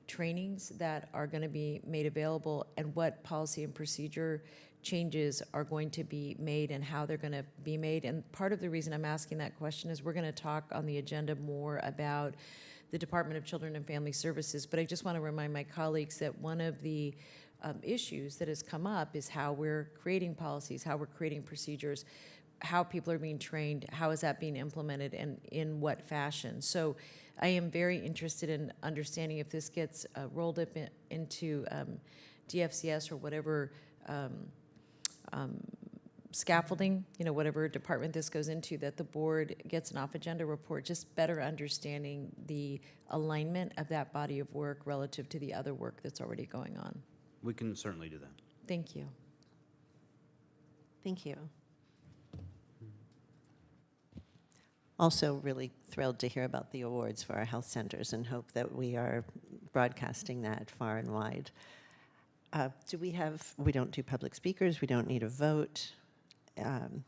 trainings that are going to be made available and what policy and procedure changes are going to be made and how they're going to be made. And part of the reason I'm asking that question is we're going to talk on the agenda more about the Department of Children and Family Services, but I just want to remind my colleagues that one of the issues that has come up is how we're creating policies, how we're creating procedures, how people are being trained, how is that being implemented, and in what fashion. So I am very interested in understanding if this gets rolled up into DFCS or whatever scaffolding, whatever department this goes into, that the board gets an off-agenda report, just better understanding the alignment of that body of work relative to the other work that's already going on. We can certainly do that. Thank you. Thank you. Also really thrilled to hear about the awards for our health centers and hope that we are broadcasting that far and wide. We don't do public speakers, we don't need a vote.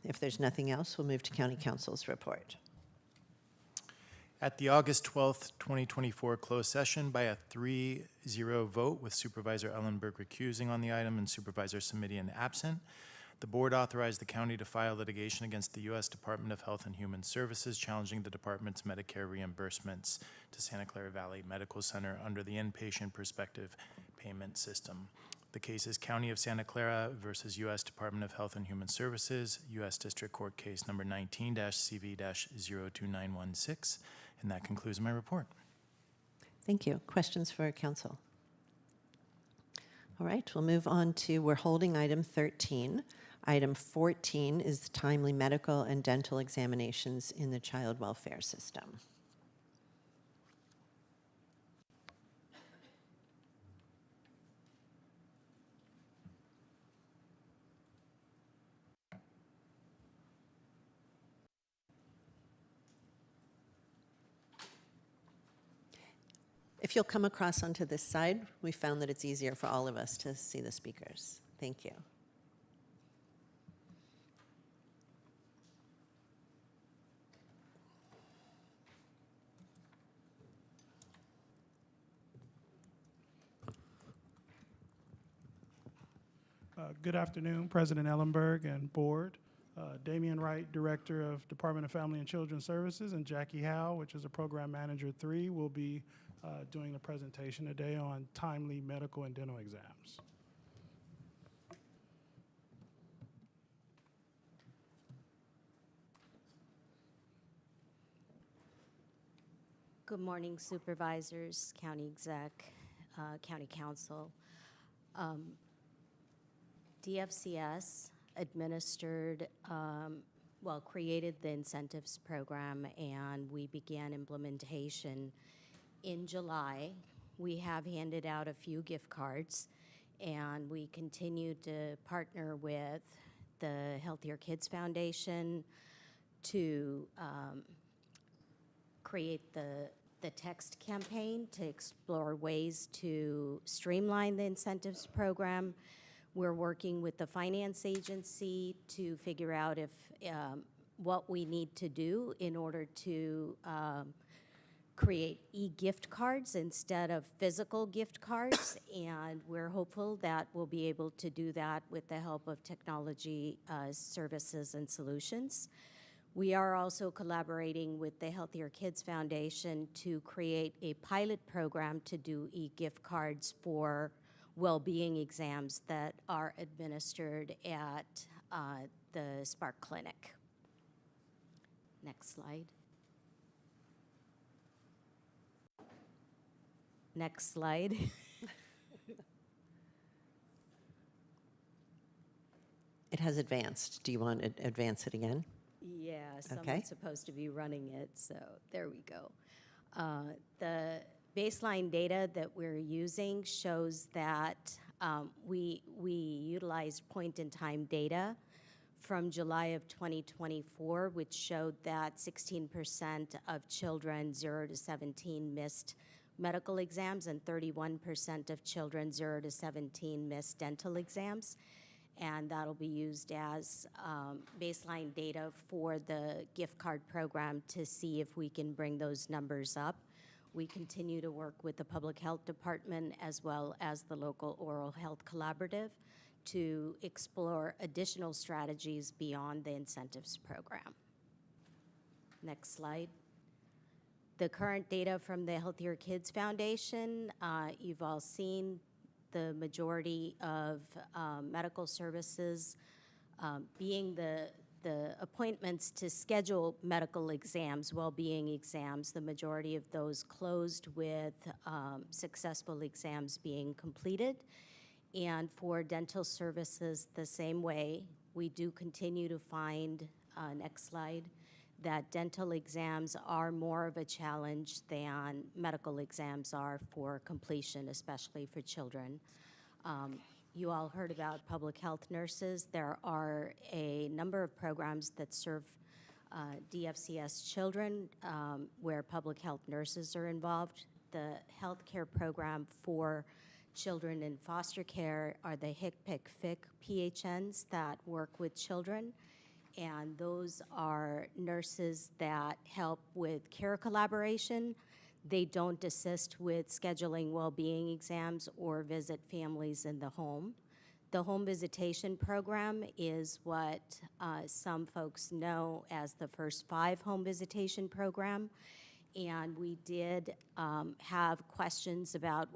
If there's nothing else, we'll move to County Council's report. At the August 12th, 2024 closed session, by a 3-0 vote with Supervisor Ellenberg recusing on the item and Supervisor Simidian absent, the board authorized the county to file litigation against the U.S. Department of Health and Human Services, challenging the department's Medicare reimbursements to Santa Clara Valley Medical Center under the inpatient perspective payment system. The case is County of Santa Clara versus U.S. Department of Health and Human Services, U.S. District Court Case number 19-CV-02916, and that concludes my report. Thank you. Questions for council? All right, we'll move on to, we're holding item 13. Item 14 is timely medical and dental examinations in the child welfare system. If you'll come across onto this side, we found that it's easier for all of us to see the speakers. Thank you. Good afternoon, President Ellenberg and board. Damian Wright, Director of Department of Family and Children Services, and Jackie Howe, which is a Program Manager 3, will be doing the presentation today on timely medical and dental exams. Good morning, Supervisors, County Exec, County Council. DFCS administered, created the incentives program, and we began implementation in July. We have handed out a few gift cards, and we continue to partner with the Healthier Kids Foundation to create the text campaign to explore ways to streamline the incentives program. We're working with the finance agency to figure out if what we need to do in order to create e-gift cards instead of physical gift cards, and we're hopeful that we'll be able to do that with the help of technology services and solutions. We are also collaborating with the Healthier Kids Foundation to create a pilot program to do e-gift cards for well-being exams that are administered at the Spark Clinic. Next slide. Next slide. It has advanced. Do you want to advance it again? Yeah, Okay. someone's supposed to be running it, so there we go. The baseline data that we're using shows that we utilized point-in-time data from July of 2024, which showed that 16% of children 0 to 17 missed medical exams and 31% of children 0 to 17 missed dental exams. And that'll be used as baseline data for the gift card program to see if we can bring those numbers up. We continue to work with the Public Health Department as well as the local Oral Health Collaborative to explore additional strategies beyond the incentives program. Next slide. The current data from the Healthier Kids Foundation, you've all seen the majority of medical services being the the appointments to schedule medical exams, well-being exams, the majority of those closed with successful exams being completed. And for dental services, the same way. We do continue to find, next slide, that dental exams are more of a challenge than medical exams are for completion, especially for children. You all heard about public health nurses. There are a number of programs that serve DFCS children where public health nurses are involved. The healthcare program for children in foster care are the HIC-PIC-FIC PHNs that work with children. And those are nurses that help with care collaboration. They don't assist with scheduling well-being exams or visit families in the home. The home visitation program is what some folks know as the First 5 home visitation program. And we did have questions about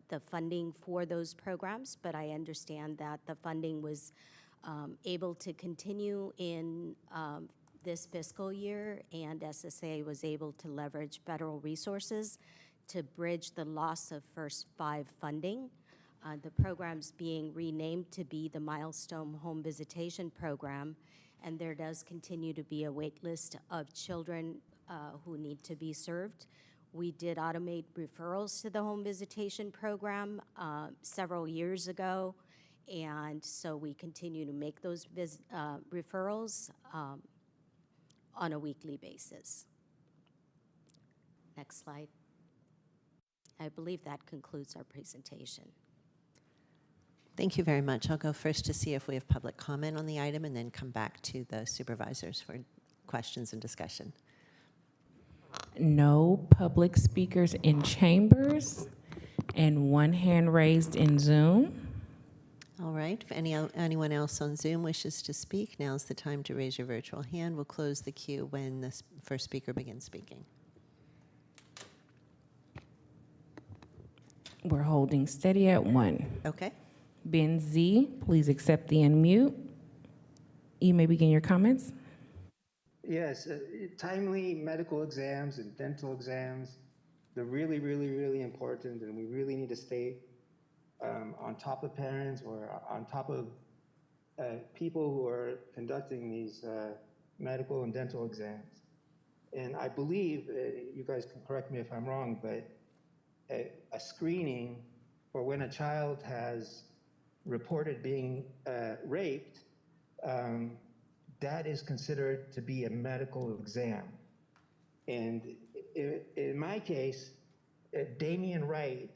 the funding for those programs, but I understand that the funding was able to continue in this fiscal year, and SSA was able to leverage federal resources to bridge the loss of First 5 funding. The program's being renamed to be the Milestone Home Visitation Program, and there does continue to be a wait list of children who need to be served. We did automate referrals to the home visitation program several years ago, and so we continue to make those referrals on a weekly basis. Next slide. I believe that concludes our presentation. Thank you very much. I'll go first to see if we have public comment on the item and then come back to the supervisors for questions and discussion. No public speakers in chambers and one hand raised in Zoom. All right, if anyone else on Zoom wishes to speak, now's the time to raise your virtual hand. We'll close the queue when the first speaker begins speaking. We're holding steady at 1. Okay. Ben Z, please accept the unmute. You may begin your comments. Yes, timely medical exams and dental exams, they're really, really, really important, and we really need to stay on top of parents or on top of people who are conducting these medical and dental exams. And I believe, you guys can correct me if I'm wrong, but a screening for when a child has reported being raped, that is considered to be a medical exam. And in my case, Damian Wright,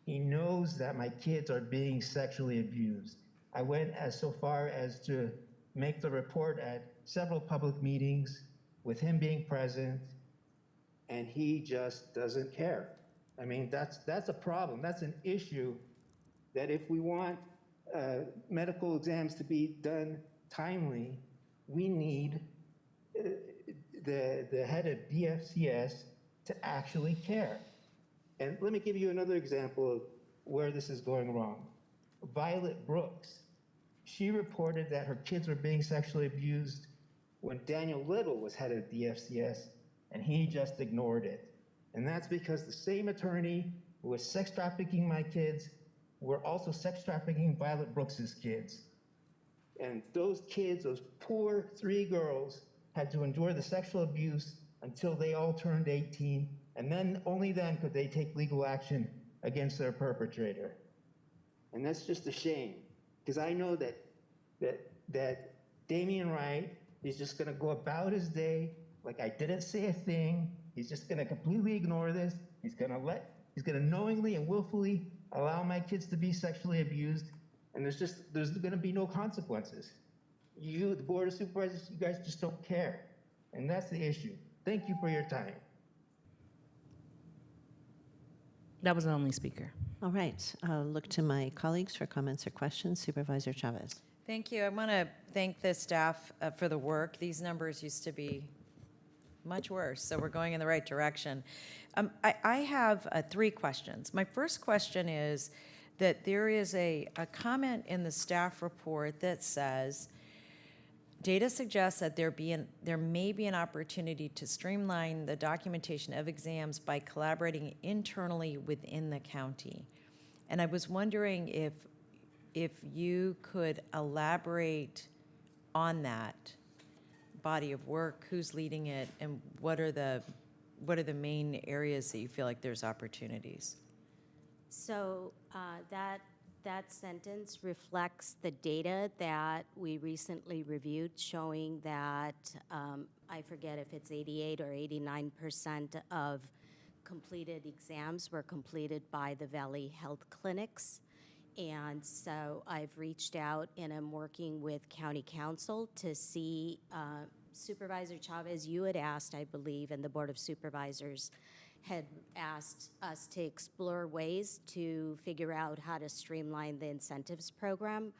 he knows that my kids are being sexually abused. I went so far as to make the report at several public meetings with him being present, and he just doesn't care. I mean, that's a problem. That's an issue that if we want medical exams to be done timely, we need the head of DFCS to actually care. And let me give you another example of where this is going wrong. Violet Brooks, she reported that her kids were being sexually abused when Daniel Little was head of DFCS, and he just ignored it. And that's because the same attorney who was sex trafficking my kids were also sex trafficking Violet Brooks's kids. And those kids, those poor 3 girls, had to endure the sexual abuse until they all turned 18, and then only then could they take legal action against their perpetrator. And that's just a shame, because I know that Damian Wright is just gonna go about his day like I didn't say a thing. He's just gonna completely ignore this. He's gonna knowingly and willfully allow my kids to be sexually abused, and there's gonna be no consequences. You, the Board of Supervisors, you guys just don't care. And that's the issue. Thank you for your time. That was the only speaker. All right, I'll look to my colleagues for comments or questions. Supervisor Chavez. Thank you. I want to thank the staff for the work. These numbers used to be much worse, so we're going in the right direction. I have 3 questions. My first question is that there is a comment in the staff report that says Data suggests that there may be an opportunity to streamline the documentation of exams by collaborating internally within the county. And I was wondering if you could elaborate on that body of work, who's leading it, and what are the main areas that you feel like there's opportunities? So that sentence reflects the data that we recently reviewed, showing that I forget if it's 88 or 89% of completed exams were completed by the Valley Health Clinics. And so I've reached out and I'm working with County Council to see, Supervisor Chavez, you had asked, I believe, and the Board of Supervisors had asked us to explore ways to figure out how to streamline the incentives program.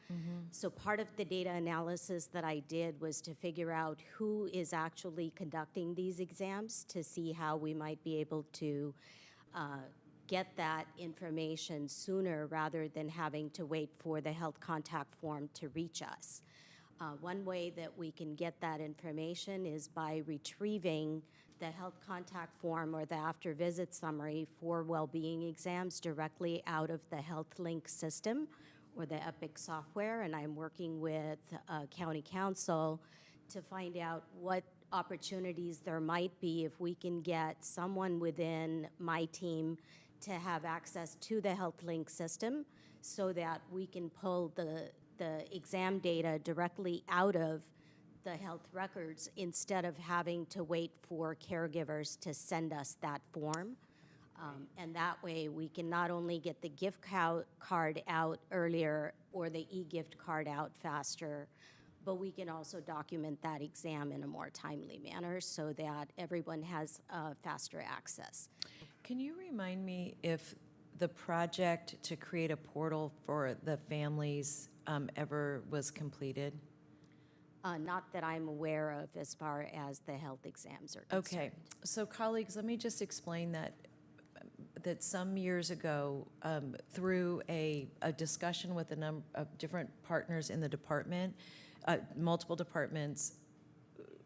So part of the data analysis that I did was to figure out who is actually conducting these exams to see how we might be able to get that information sooner rather than having to wait for the health contact form to reach us. One way that we can get that information is by retrieving the health contact form or the after visit summary for well-being exams directly out of the HealthLink system or the Epic software. And I'm working with County Council to find out what opportunities there might be if we can get someone within my team to have access to the HealthLink system so that we can pull the exam data directly out of the health records instead of having to wait for caregivers to send us that form. And that way we can not only get the gift card out earlier or the e-gift card out faster, but we can also document that exam in a more timely manner so that everyone has faster access. Can you remind me if the project to create a portal for the families ever was completed? Not that I'm aware of as far as the health exams are concerned. Okay, so colleagues, let me just explain that some years ago, through a discussion with a number of different partners in the department, multiple departments,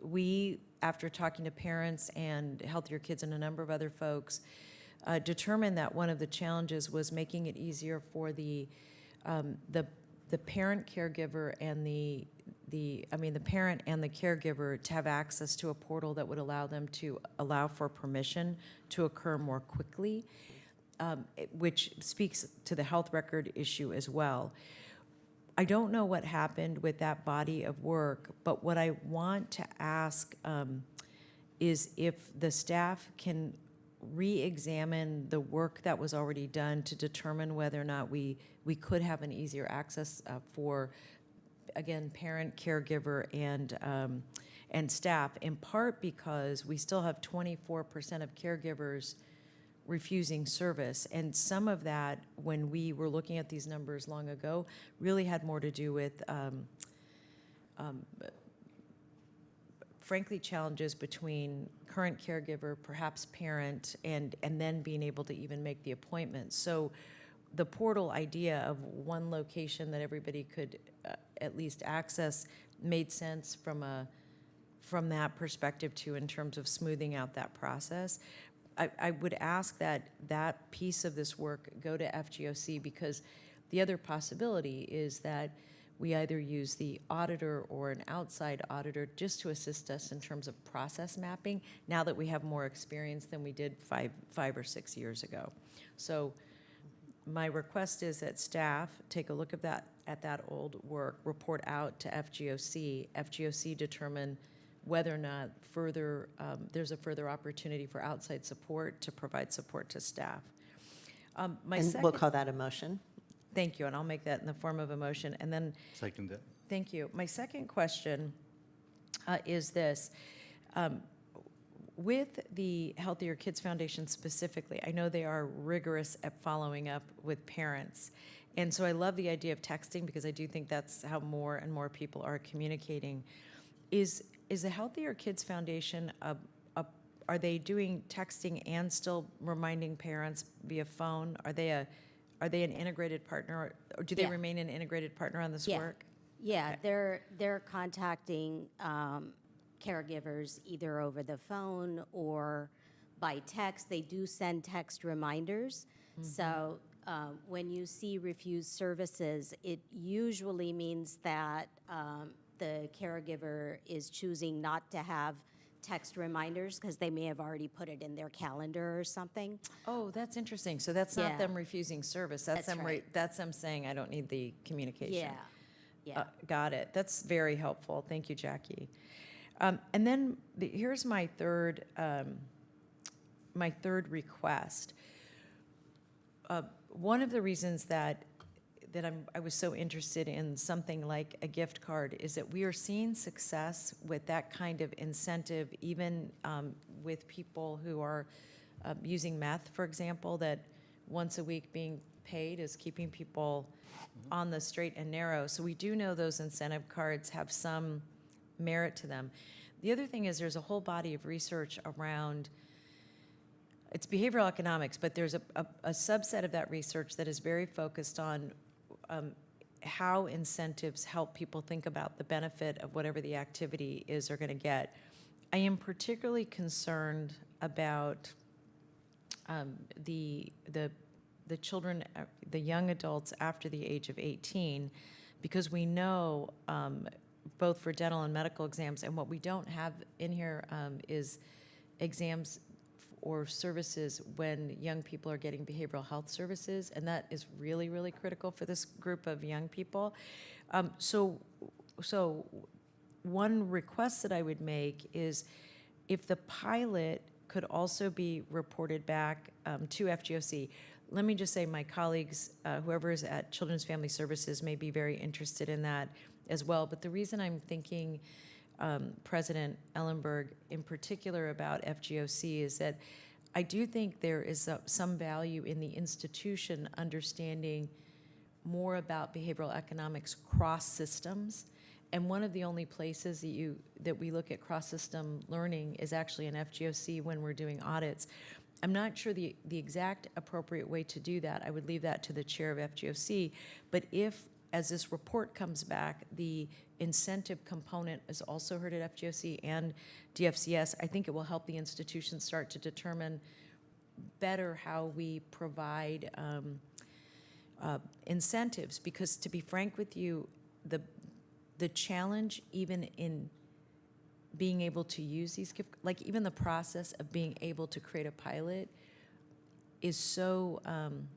we, after talking to parents and Healthier Kids and a number of other folks, determined that one of the challenges was making it easier for the parent caregiver and the parent and the caregiver to have access to a portal that would allow them to allow for permission to occur more quickly, which speaks to the health record issue as well. I don't know what happened with that body of work, but what I want to ask is if the staff can re-examine the work that was already done to determine whether or not we could have an easier access for, again, parent, caregiver, and staff, in part because we still have 24% of caregivers refusing service. And some of that, when we were looking at these numbers long ago, really had more to do with, frankly, challenges between current caregiver, perhaps parent, and then being able to even make the appointment. So the portal idea of one location that everybody could at least access made sense from that perspective too, in terms of smoothing out that process. I would ask that that piece of this work go to FGOC, because the other possibility is that we either use the auditor or an outside auditor just to assist us in terms of process mapping, now that we have more experience than we did five or 6 years ago. So my request is that staff take a look at that old work, report out to FGOC. FGOC determine whether or not there's a further opportunity for outside support to provide support to staff. And we'll call that a motion. Thank you, and I'll make that in the form of a motion. And then, Second that. thank you. My second question is this. With the Healthier Kids Foundation specifically, I know they are rigorous at following up with parents. And so I love the idea of texting, because I do think that's how more and more people are communicating. Is the Healthier Kids Foundation, are they doing texting and still reminding parents via phone? Are they an integrated partner, or do they remain an integrated partner on this work? Yeah, they're contacting caregivers either over the phone or by text. They do send text reminders. So when you see refused services, it usually means that the caregiver is choosing not to have text reminders because they may have already put it in their calendar or something. Oh, that's interesting. So that's not Yeah. them refusing service. That's That's them, right. that's them saying, I don't need the communication. Yeah. Got it. That's very helpful. Thank you, Jackie. And then here's my third request. One of the reasons that I was so interested in something like a gift card is that we are seeing success with that kind of incentive, even with people who are using meth, for example, that once a week being paid is keeping people on the straight and narrow. So we do know those incentive cards have some merit to them. The other thing is there's a whole body of research around, it's behavioral economics, but there's a subset of that research that is very focused on how incentives help people think about the benefit of whatever the activity is they're going to get. I am particularly concerned about the children, the young adults after the age of 18, because we know both for dental and medical exams, and what we don't have in here is exams or services when young people are getting behavioral health services, and that is really, really critical for this group of young people. So one request that I would make is if the pilot could also be reported back to FGOC. Let me just say my colleagues, whoever is at Children's Family Services may be very interested in that as well. But the reason I'm thinking President Ellenberg in particular about FGOC is that I do think there is some value in the institution understanding more about behavioral economics cross systems. And one of the only places that we look at cross-system learning is actually in FGOC when we're doing audits. I'm not sure the exact appropriate way to do that. I would leave that to the chair of FGOC. But if, as this report comes back, the incentive component is also heard at FGOC and DFCS, I think it will help the institution start to determine better how we provide incentives. Because to be frank with you, the challenge even in being able to use these, like even the process of being able to create a pilot is so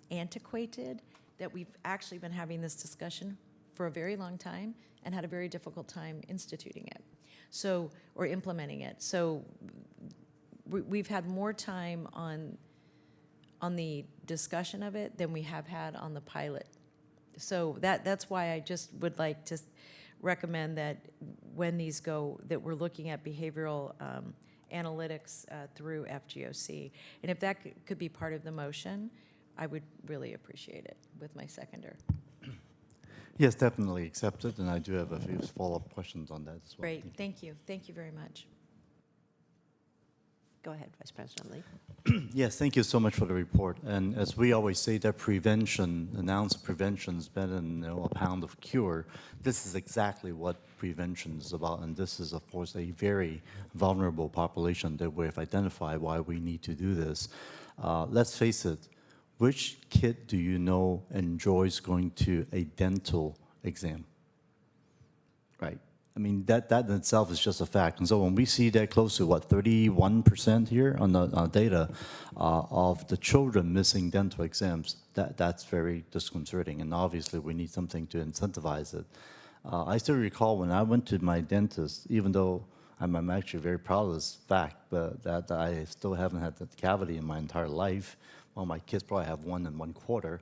antiquated that we've actually been having this discussion for a very long time and had a very difficult time instituting it, or implementing it. So we've had more time on the discussion of it than we have had on the pilot. So that's why I just would like to recommend that when these go, that we're looking at behavioral analytics through FGOC. And if that could be part of the motion, I would really appreciate it with my seconder. Yes, definitely accepted, and I do have a few follow-up questions on that as well. Great, thank you. Thank you very much. Go ahead, Vice President Lee. Yes, thank you so much for the report. And as we always say, that prevention, an ounce of prevention is better than a pound of cure. This is exactly what prevention is about, and this is, of course, a very vulnerable population that we've identified why we need to do this. Let's face it, which kid do you know enjoys going to a dental exam? Right. I mean, that in itself is just a fact. And so when we see that close to, 31% here on the data of the children missing dental exams, that's very disconcerting. And obviously, we need something to incentivize it. I still recall when I went to my dentist, even though I'm actually very proud of this fact, but that I still haven't had that cavity in my entire life. Well, my kids probably have 1 1/4.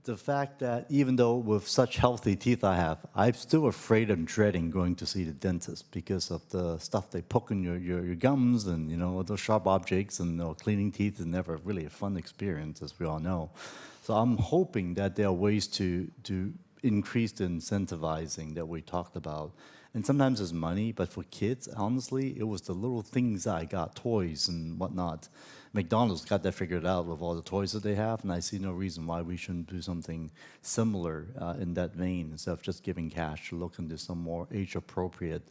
The fact that even though with such healthy teeth I have, I'm still afraid and dreading going to see the dentist because of the stuff they poke in your gums and, those sharp objects, and cleaning teeth is never really a fun experience, as we all know. So I'm hoping that there are ways to increase the incentivizing that we talked about. And sometimes it's money, but for kids, honestly, it was the little things I got, toys and whatnot. McDonald's got that figured out with all the toys that they have, and I see no reason why we shouldn't do something similar in that vein instead of just giving cash to look into some more age-appropriate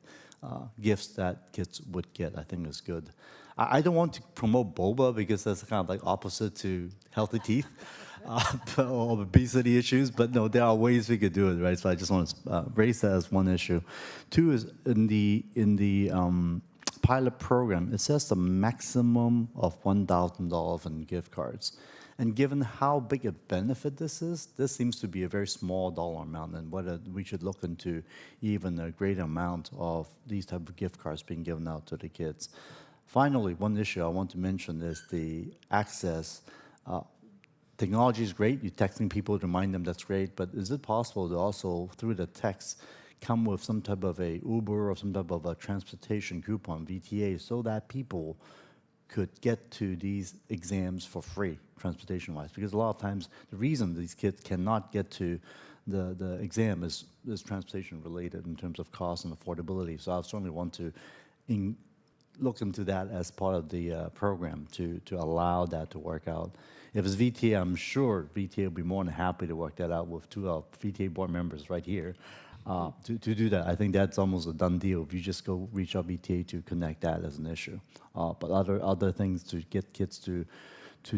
gifts that kids would get. I think is good. I don't want to promote boba because that's kind of like opposite to healthy teeth or obesity issues, but no, there are ways we could do it, right? So I just want to raise that as one issue. Two is in the pilot program, it says the maximum of $1,000 in gift cards. And given how big a benefit this is, this seems to be a very small dollar amount, and whether we should look into even a greater amount of these type of gift cards being given out to the kids. Finally, one issue I want to mention is the access. Technology is great. You're texting people to remind them, that's great, but is it possible to also, through the text, come with some type of a Uber or some type of a transportation coupon, VTA, so that people could get to these exams for free, transportation-wise? Because a lot of times, the reason these kids cannot get to the exam is transportation-related in terms of cost and affordability. So I certainly want to look into that as part of the program to allow that to work out. If it's VTA, I'm sure VTA will be more than happy to work that out with two of VTA board members right here to do that. I think that's almost a done deal. If you just go reach out VTA to connect that as an issue. But other things to get kids to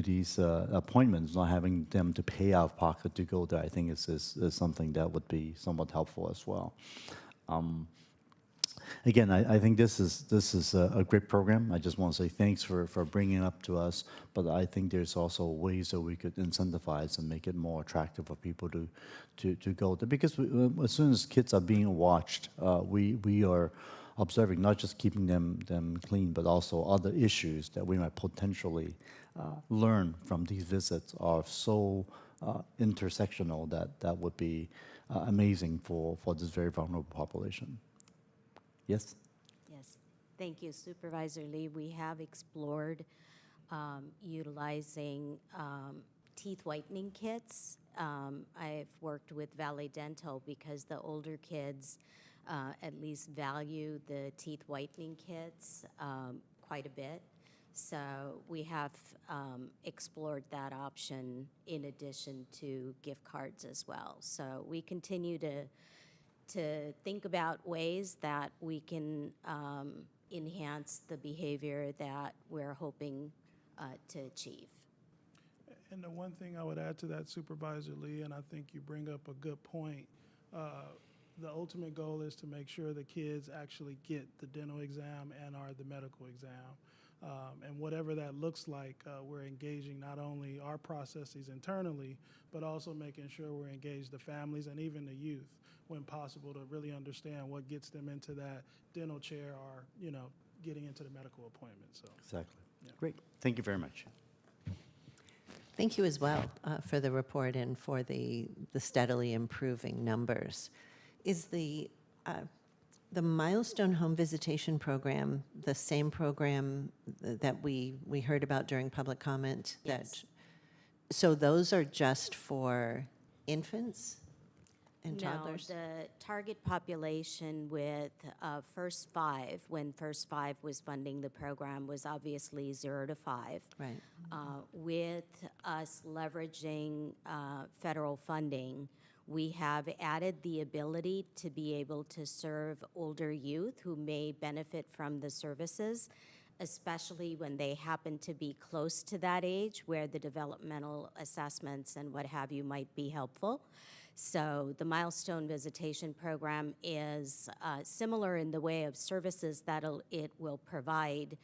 these appointments, not having them to pay out of pocket to go there, I think is something that would be somewhat helpful as well. Again, I think this is a great program. I just want to say thanks for bringing it up to us, but I think there's also ways that we could incentivize and make it more attractive for people to go there. Because as soon as kids are being watched, we are observing not just keeping them clean, but also other issues that we might potentially learn from these visits are so intersectional that would be amazing for this very vulnerable population. Yes? Yes, thank you, Supervisor Lee. We have explored utilizing teeth whitening kits. I've worked with Valley Dental because the older kids at least value the teeth whitening kits quite a bit. So we have explored that option in addition to gift cards as well. So we continue to think about ways that we can enhance the behavior that we're hoping to achieve. And the one thing I would add to that, Supervisor Lee, and I think you bring up a good point, the ultimate goal is to make sure the kids actually get the dental exam and or the medical exam. And whatever that looks like, we're engaging not only our processes internally, but also making sure we're engaged the families and even the youth when possible to really understand what gets them into that dental chair or, getting into the medical appointment. So Exactly. Yeah. Great. Thank you very much. Thank you as well for the report and for the steadily improving numbers. Is the Milestone Home Visitation Program the same program that we heard about during public comment? Yes. So those are just for infants and toddlers? No, the target population with First Five, when First Five was funding the program, was obviously 0 to 5. Right. With us leveraging federal funding, we have added the ability to be able to serve older youth who may benefit from the services, especially when they happen to be close to that age where the developmental assessments and what have you might be helpful. So the Milestone Visitation Program is similar in the way of services that it will provide,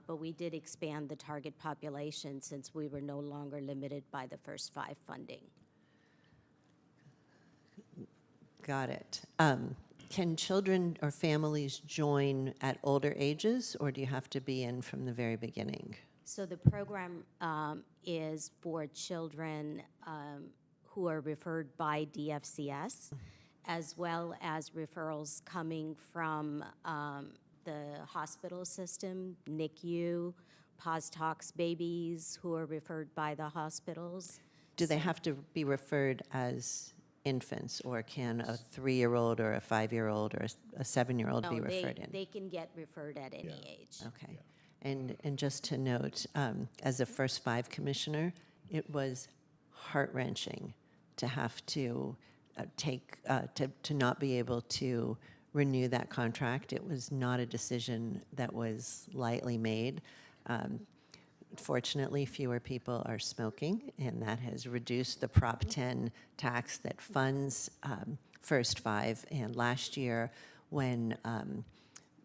but we did expand the target population since we were no longer limited by the First Five funding. Got it. Can children or families join at older ages, or do you have to be in from the very beginning? So the program is for children who are referred by DFCS, as well as referrals coming from the hospital system, NICU, pause-tox babies who are referred by the hospitals. Do they have to be referred as infants, or can a 3-year-old or a 5-year-old or a 7-year-old be referred in? They can get referred at any age. Okay. And just to note, as a first five commissioner, it was heart-wrenching to have to to not be able to renew that contract. It was not a decision that was lightly made. Fortunately, fewer people are smoking, and that has reduced the Prop 10 tax that funds First Five. And last year, when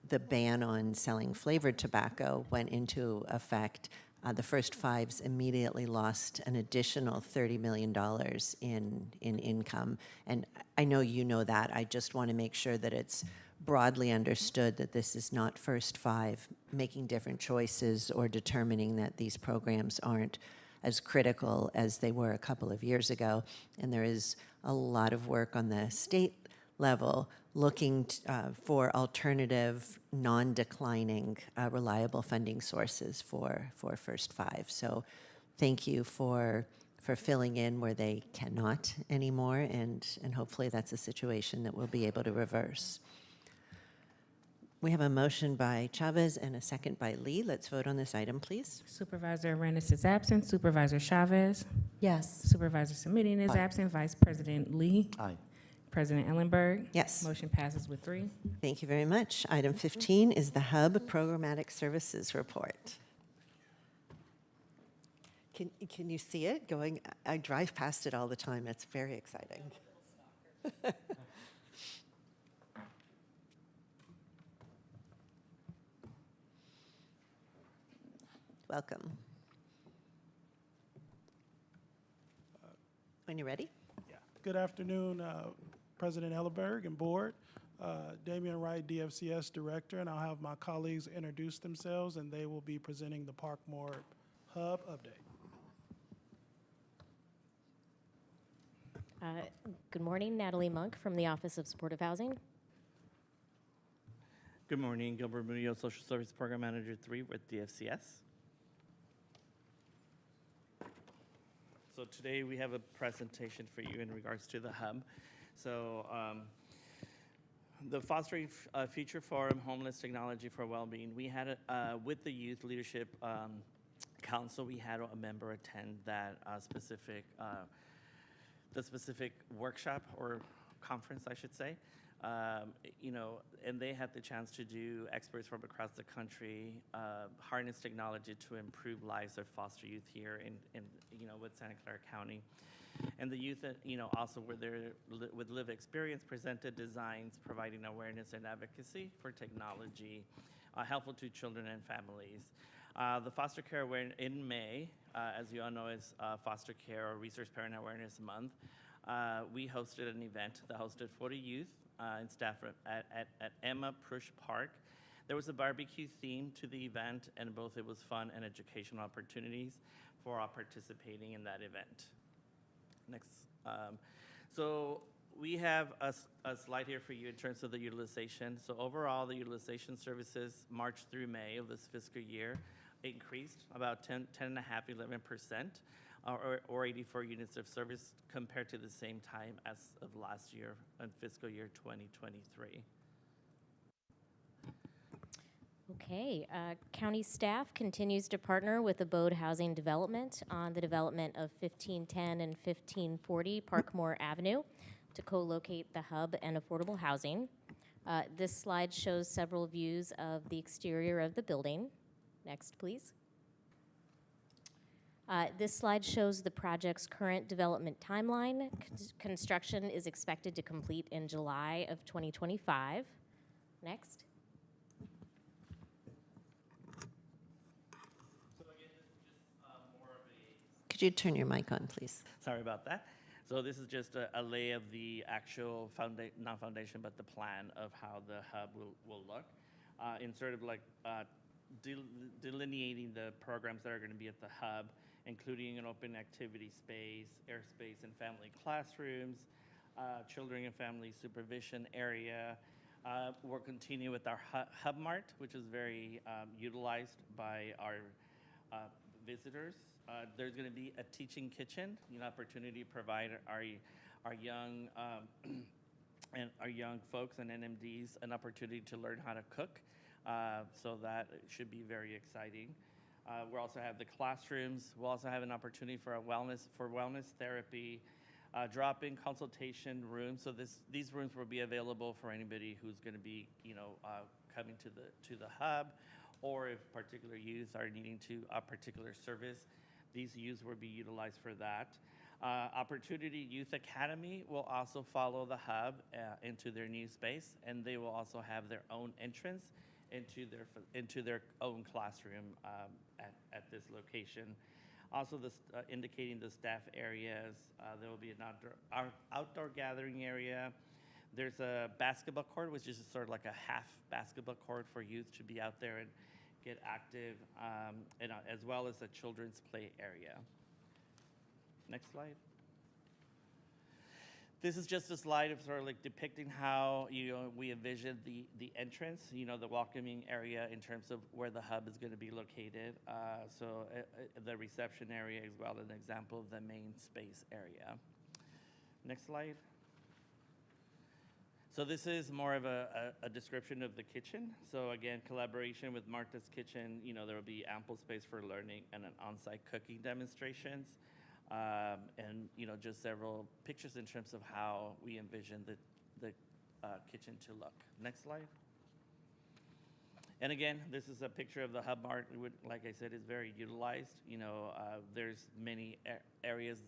the ban on selling flavored tobacco went into effect, the First Fives immediately lost an additional $30 million in income. And I know you know that. I just want to make sure that it's broadly understood that this is not First Five making different choices or determining that these programs aren't as critical as they were a couple of years ago. And there is a lot of work on the state level looking for alternative, non-declining, reliable funding sources for First Five. So thank you for filling in where they cannot anymore, and hopefully that's a situation that we'll be able to reverse. We have a motion by Chavez and a second by Lee. Let's vote on this item, please. Supervisor Arenas is absent. Supervisor Chavez? Yes. Supervisor Simitian is absent. Vice President Lee? Aye. President Ellenberg? Yes. Motion passes with 3. Thank you very much. Item 15 is the Hub Programmatic Services Report. Can you see it going? I drive past it all the time. It's very exciting. Welcome. When you're ready. Yeah. Good afternoon, President Ellenberg and Board. Damian Wright, DFCS Director, and I'll have my colleagues introduce themselves, and they will be presenting the Parkmore Hub update. Good morning, Natalie Monk from the Office of Supportive Housing. Good morning, Gilbert Murillo, Social Service Program Manager 3 with DFCS. So today we have a presentation for you in regards to the hub. So the Fostering Future Forum, Homeless Technology for Wellbeing, we had with the Youth Leadership Council, we had a member attend that the specific workshop or conference, I should say. And they had the chance to do experts from across the country harness technology to improve lives of foster youth here in with Santa Clara County. And the youth, also were there with lived experience, presented designs providing awareness and advocacy for technology helpful to children and families. The foster care awareness in May, as you all know, is Foster Care or Resource Parent Awareness Month. We hosted an event that hosted 40 youth and staff at Emma Prush Park. There was a barbecue theme to the event, and both it was fun and educational opportunities for all participating in that event. Next. So we have a slide here for you in terms of the utilization. So overall, the utilization services March through May of this fiscal year increased about 10.5, 11%, or 84 units of service compared to the same time as of last year in fiscal year 2023. Okay, county staff continues to partner with Abode Housing Development on the development of 1510 and 1540 Parkmore Avenue to co-locate the hub and affordable housing. This slide shows several views of the exterior of the building. Next, please. This slide shows the project's current development timeline. Construction is expected to complete in July of 2025. Next. Could you turn your mic on, please? Sorry about that. So this is just a lay of the actual not foundation, but the plan of how the hub will look. In sort of like delineating the programs that are going to be at the hub, including an open activity space, airspace and family classrooms, children and family supervision area. We'll continue with our Hub Mart, which is very utilized by our visitors. There's going to be a teaching kitchen, an opportunity to provide our young and our young folks and NMDs an opportunity to learn how to cook So that should be very exciting. We also have the classrooms. We'll also have an opportunity for wellness therapy, drop-in consultation rooms. So these rooms will be available for anybody who's going to be, coming to the hub, or if particular youth are needing a particular service, these youths will be utilized for that. Opportunity Youth Academy will also follow the hub into their new space, and they will also have their own entrance into their own classroom at this location. Also, indicating the staff areas, there will be an outdoor gathering area. There's a basketball court, which is sort of like a half basketball court for youth to be out there and get active, and as well as a children's play area. Next slide. This is just a slide of sort of like depicting how we envision the entrance, the welcoming area in terms of where the hub is going to be located. So the reception area as well, an example of the main space area. Next slide. So this is more of a description of the kitchen. So again, collaboration with Martha's Kitchen, there will be ample space for learning and an on-site cooking demonstrations. And just several pictures in terms of how we envision the kitchen to look. Next slide. And again, this is a picture of the Hub Mart. Like I said, is very utilized. There's many areas,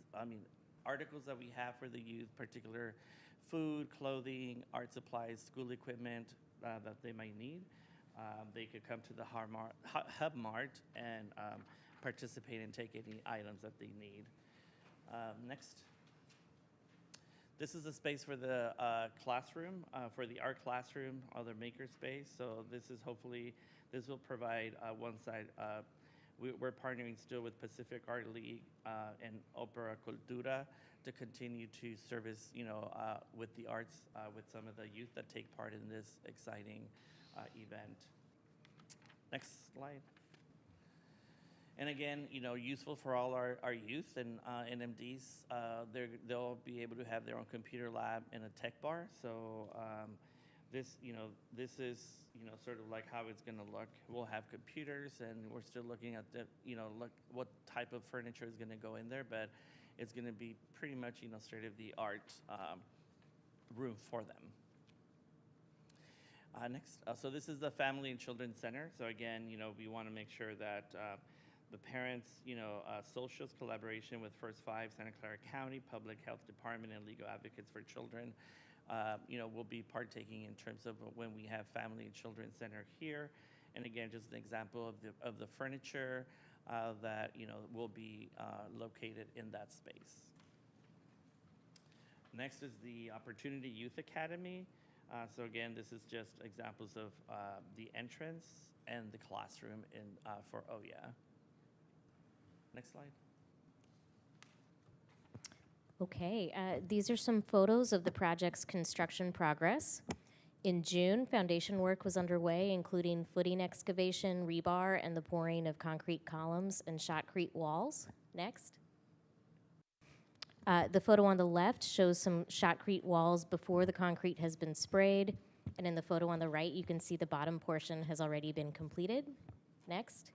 articles that we have for the youth, particular food, clothing, art supplies, school equipment that they might need. They could come to the Hub Mart and participate and take any items that they need. Next. This is the space for the classroom, for the art classroom, or the maker space. So this will provide one side. We're partnering still with Pacific Art League and Opera Cultura to continue to service, with the arts, with some of the youth that take part in this exciting event. Next slide. And again, useful for all our youth and NMDs. They'll be able to have their own computer lab and a tech bar. So this is, sort of like how it's going to look. We'll have computers, and we're still looking at what type of furniture is going to go in there, but it's going to be pretty much, state-of-the-art room for them. Next, so this is the Family and Children's Center. So again, we want to make sure that the parents, socials collaboration with First Five, Santa Clara County, Public Health Department, and Legal Advocates for Children, will be partaking in terms of when we have Family and Children's Center here. And again, just an example of the furniture that, will be located in that space. Next is the Opportunity Youth Academy. So again, this is just examples of the entrance and the classroom for OYA. Next slide. Okay, these are some photos of the project's construction progress. In June, foundation work was underway, including footing excavation, rebar, and the pouring of concrete columns and shotcrete walls. Next. The photo on the left shows some shotcrete walls before the concrete has been sprayed. And in the photo on the right, you can see the bottom portion has already been completed. Next.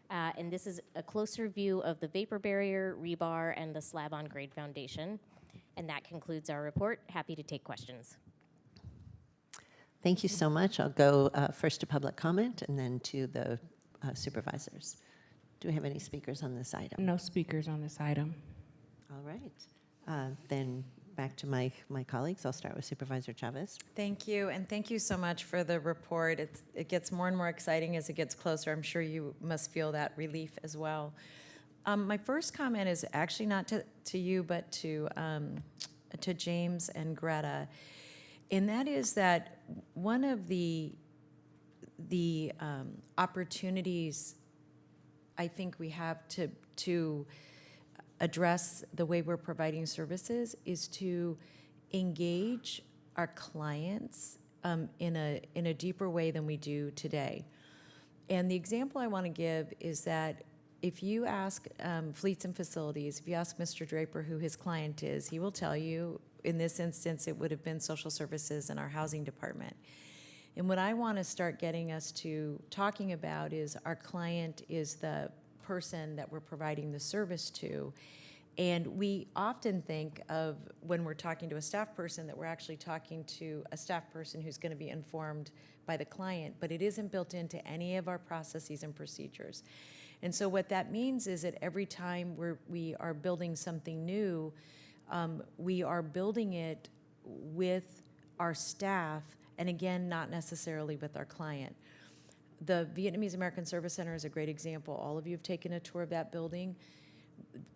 And this is a closer view of the vapor barrier, rebar, and the slab-on-grade foundation. And that concludes our report. Happy to take questions. Thank you so much. I'll go first to public comment and then to the supervisors. Do we have any speakers on this item? No speakers on this item. All right. Then back to my colleagues. I'll start with Supervisor Chavez. Thank you, and thank you so much for the report. It gets more and more exciting as it gets closer. I'm sure you must feel that relief as well. My first comment is actually not to you, but to James and Greta, and that is that one of the opportunities I think we have to address the way we're providing services is to engage our clients in a deeper way than we do today. And the example I want to give is that if you ask Fleets and Facilities, if you ask Mr. Draper who his client is, he will tell you, in this instance, it would have been social services and our housing department. And what I want to start getting us to talking about is our client is the person that we're providing the service to. And we often think of, when we're talking to a staff person, that we're actually talking to a staff person who's going to be informed by the client, but it isn't built into any of our processes and procedures. And so what that means is that every time we are building something new, we are building it with our staff, and again, not necessarily with our client. The Vietnamese American Service Center is a great example. All of you have taken a tour of that building.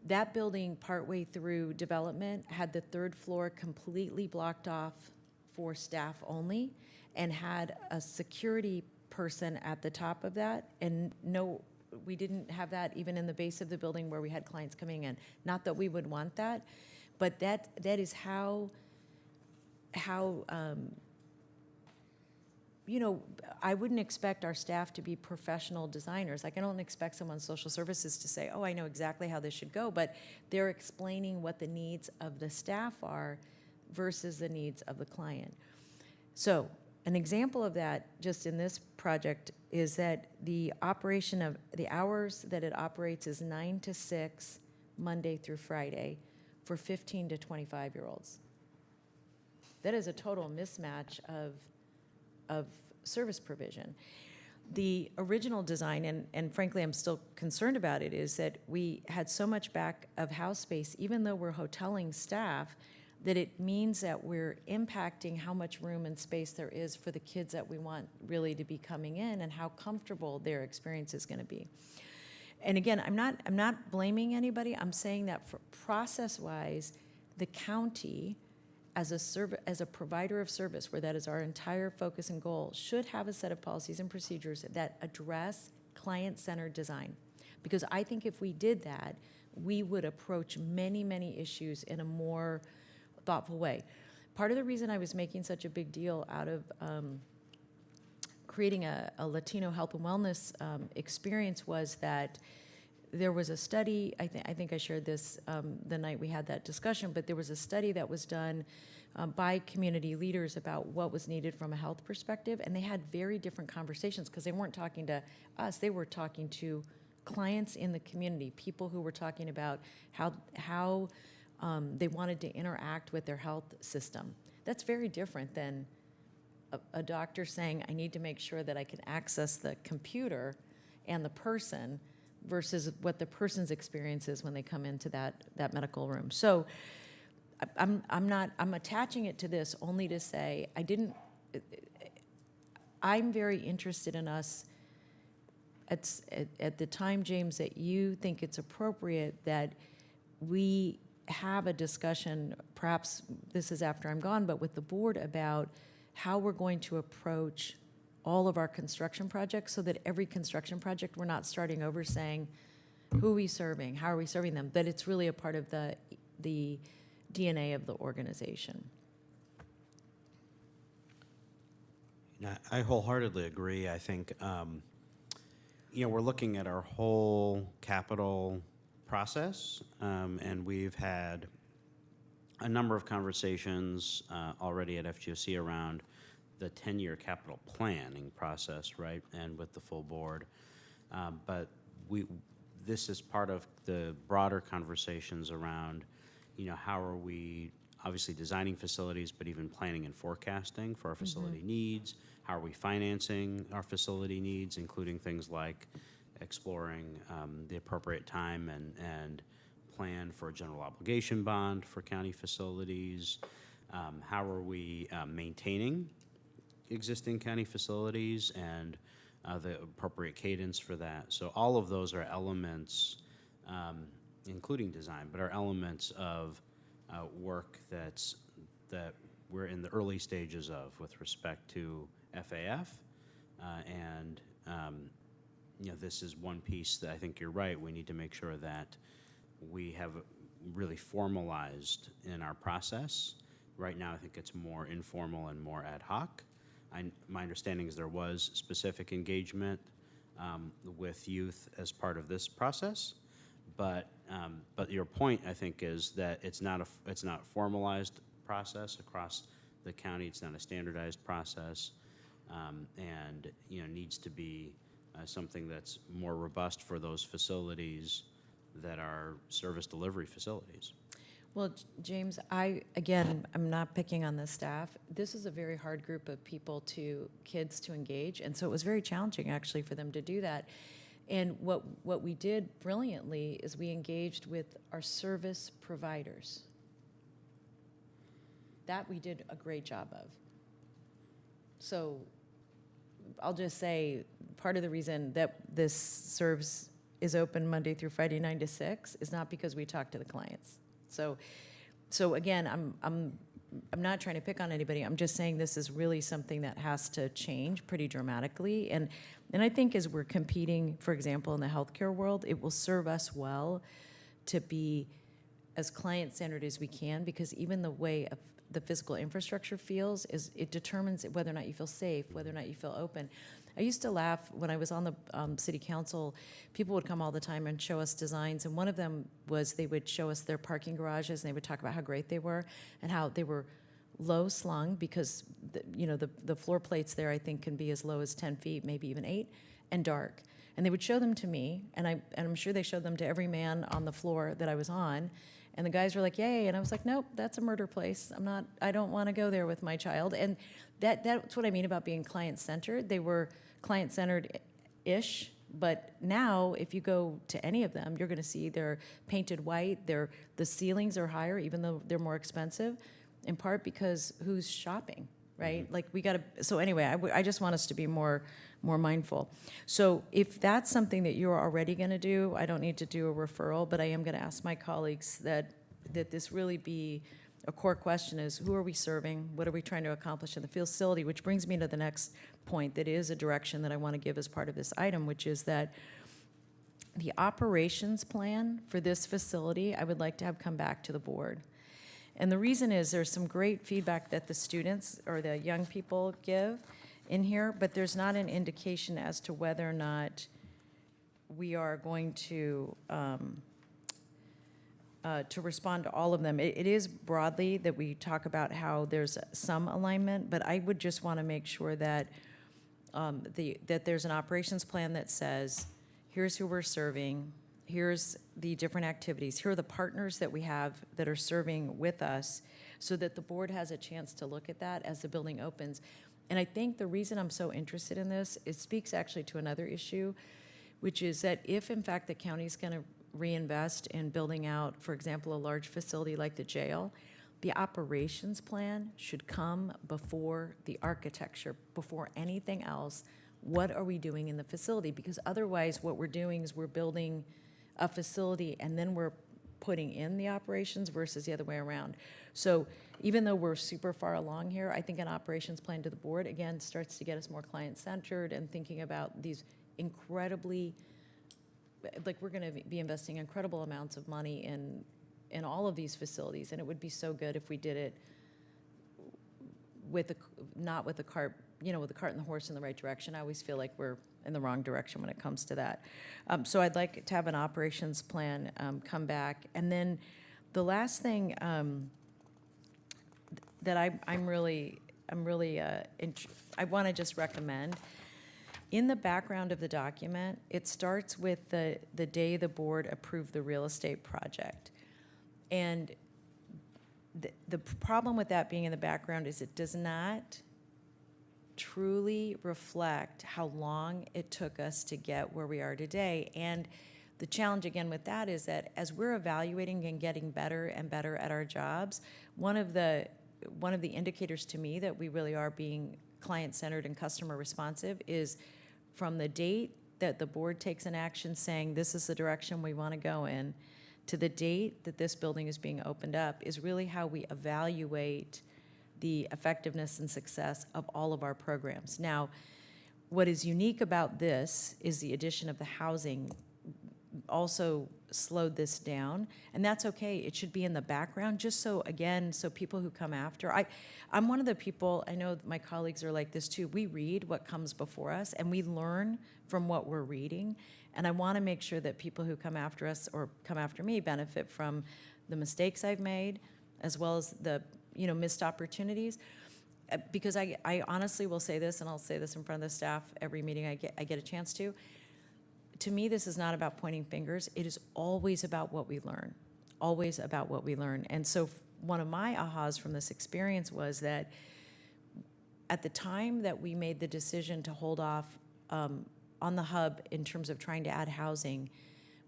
That building, partway through development, had the third floor completely blocked off for staff only, and had a security person at the top of that. And no, we didn't have that even in the base of the building where we had clients coming in. Not that we would want that, but that is how you know, I wouldn't expect our staff to be professional designers. Like, I don't expect someone in social services to say, oh, I know exactly how this should go, but they're explaining what the needs of the staff are versus the needs of the client. So an example of that, just in this project, is that the operation of the hours that it operates is 9 to 6, Monday through Friday, for 15 to 25-year-olds. That is a total mismatch of service provision. The original design, and frankly I'm still concerned about it, is that we had so much back of house space, even though we're hoteling staff, that it means that we're impacting how much room and space there is for the kids that we want really to be coming in, and how comfortable their experience is going to be. And again, I'm not blaming anybody. I'm saying that for process-wise, the county, as a provider of service, where that is our entire focus and goal, should have a set of policies and procedures that address client-centered design. Because I think if we did that, we would approach many, many issues in a more thoughtful way. Part of the reason I was making such a big deal out of creating a Latino health and wellness experience was that there was a study, I think I shared this the night we had that discussion, but there was a study that was done by community leaders about what was needed from a health perspective, and they had very different conversations because they weren't talking to us, they were talking to clients in the community, people who were talking about how they wanted to interact with their health system. That's very different than a doctor saying, I need to make sure that I can access the computer and the person, versus what the person's experience is when they come into that medical room. So I'm attaching it to this only to say, I'm very interested in us at the time, James, that you think it's appropriate that we have a discussion, perhaps this is after I'm gone, but with the board, about how we're going to approach all of our construction projects, so that every construction project, we're not starting over saying, who are we serving, how are we serving them, that it's really a part of the DNA of the organization. I wholeheartedly agree. I think, we're looking at our whole capital process, and we've had a number of conversations already at FGOC around the 10-year capital planning process, right, and with the full board. But this is part of the broader conversations around, how are we obviously designing facilities, but even planning and forecasting for our facility needs. How are we financing our facility needs, including things like exploring the appropriate time and plan for a general obligation bond for county facilities. How are we maintaining existing county facilities and the appropriate cadence for that. So all of those are elements, including design, but are elements of work that we're in the early stages of with respect to FAF. This is one piece that I think you're right. We need to make sure that we have really formalized in our process. Right now, I think it's more informal and more ad hoc. My understanding is there was specific engagement with youth as part of this process, but your point, I think, is that it's not a formalized process across the county. It's not a standardized process, and needs to be something that's more robust for those facilities that are service delivery facilities. Well, James, I'm not picking on the staff. This is a very hard group of kids to engage, and so it was very challenging actually for them to do that. And what we did brilliantly is we engaged with our service providers. That we did a great job of. So I'll just say part of the reason that this service is open Monday through Friday 9 to 6 is not because we talk to the clients. So again, I'm not trying to pick on anybody. I'm just saying this is really something that has to change pretty dramatically. And I think as we're competing, for example, in the healthcare world, it will serve us well to be as client-centered as we can, because even the way of the physical infrastructure feels it determines whether or not you feel safe, whether or not you feel open. I used to laugh when I was on the city council. People would come all the time and show us designs, and one of them was they would show us their parking garages, and they would talk about how great they were and how they were low slung, because the floor plates there I think can be as low as 10 feet, maybe even 8, and dark. And they would show them to me, and I'm sure they showed them to every man on the floor that I was on. And the guys were like, yay. And I was like, nope, that's a murder place. I don't want to go there with my child. And that's what I mean about being client-centered. They were client-centered-ish, but now if you go to any of them, you're going to see they're painted white, the ceilings are higher, even though they're more expensive, in part because who's shopping, right? Mm-hmm. Like we got to, so anyway, I just want us to be more mindful. So if that's something that you're already going to do, I don't need to do a referral, but I am going to ask my colleagues that this really be a core question is, who are we serving? What are we trying to accomplish in the facility? Which brings me to the next point that is a direction that I want to give as part of this item, which is that the operations plan for this facility, I would like to have come back to the board. And the reason is there's some great feedback that the students or the young people give in here, but there's not an indication as to whether or not we are going to respond to all of them. It is broadly that we talk about how there's some alignment, but I would just want to make sure that that there's an operations plan that says, here's who we're serving, here's the different activities, here are the partners that we have that are serving with us, so that the board has a chance to look at that as the building opens. And I think the reason I'm so interested in this, it speaks actually to another issue, which is that if in fact the county's going to reinvest in building out, for example, a large facility like the jail, the operations plan should come before the architecture, before anything else. What are we doing in the facility? Because otherwise what we're doing is we're building a facility and then we're putting in the operations versus the other way around. So even though we're super far along here, I think an operations plan to the board, again, starts to get us more client-centered and thinking about these incredibly, like we're going to be investing incredible amounts of money in all of these facilities, and it would be so good if we did it with not with the cart, with the cart and the horse in the right direction. I always feel like we're in the wrong direction when it comes to that. So I'd like to have an operations plan come back. And then the last thing that I want to just recommend, in the background of the document, it starts with the day the board approved the real estate project. And the problem with that being in the background is it does not truly reflect how long it took us to get where we are today. And the challenge again with that is that as we're evaluating and getting better and better at our jobs, one of the indicators to me that we really are being client-centered and customer responsive is from the date that the board takes an action saying this is the direction we want to go in, to the date that this building is being opened up, is really how we evaluate the effectiveness and success of all of our programs. Now, what is unique about this is the addition of the housing also slowed this down, and that's okay. It should be in the background, just so, again, so people who come after. I'm one of the people, I know my colleagues are like this too, we read what comes before us, and we learn from what we're reading, and I want to make sure that people who come after us or come after me benefit from the mistakes I've made, as well as the missed opportunities. because I honestly will say this, and I'll say this in front of the staff every meeting I get a chance to. To me, this is not about pointing fingers. It is always about what we learn, always about what we learn. And so one of my ahas from this experience was that at the time that we made the decision to hold off on the hub in terms of trying to add housing,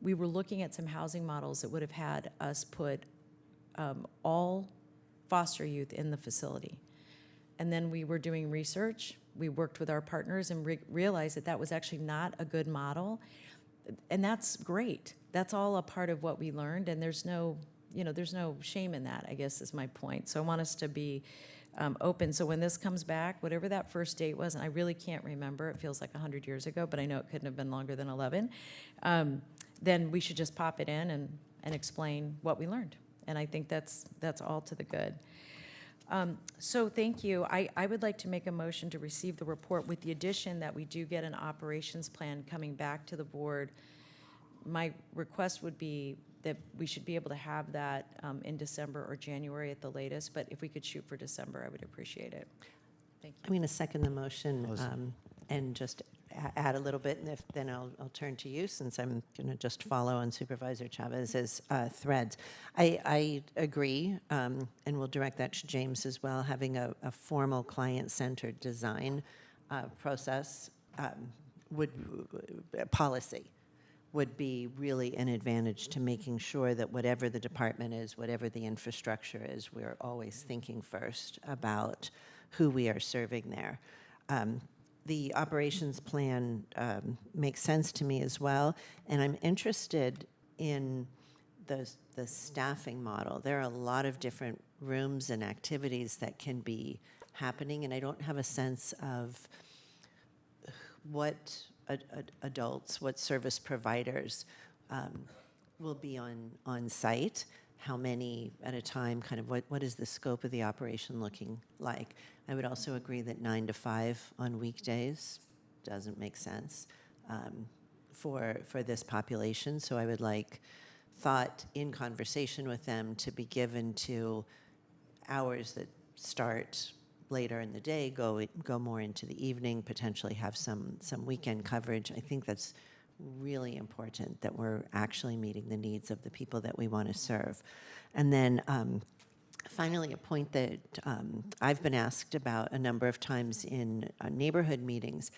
we were looking at some housing models that would have had us put all foster youth in the facility. And then we were doing research. We worked with our partners and realized that that was actually not a good model. And that's great. That's all a part of what we learned, and there's no shame in that, I guess is my point. So I want us to be open. So when this comes back, whatever that first date was, and I really can't remember, it feels like 100 years ago, but I know it couldn't have been longer than 11, then we should just pop it in and explain what we learned. And I think that's all to the good. So thank you. I would like to make a motion to receive the report with the addition that we do get an operations plan coming back to the board. My request would be that we should be able to have that in December or January at the latest, but if we could shoot for December, I would appreciate it. Thank you. I'm going to second the motion and just add a little bit, and then I'll turn to you since I'm going to just follow on Supervisor Chavez's threads. I agree, and we'll direct that to James as well. Having a formal client-centered design process policy would be really an advantage to making sure that whatever the department is, whatever the infrastructure is, we're always thinking first about who we are serving there. The operations plan makes sense to me as well, and I'm interested in the staffing model. There are a lot of different rooms and activities that can be happening, and I don't have a sense of what adults, what service providers will be on site, how many at a time, kind of what is the scope of the operation looking like. I would also agree that 9 to 5 on weekdays doesn't make sense for this population. So I would like thought in conversation with them to be given to hours that start later in the day, go more into the evening, potentially have some weekend coverage. I think that's really important that we're actually meeting the needs of the people that we want to serve. And then finally, a point that I've been asked about a number of times in neighborhood meetings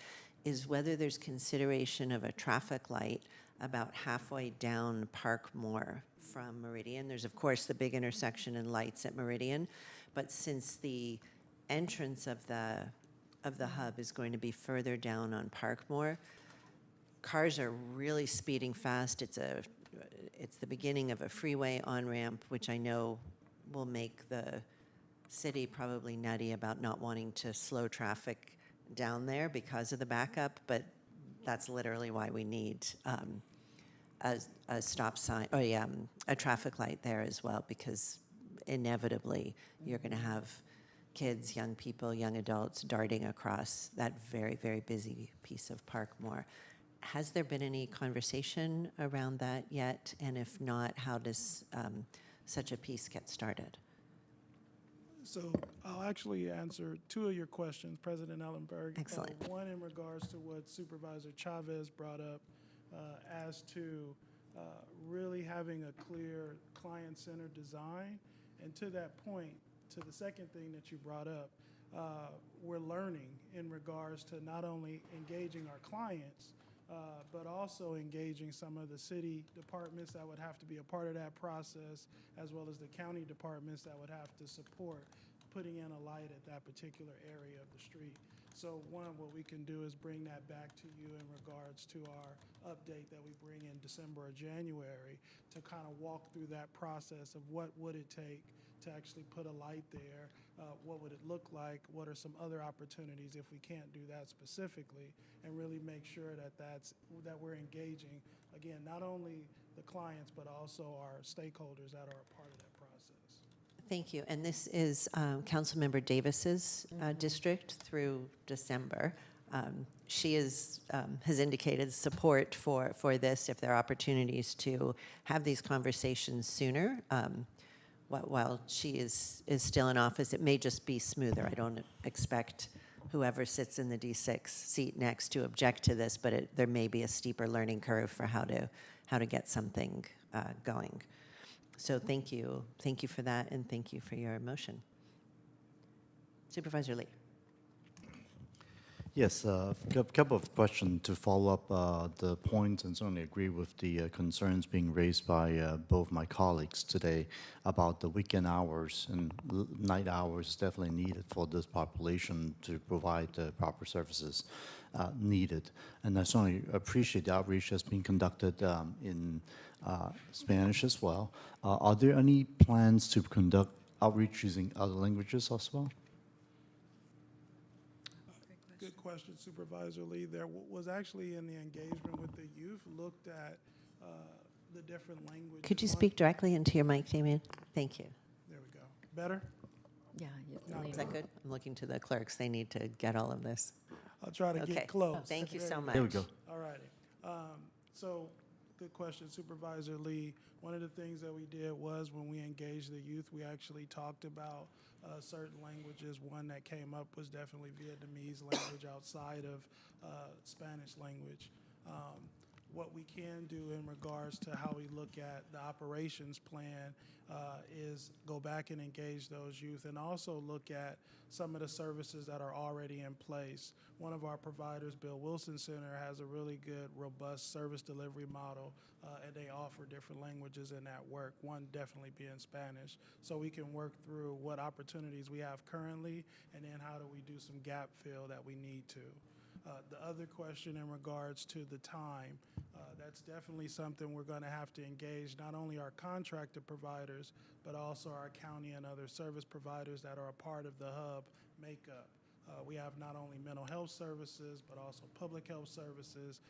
is whether there's consideration of a traffic light about halfway down Parkmore from Meridian. There's, of course, the big intersection and lights at Meridian, but since the entrance of the hub is going to be further down on Parkmore, cars are really speeding fast. It's the beginning of a freeway on-ramp, which I know will make the city probably nutty about not wanting to slow traffic down there because of the backup, but that's literally why we need a stop sign, or a traffic light there as well, because inevitably you're going to have kids, young people, young adults darting across that very, very busy piece of Parkmore. Has there been any conversation around that yet? And if not, how does such a piece get started? So I'll actually answer 2 of your questions, President Ellenberg. Excellent. One in regards to what Supervisor Chavez brought up as to really having a clear client-centered design. And to that point, to the second thing that you brought up, we're learning in regards to not only engaging our clients, but also engaging some of the city departments that would have to be a part of that process, as well as the county departments that would have to support putting in a light at that particular area of the street. So one, what we can do is bring that back to you in regards to our update that we bring in December or January to kind of walk through that process of what would it take to actually put a light there, what would it look like, what are some other opportunities if we can't do that specifically, and really make sure that we're engaging, again, not only the clients, but also our stakeholders that are a part of that process. Thank you. And this is Councilmember Davis's district through December. She has indicated support for this if there are opportunities to have these conversations sooner. while she is still in office. It may just be smoother. I don't expect whoever sits in the D6 seat next to object to this, but there may be a steeper learning curve for how to get something going. So thank you for that, and thank you for your motion. Supervisor Lee. Yes, a couple of questions to follow up the points, and certainly agree with the concerns being raised by both my colleagues today about the weekend hours and night hours definitely needed for this population to provide the proper services needed. And I certainly appreciate the outreach that's being conducted in Spanish as well. Are there any plans to conduct outreach using other languages as well? Good question, Supervisor Lee. There was actually in the engagement with the youth, looked at the different languages. Could you speak directly into your mic, Damien? Thank you. There we go. Better? Yeah. Is that good? I'm looking to the clerks. They need to get all of this. I'll try to Okay. get close. Thank you so much. There we go. All righty. So, good question, Supervisor Lee. One of the things that we did was when we engaged the youth, we actually talked about certain languages. One that came up was definitely Vietnamese language outside of Spanish language. What we can do in regards to how we look at the operations plan is go back and engage those youth, and also look at some of the services that are already in place. One of our providers, Bill Wilson Center, has a really good, robust service delivery model, and they offer different languages in that work, one definitely being Spanish. So we can work through what opportunities we have currently, and then how do we do some gap fill that we need to. The other question in regards to the time, that's definitely something we're going to have to engage not only our contracted providers, but also our county and other service providers that are a part of the hub makeup. We have not only mental health services, but also public health services,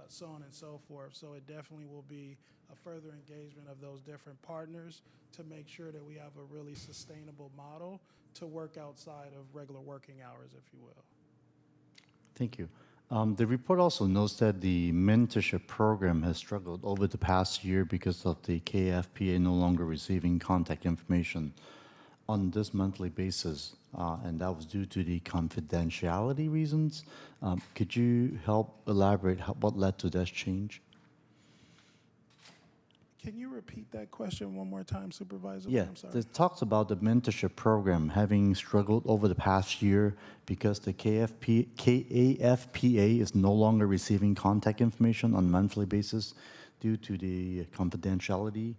so on and so forth. So it definitely will be a further engagement of those different partners to make sure that we have a really sustainable model to work outside of regular working hours, if you will. Thank you. The report also notes that the mentorship program has struggled over the past year because of the KFPA no longer receiving contact information on this monthly basis, and that was due to the confidentiality reasons. Could you help elaborate what led to that change? Can you repeat that question one more time, Supervisor? Yeah, I'm sorry. it talks about the mentorship program having struggled over the past year because the KAFPA is no longer receiving contact information on a monthly basis due to the confidentiality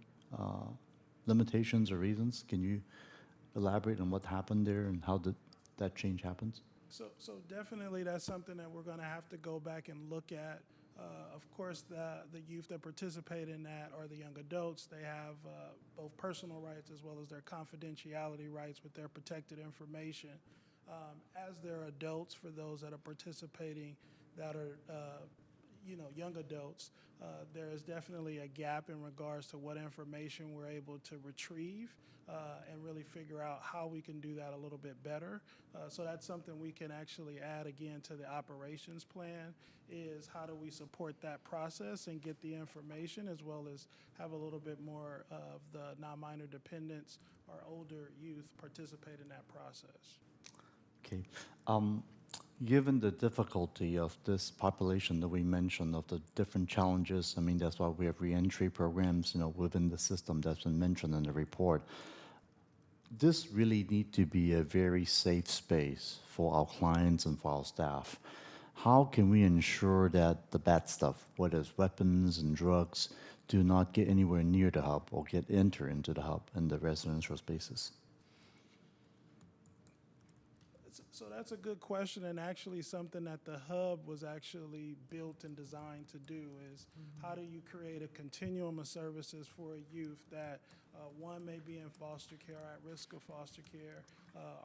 limitations or reasons. Can you elaborate on what happened there and how that change happens? So definitely that's something that we're going to have to go back and look at. Of course, the youth that participate in that are the young adults. They have both personal rights as well as their confidentiality rights with their protected information. As they're adults, for those that are participating that are young adults, there is definitely a gap in regards to what information we're able to retrieve and really figure out how we can do that a little bit better. So that's something we can actually add again to the operations plan, is how do we support that process and get the information, as well as have a little bit more of the non-minor dependents or older youth participate in that process. Okay. Given the difficulty of this population that we mentioned, of the different challenges, I mean, that's why we have reentry programs, within the system that's been mentioned in the report. This really need to be a very safe space for our clients and for our staff. How can we ensure that the bad stuff, whether it's weapons and drugs, do not get anywhere near the hub or enter into the hub and the residential spaces? So that's a good question, and actually something that the hub was actually built and designed to do is how do you create a continuum of services for a youth that one may be in foster care, or at risk of foster care,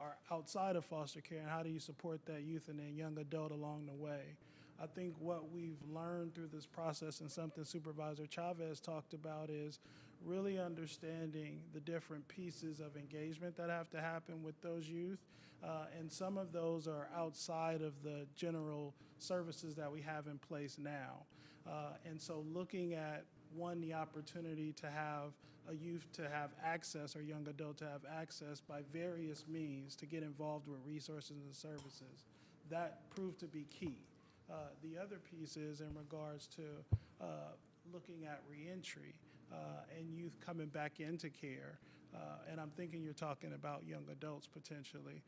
or outside of foster care, and how do you support that youth and then young adult along the way? I think what we've learned through this process, and something Supervisor Chavez talked about, is really understanding the different pieces of engagement that have to happen with those youth. And some of those are outside of the general services that we have in place now. And so looking at one, the opportunity to have a youth to have access or young adult to have access by various means to get involved with resources and services. That proved to be key. The other piece is in regards to looking at reentry and youth coming back into care. And I'm thinking you're talking about young adults potentially.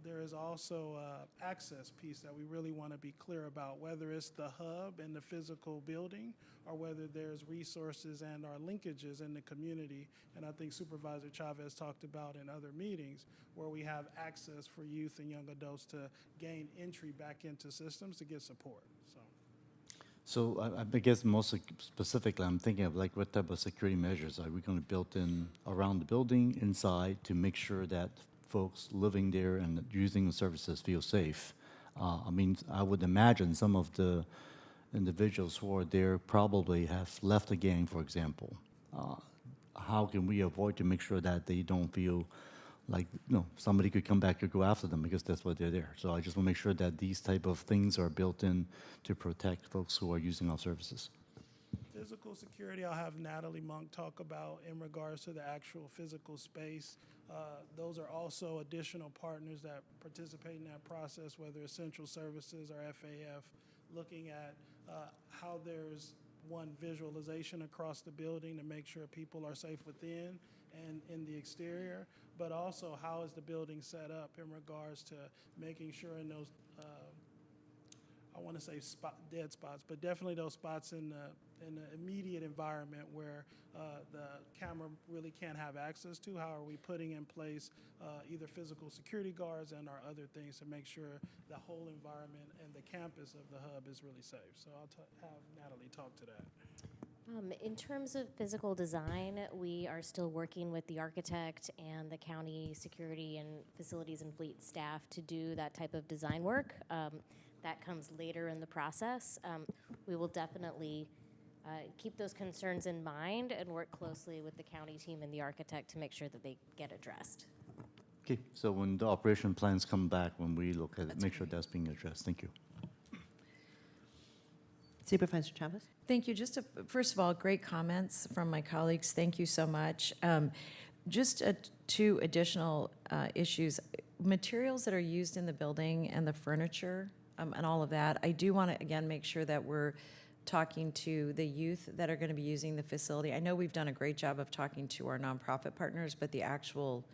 There is also access piece that we really want to be clear about, whether it's the hub and the physical building or whether there's resources and our linkages in the community. And I think Supervisor Chavez talked about in other meetings where we have access for youth and young adults to gain entry back into systems to get support. So I guess most specifically, I'm thinking of like what type of security measures are we going to build in around the building, inside, to make sure that folks living there and using the services feel safe. I mean, I would imagine some of the individuals who are there probably have left the gang, for example. How can we avoid to make sure that they don't feel like, you know, somebody could come back or go after them because that's why they're there. So I just want to make sure that these type of things are built in to protect folks who are using our services. Physical security, I'll have Natalie Monk talk about in regards to the actual physical space. Those are also additional partners that participate in that process, whether it's Central Services or FAF, looking at how there's one visualization across the building to make sure people are safe within and in the exterior, but also how is the building set up in regards to making sure in those, I want to say dead spots, but definitely those spots in the immediate environment where the camera really can't have access to. How are we putting in place either physical security guards and or other things to make sure the whole environment and the campus of the hub is really safe? So I'll have Natalie talk to that. In terms of physical design, we are still working with the architect and the county security and facilities and fleet staff to do that type of design work. That comes later in the process. We will definitely keep those concerns in mind and work closely with the county team and the architect to make sure that they get addressed. Okay, so when the operation plans come back, when we look at it, make sure that's being addressed. Thank you. Supervisor Chavez? Thank you. First of all, great comments from my colleagues. Thank you so much. Just two additional issues. Materials that are used in the building and the furniture and all of that. I do want to, again, make sure that we're talking to the youth that are going to be using the facility. I know we've done a great job of talking to our nonprofit partners, but the actual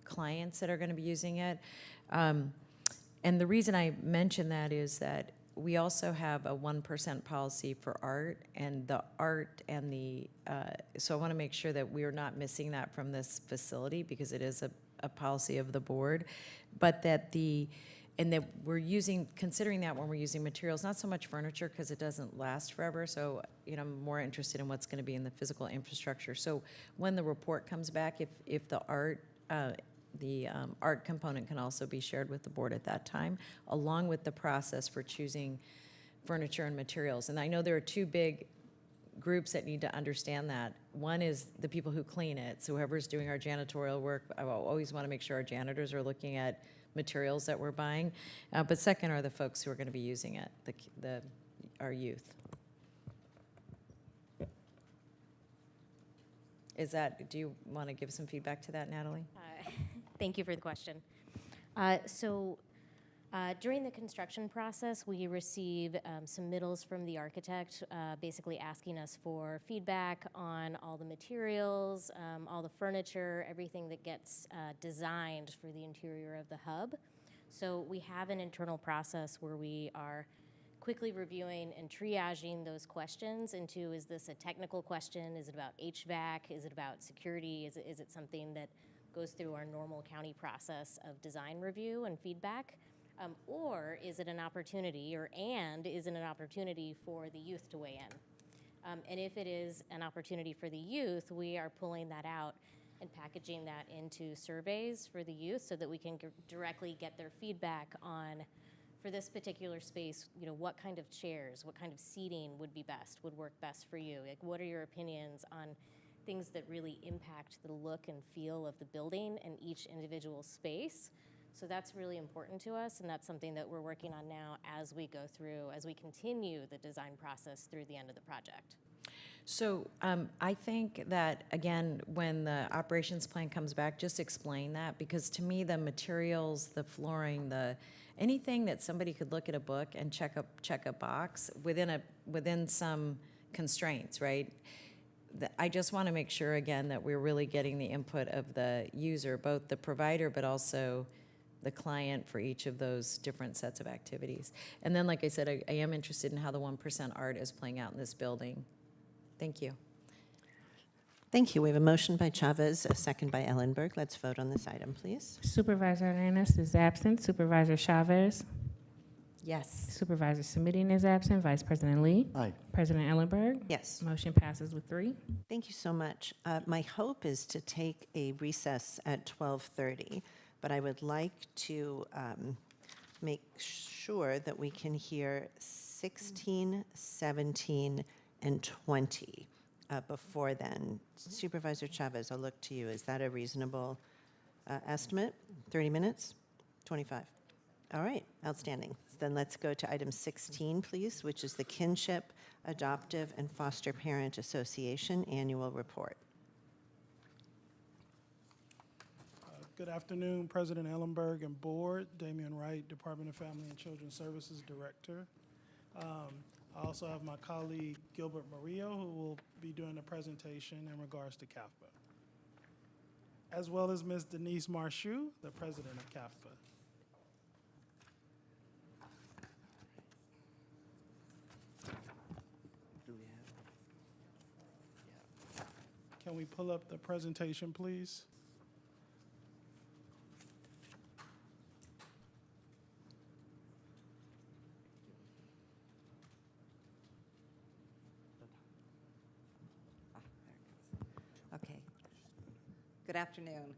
clients that are going to be using it. And the reason I mention that is that we also have a 1% policy for art, and the art and the, so I want to make sure that we are not missing that from this facility because it is a policy of the board, but that and that we're considering that when we're using materials, not so much furniture because it doesn't last forever. So, you know, I'm more interested in what's going to be in the physical infrastructure. So when the report comes back, if the art, art component can also be shared with the board at that time, along with the process for choosing furniture and materials. And I know there are two big groups that need to understand that. One is the people who clean it. So whoever's doing our janitorial work, I always want to make sure our janitors are looking at materials that we're buying. But second are the folks who are going to be using it, our youth. Do you want to give some feedback to that, Natalie? Thank you for the question. During the construction process, we receive submittals from the architect, basically asking us for feedback on all the materials, all the furniture, everything that gets designed for the interior of the hub. So we have an internal process where we are quickly reviewing and triaging those questions into, is this a technical question? Is it about HVAC? Is it about security? Is it something that goes through our normal county process of design review and feedback? Or is it an opportunity, is it an opportunity for the youth to weigh in? And if it is an opportunity for the youth, we are pulling that out and packaging that into surveys for the youth so that we can directly get their feedback on, for this particular space, you know, what kind of chairs, what kind of seating would work best for you? Like, what are your opinions on things that really impact the look and feel of the building and each individual space? So that's really important to us, and that's something that we're working on now as we continue the design process through the end of the project. So I think that, again, when the operations plan comes back, just explain that, because to me, the materials, the flooring, anything that somebody could look at a book and check a box within some constraints, right? I just want to make sure, again, that we're really getting the input of the user, both the provider, but also the client for each of those different sets of activities. And then, like I said, I am interested in how the 1% art is playing out in this building. Thank you. Thank you. We have a motion by Chavez, a second by Ellenberg. Let's vote on this item, please. Supervisor Arenas is absent. Supervisor Chavez. Yes. Supervisor Simitian is absent. Vice President Lee. Aye. President Ellenberg. Yes. Motion passes with 3. Thank you so much. My hope is to take a recess at 12:30, but I would like to make sure that we can hear 16, 17, and 20 before then. Supervisor Chavez, I'll look to you. Is that a reasonable estimate? 30 minutes? 25? All right, outstanding. Then let's go to item 16, please, which is the Kinship, Adoptive, and Foster Parent Association Annual Report. Good afternoon, President Ellenberg and Board. Damian Wright, Department of Family and Children Services Director. I also have my colleague Gilbert Murillo, who will be doing a presentation in regards to CAFPA, as well as Ms. Denise Marchou, the president of CAFPA. Can we pull up the presentation, please? Okay. Good afternoon.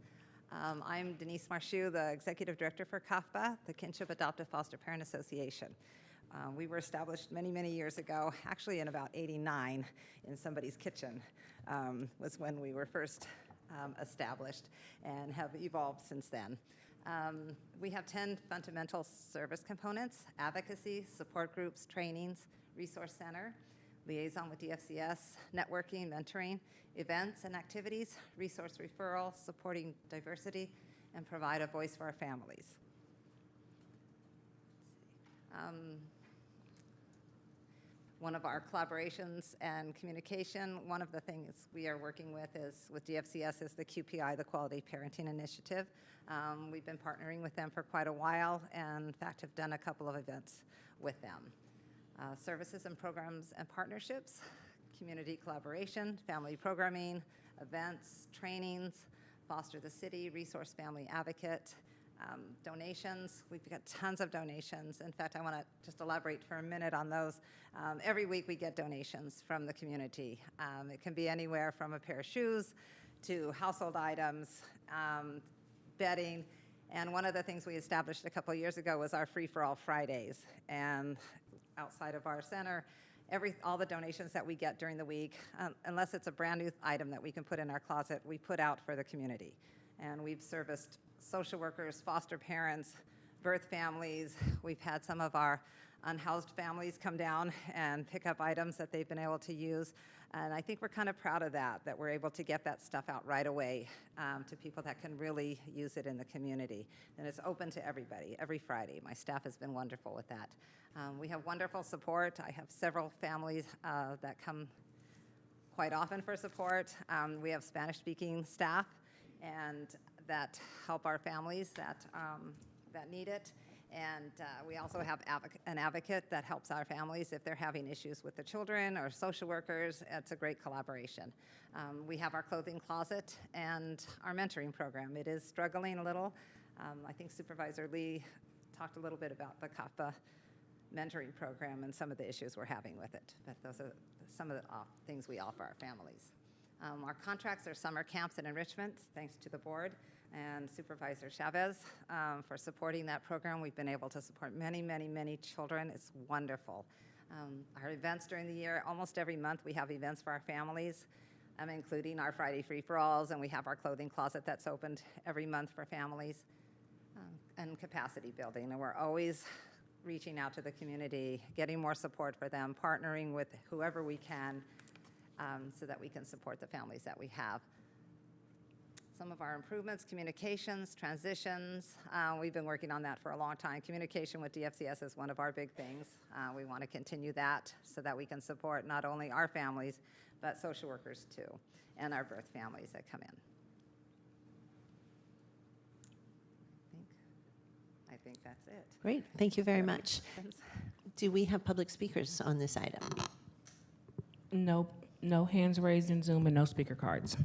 I'm Denise Marchou, the Executive Director for CAFPA, the Kinship Adoptive Foster Parent Association. We were established many, many years ago, actually in about '89, in somebody's kitchen was when we were first established, and have evolved since then. We have 10 fundamental service components: advocacy, support groups, trainings, resource center, liaison with DFCS, networking, mentoring, events and activities, resource referral, supporting diversity, and provide a voice for our families. One of our collaborations and communication, one of the things we are working with is with DFCS is the QPI, the Quality Parenting Initiative. We've been partnering with them for quite a while, and in fact have done a couple of events with them. Services and programs and partnerships, community collaboration, family programming, events, trainings, Foster the City, Resource Family Advocate, donations. We've got tons of donations. In fact, I want to just elaborate for a minute on those. Every week we get donations from the community. It can be anywhere from a pair of shoes to household items, bedding. And one of the things we established a couple years ago was our Free-for-All Fridays. And outside of our center, all the donations that we get during the week, unless it's a brand new item that we can put in our closet, we put out for the community. And we've serviced social workers, foster parents, birth families. We've had some of our unhoused families come down and pick up items that they've been able to use. And I think we're kind of proud of that we're able to get that stuff out right away to people that can really use it in the community. And it's open to everybody, every Friday. My staff has been wonderful with that. We have wonderful support. I have several families that come quite often for support. We have Spanish-speaking staff and that help our families that need it. And we also have an advocate that helps our families if they're having issues with the children or social workers. It's a great collaboration. We have our clothing closet and our mentoring program. It is struggling a little. I think Supervisor Lee talked a little bit about the CAFPA mentoring program and some of the issues we're having with it. But those are some of the things we offer our families. Our contracts are summer camps and enrichments, thanks to the board and Supervisor Chavez for supporting that program. We've been able to support many, many, many children. It's wonderful. Our events during the year, almost every month we have events for our families, including our Friday free-for-alls, and we have our clothing closet that's opened every month for families, and capacity building. And we're always reaching out to the community, getting more support for them, partnering with whoever we can, so that we can support the families that we have. Some of our improvements, communications, transitions, we've been working on that for a long time. Communication with DFCS is one of our big things. We want to continue that so that we can support not only our families, but social workers too, and our birth families that come in. I think that's it. Great, thank you very much. Do we have public speakers on this item? No hands raised in Zoom and no speaker cards.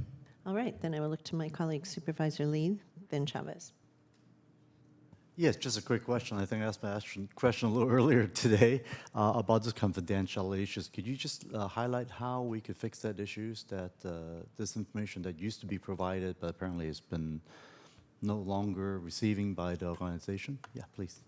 All right, then I will look to my colleague Supervisor Lee, then Chavez. Yes, just a quick question. I think I asked my question a little earlier today about this confidentiality issues. Could you just highlight how we could fix that issues, that this information that used to be provided but apparently has been no longer receiving by the organization? Yeah, please.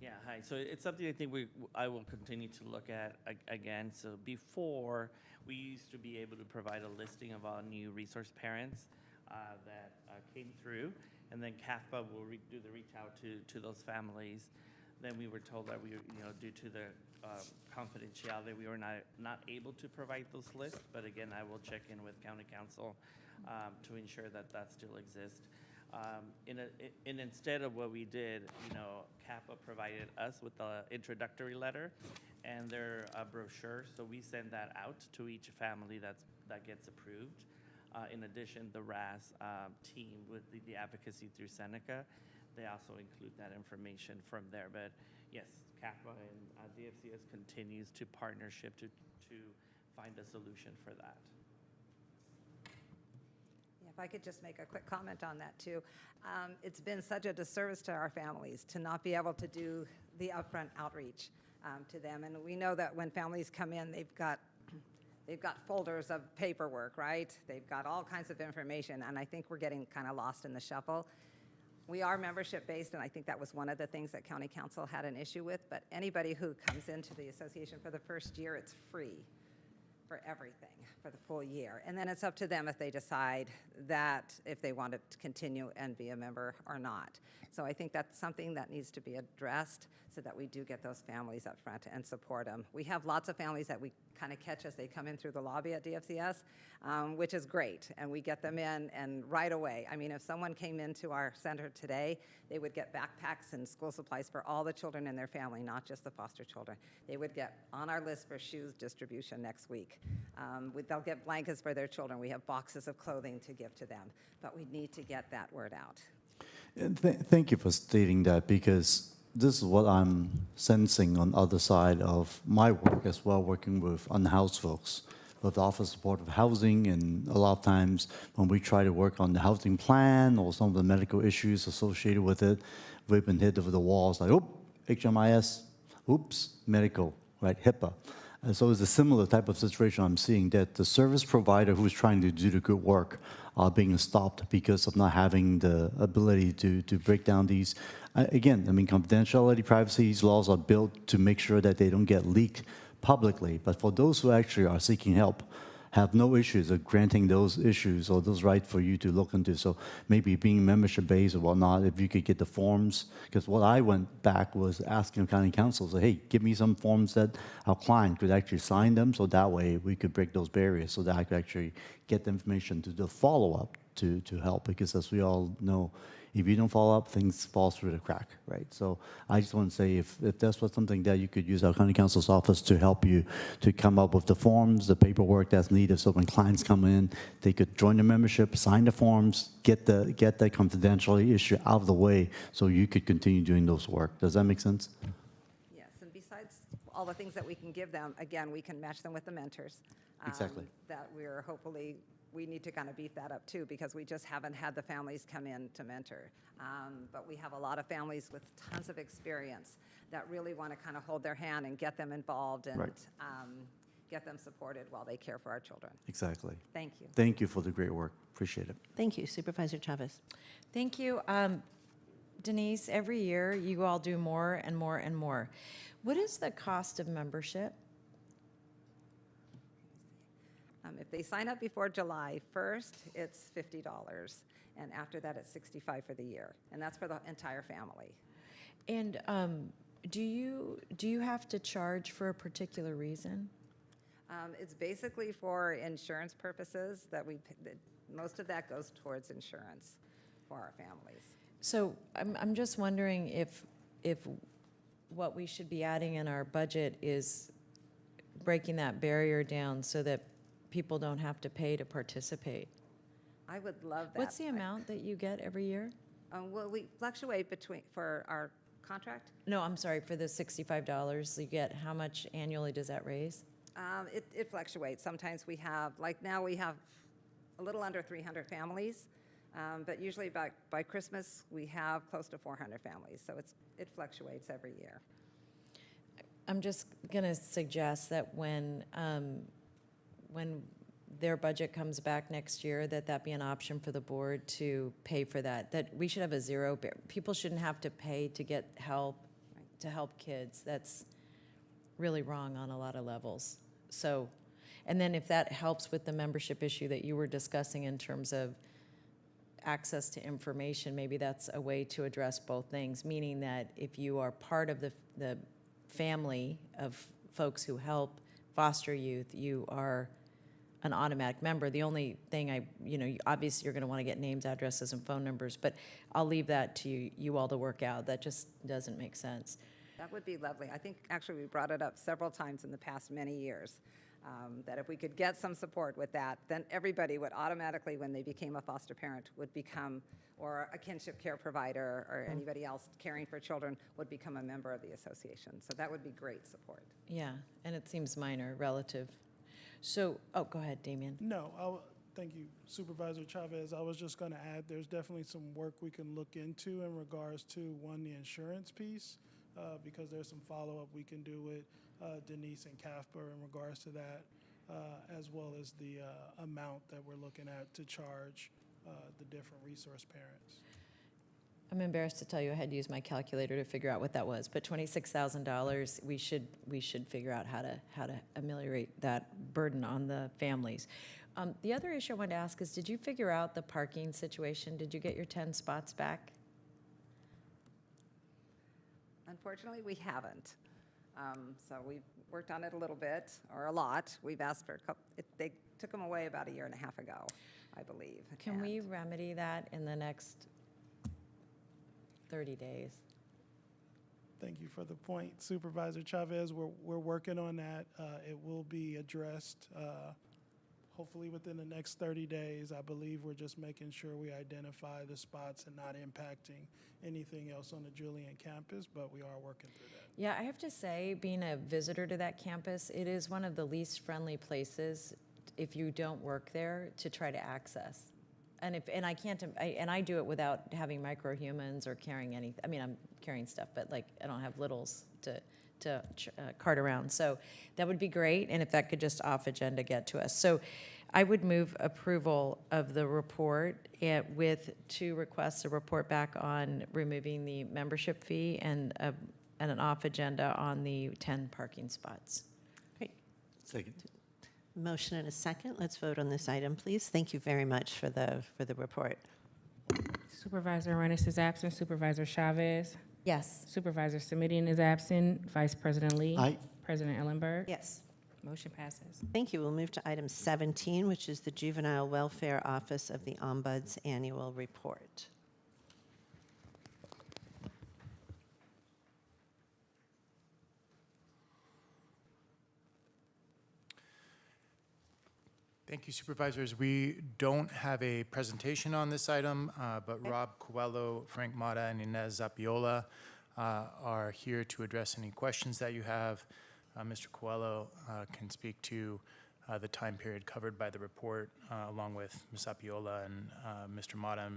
Yeah, hi. So it's something I think I will continue to look at again. So before, we used to be able to provide a listing of all new resource parents that came through, and then CAFPA will do the reach out to those families. Then we were told that due to the confidentiality, we were not able to provide those lists. But again, I will check in with County Council to ensure that still exists. And instead of what we did, CAFPA provided us with the introductory letter and their brochure, so we send that out to each family that gets approved. In addition, the RAS team with the advocacy through Seneca, they also include that information from there. But yes, CAFPA and DFCS continues to partnership to find a solution for that. If I could just make a quick comment on that too. It's been such a disservice to our families to not be able to do the upfront outreach to them. And we know that when families come in, they've got folders of paperwork, right? They've got all kinds of information, and I think we're getting kind of lost in the shuffle. We are membership-based, and I think that was one of the things that County Council had an issue with, but anybody who comes into the association for the first year, it's free for everything for the full year. And then it's up to them if they decide that if they want to continue and be a member or not. So I think that's something that needs to be addressed so that we do get those families up front and support them. We have lots of families that we kind of catch as they come in through the lobby at DFCS, which is great. And we get them in and right away. I mean, if someone came into our center today, they would get backpacks and school supplies for all the children in their family, not just the foster children. They would get on our list for shoes distribution next week. They'll get blankets for their children. We have boxes of clothing to give to them, but we need to get that word out. Thank you for stating that, because this is what I'm sensing on the other side of my work as well, working with unhoused folks, with the Office of Supportive Housing, and a lot of times when we try to work on the housing plan or some of the medical issues associated with it, we've been hit over the walls like, oh, HMIS, oops, medical, right, HIPAA. And so it's a similar type of situation I'm seeing, that the service provider who's trying to do the good work are being stopped because of not having the ability to break down these. Again, I mean, confidentiality, privacy laws are built to make sure that they don't get leaked publicly. But for those who actually are seeking help, have no issues of granting those issues or those rights for you to look into. So maybe being membership-based or whatnot, if you could get the forms, because what I went back was asking County Council, so hey, give me some forms that our client could actually sign them, so that way we could break those barriers, so that I could actually get the information to the follow-up to help, because as we all know, if you don't follow up, things fall through the crack, right? So I just want to say, if that's what something that you could use our county council's office to help you to come up with the forms, the paperwork that's needed, so when clients come in, they could join the membership, sign the forms, get that confidentiality issue out of the way, so you could continue doing those work. Does that make sense? Yes, and besides all the things that we can give them, again, we can match them with the mentors. Exactly. That we're hopefully, we need to kind of beef that up too, because we just haven't had the families come in to mentor. But we have a lot of families with tons of experience that really want to kind of hold their hand and get them involved and get them supported while they care for our children. Exactly. Thank you. Thank you for the great work. Appreciate it. Thank you. Supervisor Chavez. Thank you. Denise, every year you all do more and more and more. What is the cost of membership? If they sign up before July 1st, it's $50, and after that, it's $65 for the year, and that's for the entire family. And Do you have to charge for a particular reason? It's basically for insurance purposes that most of that goes towards insurance for our families. So I'm just wondering if what we should be adding in our budget is breaking that barrier down so that people don't have to pay to participate. I would love that. What's the amount that you get every year? Well, we fluctuate for our contract. No, I'm sorry, for the $65 you get, how much annually does that raise? It fluctuates. Sometimes we have, like now we have a little under 300 families, but usually by Christmas we have close to 400 families. So it fluctuates every year. I'm just going to suggest that when their budget comes back next year, that be an option for the board to pay for that. That we should have a zero. People shouldn't have to pay to get help, to help kids. That's really wrong on a lot of levels. So, and then if that helps with the membership issue that you were discussing in terms of access to information, maybe that's a way to address both things, meaning that if you are part of the family of folks who help foster youth, you are an automatic member. The only thing obviously you're going to want to get names, addresses, and phone numbers, but I'll leave that to you all to work out. That just doesn't make sense. That would be lovely. I think actually we brought it up several times in the past many years, that if we could get some support with that, then everybody would automatically, when they became a foster parent, would become, or a kinship care provider, or anybody else caring for children would become a member of the association. So that would be great support. Yeah, and it seems minor relative. So, go ahead, Damien. No, thank you, Supervisor Chavez. I was just going to add, there's definitely some work we can look into in regards to, one, the insurance piece, because there's some follow-up we can do with Denise and Casper in regards to that, as well as the amount that we're looking at to charge the different resource parents. I'm embarrassed to tell you I had to use my calculator to figure out what that was, but $26,000, we should figure out how to ameliorate that burden on the families. The other issue I wanted to ask is, did you figure out the parking situation? Did you get your 10 spots back? Unfortunately, we haven't. So we've worked on it a little bit, or a lot. We've asked for a couple. They took them away about a year and a half ago, I believe. Can we remedy that in the next 30 days? Thank you for the point, Supervisor Chavez. We're working on that. It will be addressed hopefully within the next 30 days. I believe we're just making sure we identify the spots and not impacting anything else on the Julian campus, but we are working through that. Yeah, I have to say, being a visitor to that campus, it is one of the least friendly places, if you don't work there, to try to access. And I do it without having microhumans or carrying anything. I mean, I'm carrying stuff, but like I don't have littles to cart around. So that would be great, and if that could just off agenda get to us. So I would move approval of the report with 2 requests: a report back on removing the membership fee and an off agenda on the 10 parking spots. Great. Second. Motion and a second. Let's vote on this item, please. Thank you very much for the report. Supervisor Arenas is absent. Supervisor Chavez? Yes. Supervisor Semidian is absent. Vice President Lee? Aye. President Ellenberg? Yes. Motion passes. Thank you. We'll move to item 17, which is the Juvenile Welfare Office of the Ombuds Annual Report. Thank you, Supervisors. We don't have a presentation on this item, but Rob Coelho, Frank Mata, and Inez Zapiola are here to address any questions that you have. Mr. Coelho can speak to the time period covered by the report, along with Ms. Zapiola and Mr. Mata.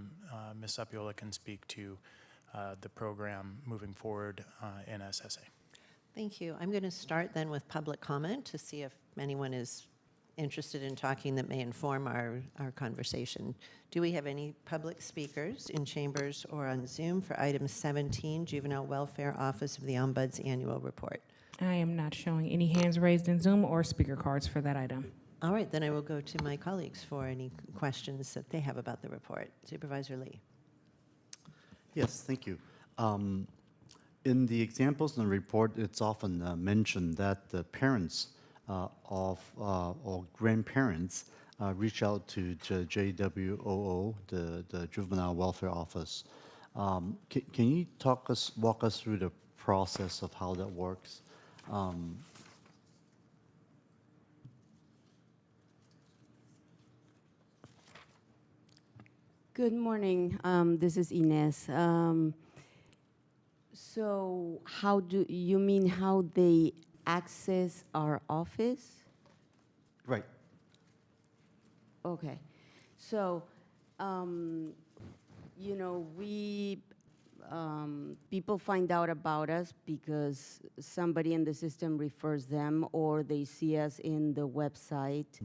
Ms. Zapiola can speak to the program moving forward in SSA. Thank you. I'm going to start then with public comment to see if anyone is interested in talking that may inform our conversation. Do we have any public speakers in chambers or on Zoom for item 17, Juvenile Welfare Office of the Ombuds Annual Report? I am not showing any hands raised in Zoom or speaker cards for that item. All right, then I will go to my colleagues for any questions that they have about the report. Supervisor Lee. Yes, thank you. In the examples in the report, it's often mentioned that the parents or grandparents reach out to JWOO, the Juvenile Welfare Office. Can you walk us through the process of how that works? Good morning. This is Ines. So how do you mean how they access our office? Right. Okay. So, you know, people find out about us because somebody in the system refers them or they see us in the website.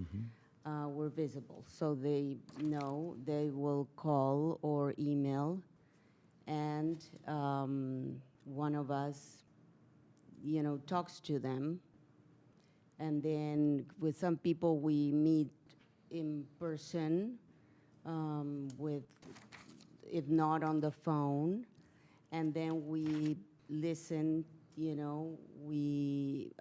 We're visible. So they know, they will call or email, and one of us, you know, talks to them. And then with some people we meet in person, if not on the phone, and then we listen, you know, we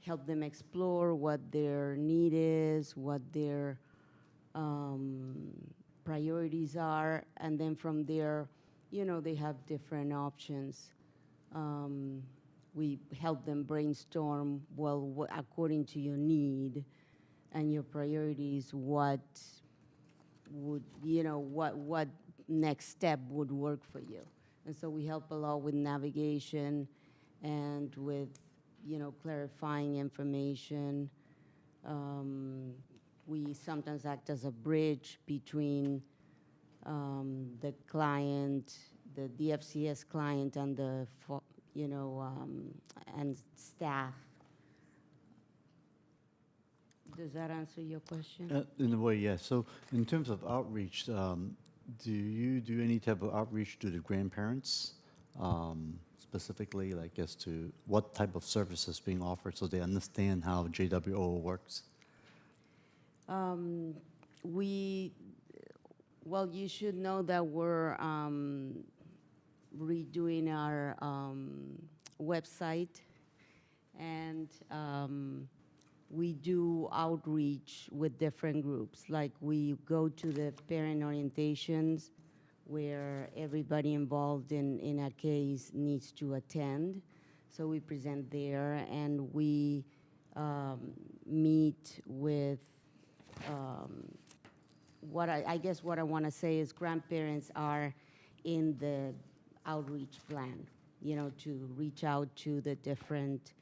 help them explore what their need is, what their priorities are, and then from there, you know, they have different options. We help them brainstorm, well, according to your need and your priorities, what would, you know, what next step would work for you. And so we help a lot with navigation and with, you know, clarifying information. We sometimes act as a bridge between the client, the DFCS client, and the, you know, and staff. Does that answer your question? In a way, yes. So in terms of outreach, do you do any type of outreach to the grandparents, specifically, like, as to what type of services being offered so they understand how JWO works? Well, you should know that we're redoing our website, and we do outreach with different groups. Like, we go to the parent orientations where everybody involved in a case needs to attend. So we present there, and we meet with I guess what I want to say is grandparents are in the outreach plan, you know, to reach out to the different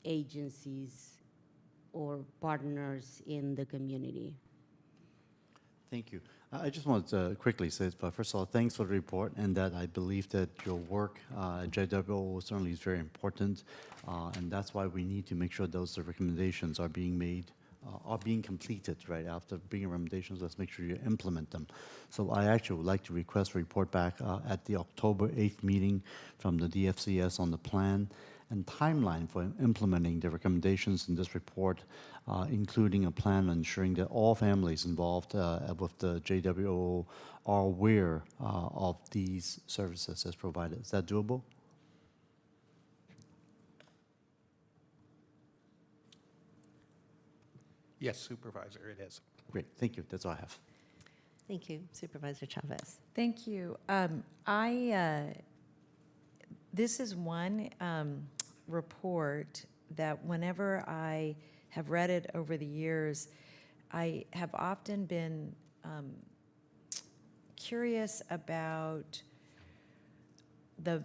agencies or partners in the community. Thank you. I just wanted to quickly say, first of all, thanks for the report, and that I believe that your work at JWO certainly is very important, and that's why we need to make sure those recommendations are being made, are being completed, right? After bringing recommendations, let's make sure you implement them. So I actually would like to request a report back at the October 8th meeting from the DFCS on the plan and timeline for implementing the recommendations in this report, including a plan ensuring that all families involved with the JWO are aware of these services as provided. Is that doable? Yes, Supervisor, it is. Great, thank you. That's all I have. Thank you, Supervisor Chavez. Thank you. This is one report that whenever I have read it over the years, I have often been curious about the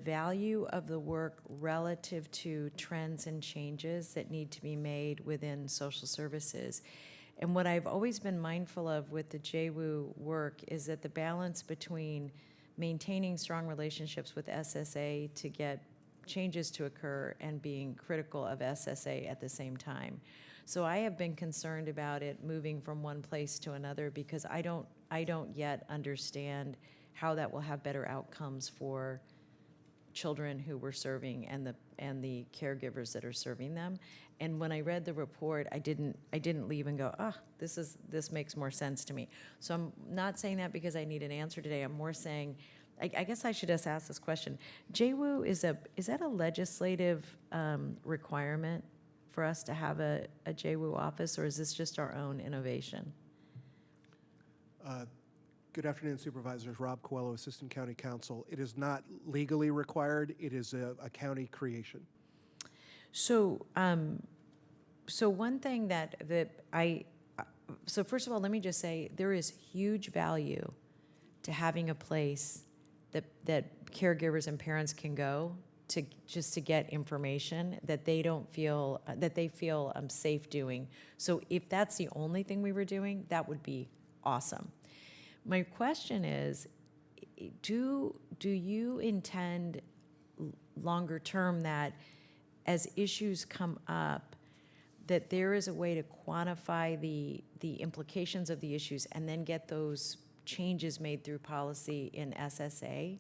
value of the work relative to trends and changes that need to be made within social services. And what I've always been mindful of with the JWU work is that the balance between maintaining strong relationships with SSA to get changes to occur and being critical of SSA at the same time. So I have been concerned about it moving from one place to another because I don't yet understand how that will have better outcomes for children who we're serving and the caregivers that are serving them. And when I read the report, I didn't leave and go, this makes more sense to me. So I'm not saying that because I need an answer today. I'm more saying I guess I should just ask this question. JWU, is that a legislative requirement for us to have a JWU office, or is this just our own innovation? Good afternoon, Supervisors. Rob Coelho, Assistant County Counsel. It is not legally required. It is a county creation. So, so one thing so first of all, let me just say, there is huge value to having a place that caregivers and parents can go to just to get information that they don't feel, that they feel safe doing. So if that's the only thing we were doing, that would be awesome. My question is, do you intend longer term that as issues come up, that there is a way to quantify the implications of the issues and then get those changes made through policy in SSA?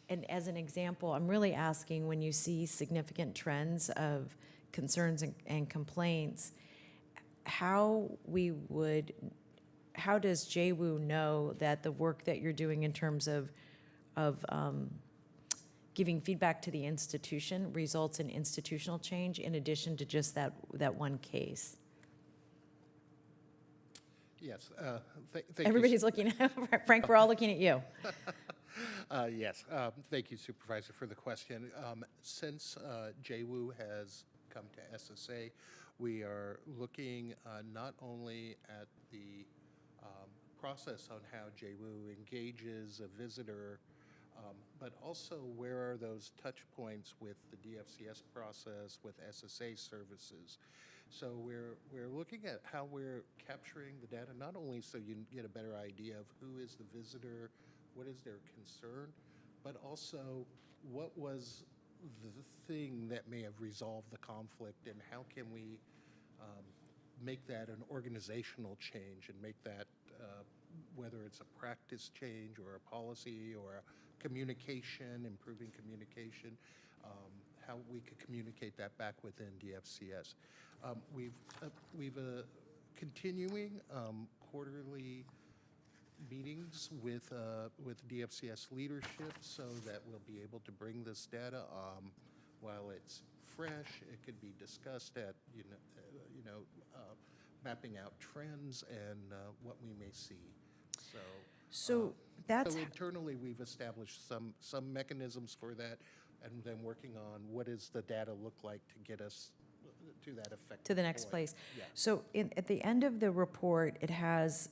And as an example, I'm really asking, when you see significant trends of concerns and complaints, how does JWU know that the work that you're doing in terms of giving feedback to the institution results in institutional change in addition to just that one case? Yes. Everybody's looking at Frank. We're all looking at you. Yes. Thank you, Supervisor, for the question. Since JWU has come to SSA, we are looking not only at the process on how JWU engages a visitor, but also where are those touch points with the DFCS process, with SSA services. So we're looking at how we're capturing the data, not only so you get a better idea of who is the visitor, what is their concern, but also what was the thing that may have resolved the conflict, and how can we make that an organizational change and make that, whether it's a practice change or a policy or a communication, improving communication, how we could communicate that back within DFCS. We've continuing quarterly meetings with DFCS leadership so that we'll be able to bring this data while it's fresh. It could be discussed at mapping out trends and what we may see. So internally we've established some mechanisms for that, and then working on what does the data look like to get us to that effect. To the next place. Yeah. So at the end of the report, it has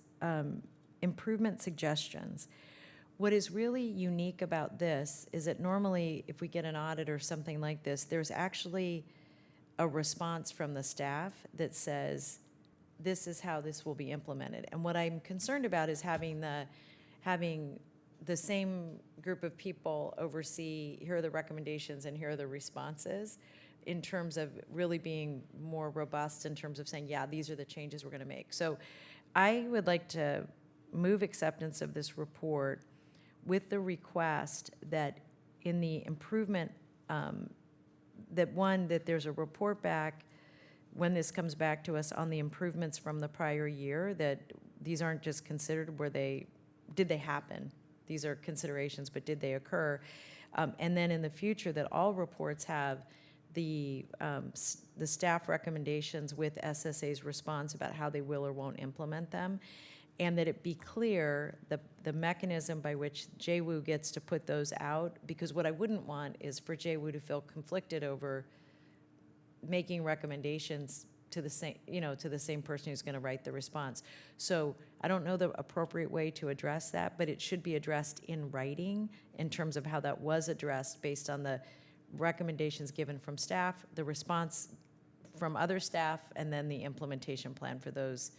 improvement suggestions. What is really unique about this is that normally if we get an audit or something like this, there's actually a response from the staff that says, this is how this will be implemented. And what I'm concerned about is having the same group of people oversee, here are the recommendations and here are the responses, in terms of really being more robust in terms of saying, yeah, these are the changes we're going to make. So I would like to move acceptance of this report with the request that in the improvement, that there's a report back when this comes back to us on the improvements from the prior year, that these aren't just considered did they happen? These are considerations, but did they occur? And then in the future, that all reports have the staff recommendations with SSA's response about how they will or won't implement them, and that it be clear the mechanism by which JWU gets to put those out, because what I wouldn't want is for JWU to feel conflicted over making recommendations to the same person who's going to write the response. So I don't know the appropriate way to address that, but it should be addressed in writing in terms of how that was addressed based on the recommendations given from staff, the response from other staff, and then the implementation plan for those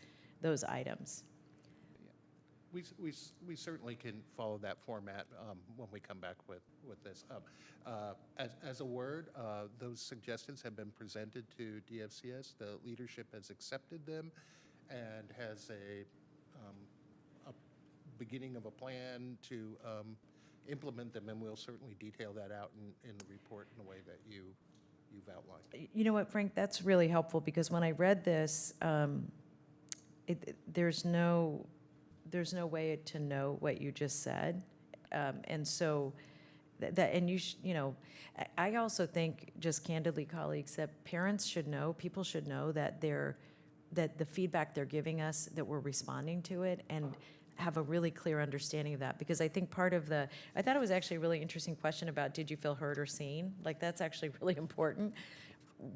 items. We certainly can follow that format when we come back with this. As a word, those suggestions have been presented to DFCS. The leadership has accepted them and has a beginning of a plan to implement them, and we'll certainly detail that out in the report in the way that you've outlined. You know what, Frank, that's really helpful, because when I read this, there's no way to know what you just said. And so that, and you know, I also think, just candidly, colleagues, that parents should know, people should know that that the feedback they're giving us, that we're responding to it, and have a really clear understanding of that. Because I think part of I thought it was actually a really interesting question about, did you feel heard or seen? Like, that's actually really important.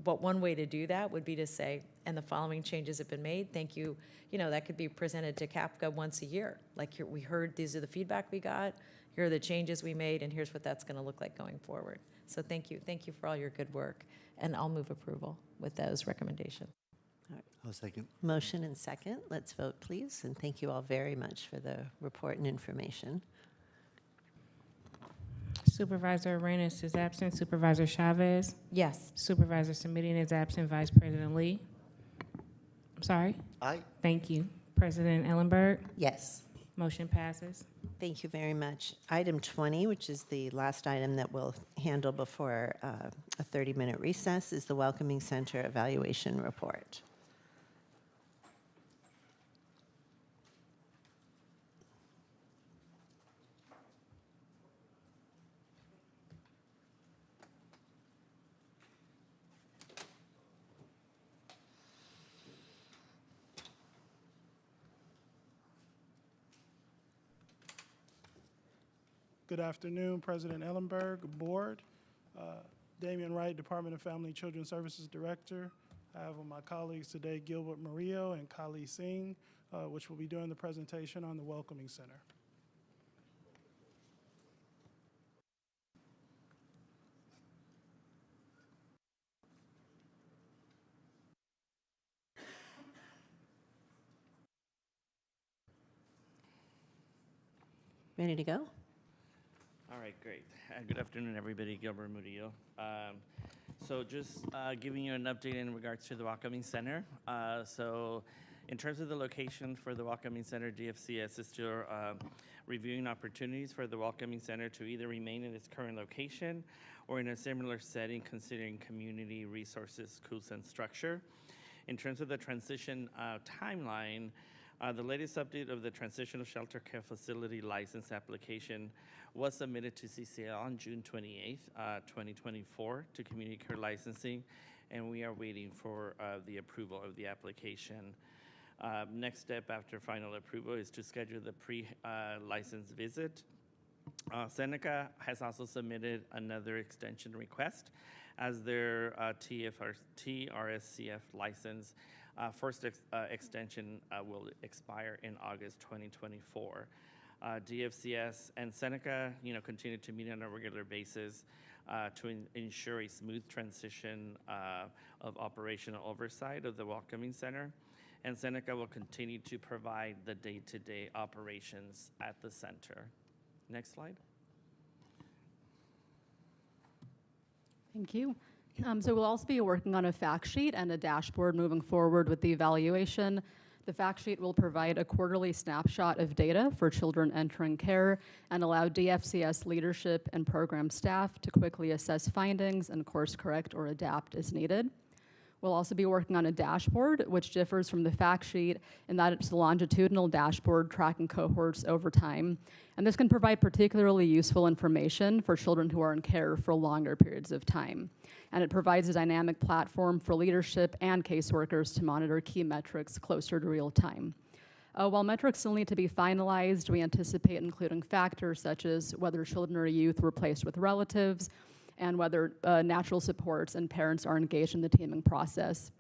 But one way to do that would be to say, and the following changes have been made, thank you. You know, that could be presented to CAPCA once a year. Like, here, we heard, these are the feedback we got, here are the changes we made, and here's what that's gonna look like going forward. So thank you for all your good work. And I'll move approval with those recommendations. I'll second. Motion and second. Let's vote, please. And thank you all very much for the report and information. Supervisor Arenas is absent. Supervisor Chavez? Yes. Supervisor Semidian is absent. Vice President Lee? I'm sorry? Aye. Thank you. President Ellenberg? Yes. Motion passes. Thank you very much. Item 20, which is the last item that we'll handle before a 30-minute recess, is the Welcoming Center Evaluation Report. Good afternoon, President Ellenberg, Board. Damian Wright, Department of Family and Children Services Director. I have with my colleagues today Gilbert Murillo and Kali Singh, which will be doing the presentation on the Welcoming Center. Ready to go? All right, great. Good afternoon, everybody. Gilbert Murillo. So just giving you an update in regards to the Welcoming Center. So in terms of the location for the Welcoming Center, DFCS is still reviewing opportunities for the Welcoming Center to either remain in its current location or in a similar setting, considering community resources, schools, and structure. In terms of the transition timeline, the latest update of the Transitional Shelter Care Facility License application was submitted to CCL on June 28th, 2024 to Community Care Licensing, and we are waiting for the approval of the application. Next step after final approval is to schedule the pre-license visit. Seneca has also submitted another extension request as their TRSCF license. First extension will expire in August 2024. DFCS and Seneca, continue to meet on a regular basis to ensure a smooth transition of operational oversight of the Welcoming Center. And Seneca will continue to provide the day-to-day operations at the center. Next slide. Thank you. So we'll also be working on a fact sheet and a dashboard moving forward with the evaluation. The fact sheet will provide a quarterly snapshot of data for children entering care and allow DFCS leadership and program staff to quickly assess findings and course correct or adapt as needed. We'll also be working on a dashboard, which differs from the fact sheet in that it's a longitudinal dashboard tracking cohorts over time. And this can provide particularly useful information for children who are in care for longer periods of time. And it provides a dynamic platform for leadership and caseworkers to monitor key metrics closer to real time. While metrics still need to be finalized, we anticipate including factors such as whether children or youth were placed with relatives, and whether natural supports and parents are engaged in the teaming process.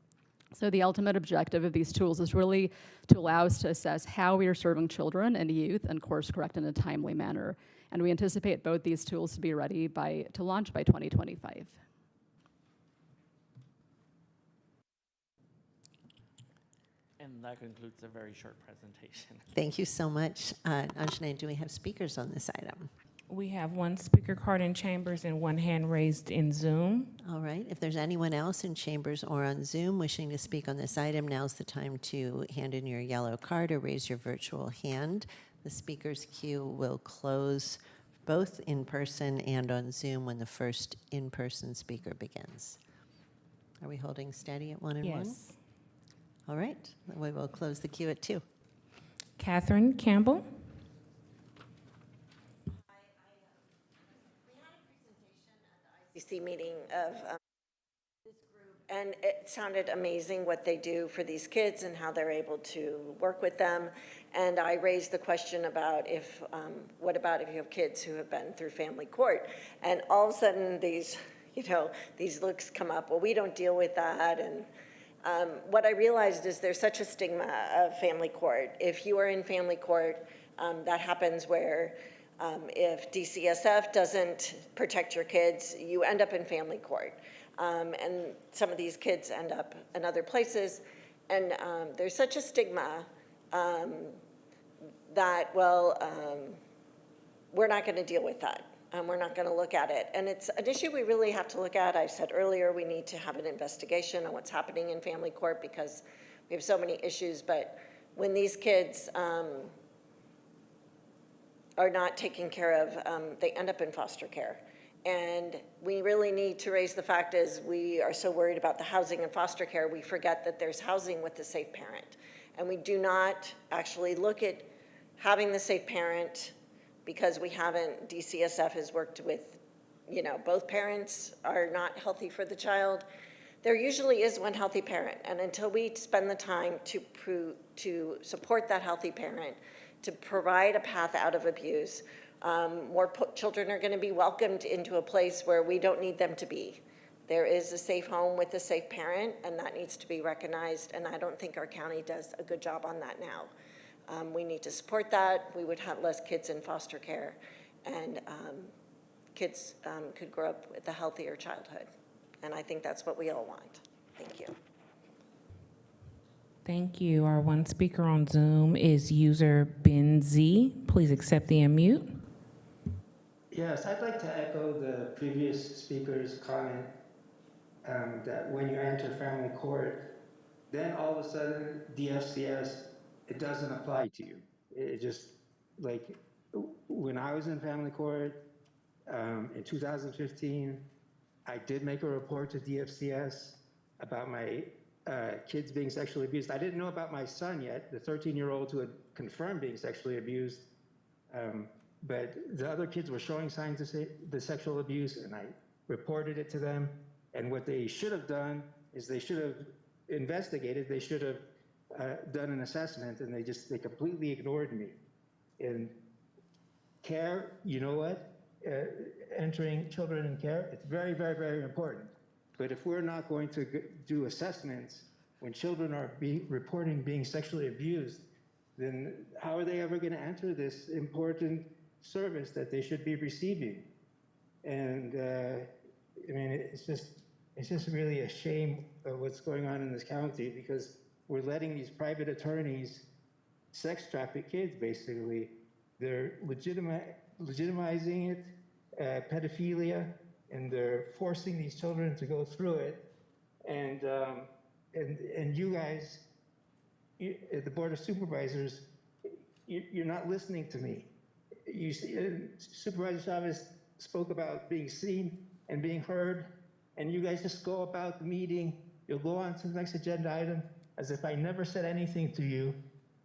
So the ultimate objective of these tools is really to allow us to assess how we are serving children and youth and course correct in a timely manner. And we anticipate both these tools to be ready to launch by 2025. And that concludes a very short presentation. Thank you so much. Anjanae, do we have speakers on this item? We have one speaker card in chambers and one hand raised in Zoom. All right. If there's anyone else in chambers or on Zoom wishing to speak on this item, now's the time to hand in your yellow card or raise your virtual hand. The speakers queue will close both in person and on Zoom when the first in-person speaker begins. Are we holding steady at 1 and 1? Yes. All right. We will close the queue at 2. Catherine Campbell. CC meeting of this group, and it sounded amazing what they do for these kids and how they're able to work with them. And I raised the question about what about if you have kids who have been through family court? And all of a sudden these looks come up, well, we don't deal with that. And what I realized is there's such a stigma of family court. If you are in family court, that happens where if DCSF doesn't protect your kids, you end up in family court. And some of these kids end up in other places. And there's such a stigma that, we're not going to deal with that. We're not going to look at it. And it's an issue we really have to look at. I said earlier, we need to have an investigation on what's happening in family court because we have so many issues. But when these kids are not taken care of, they end up in foster care. And we really need to raise the fact is we are so worried about the housing and foster care, we forget that there's housing with the safe parent. And we do not actually look at having the safe parent because we haven't, DCSF has worked with, both parents are not healthy for the child. There usually is one healthy parent, and until we spend the time to support that healthy parent, to provide a path out of abuse, more children are going to be welcomed into a place where we don't need them to be. There is a safe home with a safe parent, and that needs to be recognized, and I don't think our county does a good job on that now. We need to support that. We would have less kids in foster care, and kids could grow up with a healthier childhood. And I think that's what we all want. Thank you. Thank you. Our one speaker on Zoom is user Ben Z. Please accept the unmute. Yes, I'd like to echo the previous speaker's comment that when you enter family court, then all of a sudden DFCS, it doesn't apply to you. It just, like, when I was in family court in 2015, I did make a report to DFCS about my kids being sexually abused. I didn't know about my son yet, the 13-year-old who had confirmed being sexually abused. But the other kids were showing signs of the sexual abuse, and I reported it to them. And what they should have done is they should have investigated. They should have done an assessment, and they completely ignored me. And care, you know what? Entering children in care, it's very, very, very important. But if we're not going to do assessments when children are reporting being sexually abused, then how are they ever going to enter this important service that they should be receiving? And I mean, it's just really a shame of what's going on in this county, because we're letting these private attorneys sex traffic kids, basically. They're legitimizing it, pedophilia, and they're forcing these children to go through it. And you guys, the Board of Supervisors, you're not listening to me. Supervisor Chavez spoke about being seen and being heard, and you guys just go about the meeting. You'll go on to the next agenda item as if I never said anything to you,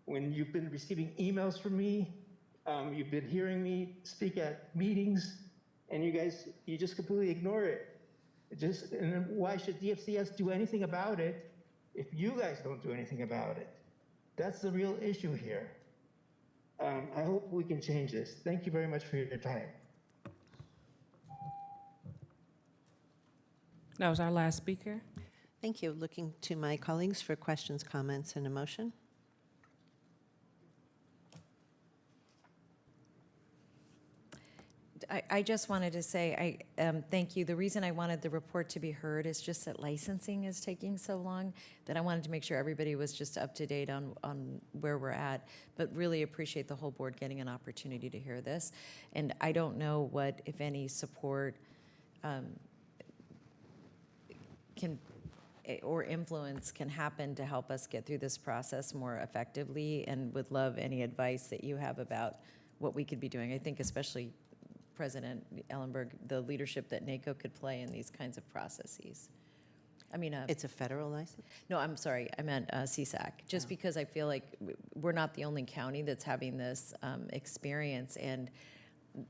when you've been receiving emails from me, you've been hearing me speak at meetings, and you just completely ignore it. And then why should DFCS do anything about it if you guys don't do anything about it? That's the real issue here. I hope we can change this. Thank you very much for your time. That was our last speaker. Thank you. Looking to my colleagues for questions, comments, and a motion. I just wanted to say, thank you. The reason I wanted the report to be heard is just that licensing is taking so long that I wanted to make sure everybody was just up to date on where we're at, but really appreciate the whole board getting an opportunity to hear this. And I don't know what, if any, support or influence can happen to help us get through this process more effectively, and would love any advice that you have about what we could be doing. I think especially President Ellenberg, the leadership that NACO could play in these kinds of processes. I mean, It's a federal license? no, I'm sorry, I meant CSAC. Just because I feel like we're not the only county that's having this experience, and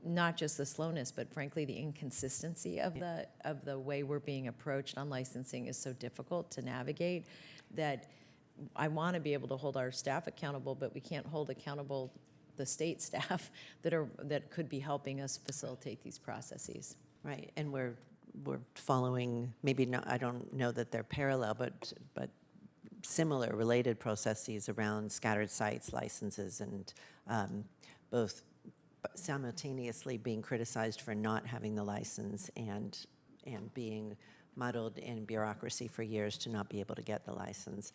not just the slowness, but frankly, the inconsistency of the way we're being approached on licensing is so difficult to navigate that I want to be able to hold our staff accountable, but we can't hold accountable the state staff that could be helping us facilitate these processes. Right, and we're following, maybe not, I don't know that they're parallel, but similar related processes around scattered sites licenses, and both simultaneously being criticized for not having the license and being muddled in bureaucracy for years to not be able to get the license.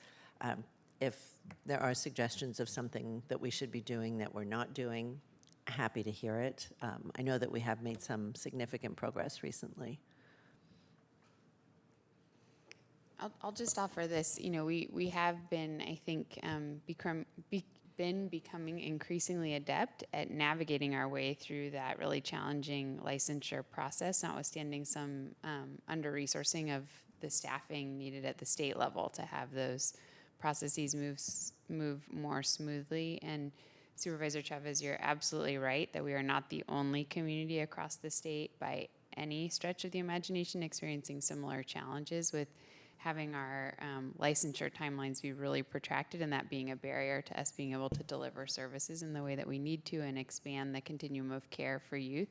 If there are suggestions of something that we should be doing that we're not doing, happy to hear it. I know that we have made some significant progress recently. I'll just offer this. You know, we have been, I think, been becoming increasingly adept at navigating our way through that really challenging licensure process, notwithstanding some under-resourcing of the staffing needed at the state level to have those processes move more smoothly. And Supervisor Chavez, you're absolutely right that we are not the only community across the state by any stretch of the imagination experiencing similar challenges with having our licensure timelines be really protracted, and that being a barrier to us being able to deliver services in the way that we need to and expand the continuum of care for youth.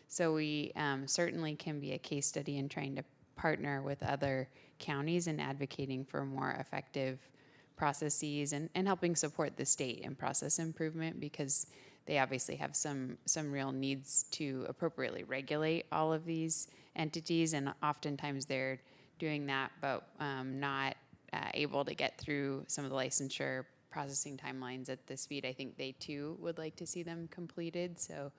So we certainly can be a case study in trying to partner with other counties and advocating for more effective processes and helping support the state in process improvement, because they obviously have some real needs to appropriately regulate all of these entities, and oftentimes they're doing that, but not able to get through some of the licensure processing timelines at the speed I think they too would like to see them completed. So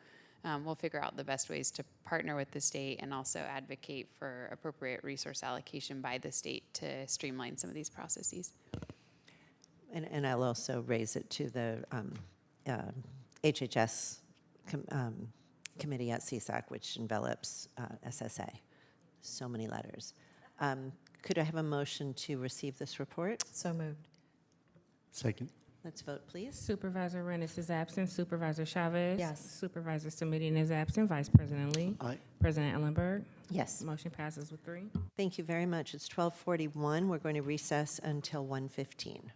we'll figure out the best ways to partner with the state and also advocate for appropriate resource allocation by the state to streamline some of these processes. And I'll also raise it to the HHS committee at CSAC, which envelops SSA. So many letters. Could I have a motion to receive this report? So moved. Second. Let's vote, please. Supervisor Rennis is absent. Supervisor Chavez? Yes. Supervisor Simitian is absent. Vice President Lee? Aye. President Ellenberg? Yes. Motion passes with 3. Thank you very much. It's 12:41. We're going to recess until 1:15.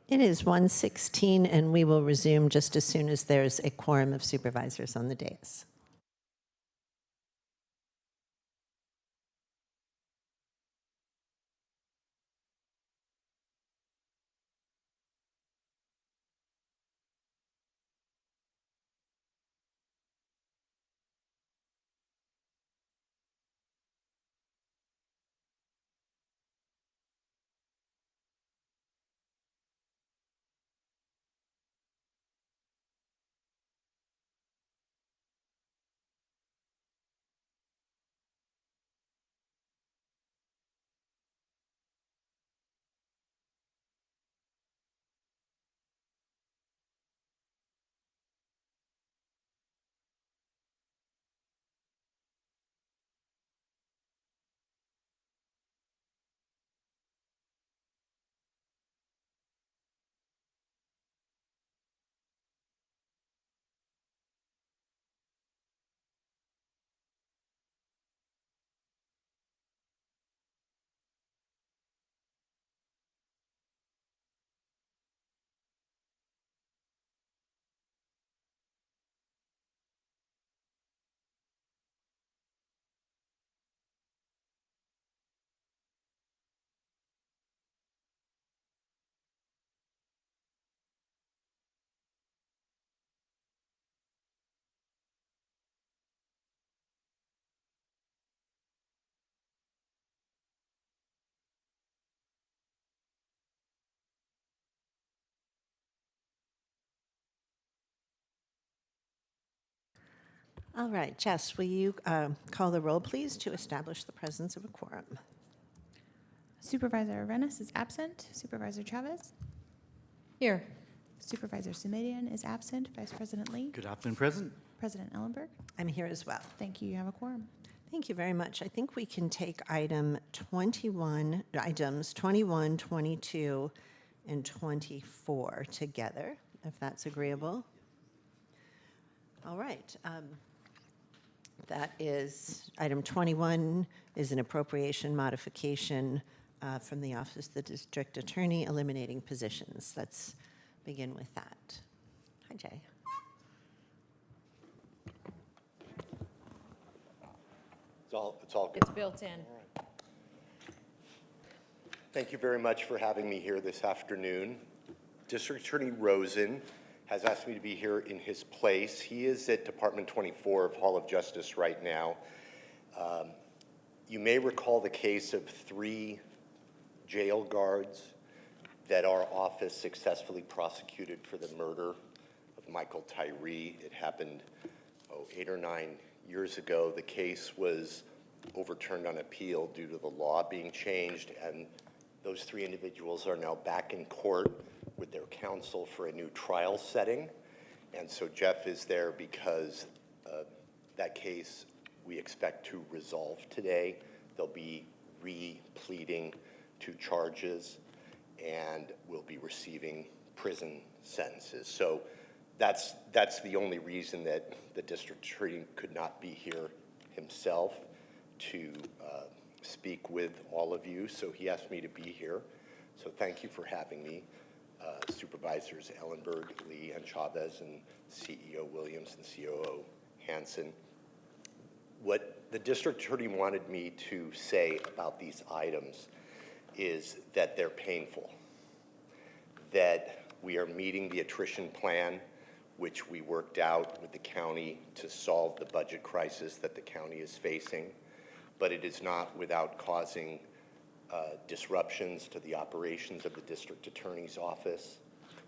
It is 1:16, and we will resume just as soon as there's a quorum of supervisors on the dais. All right, Jess, will you call the roll, please, to establish the presence of a quorum? Supervisor Arenas is absent. Supervisor Chavez? Here. Supervisor Sumedian is absent. Vice President Lee? Good afternoon, President. President Ellenberg? I'm here as well. Thank you. You have a quorum. Thank you very much. I think we can take items 21, 22, and 24 together, if that's agreeable. All right. That is, item 21 is an appropriation modification from the Office of the District Attorney, eliminating positions. Let's begin with that. Hi, Jay. It's all good. It's built in. Thank you very much for having me here this afternoon. District Attorney Rosen has asked me to be here in his place. He is at Department 24 of Hall of Justice right now. You may recall the case of 3 jail guards that our office successfully prosecuted for the murder of Michael Tyree. It happened 8 or 9 years ago. The case was overturned on appeal due to the law being changed, and those 3 individuals are now back in court with their counsel for a new trial setting. And so Jeff is there because that case we expect to resolve today. They'll be re-pleading 2 charges and will be receiving prison sentences. So that's the only reason that the district attorney could not be here himself to speak with all of you. So he asked me to be here. So thank you for having me. Supervisors Ellenberg, Lee, and Chavez, and CEO Williams and COO Hansen. What the district attorney wanted me to say about these items is that they're painful, that we are meeting the attrition plan, which we worked out with the county to solve the budget crisis that the county is facing, but it is not without causing disruptions to the operations of the district attorney's office.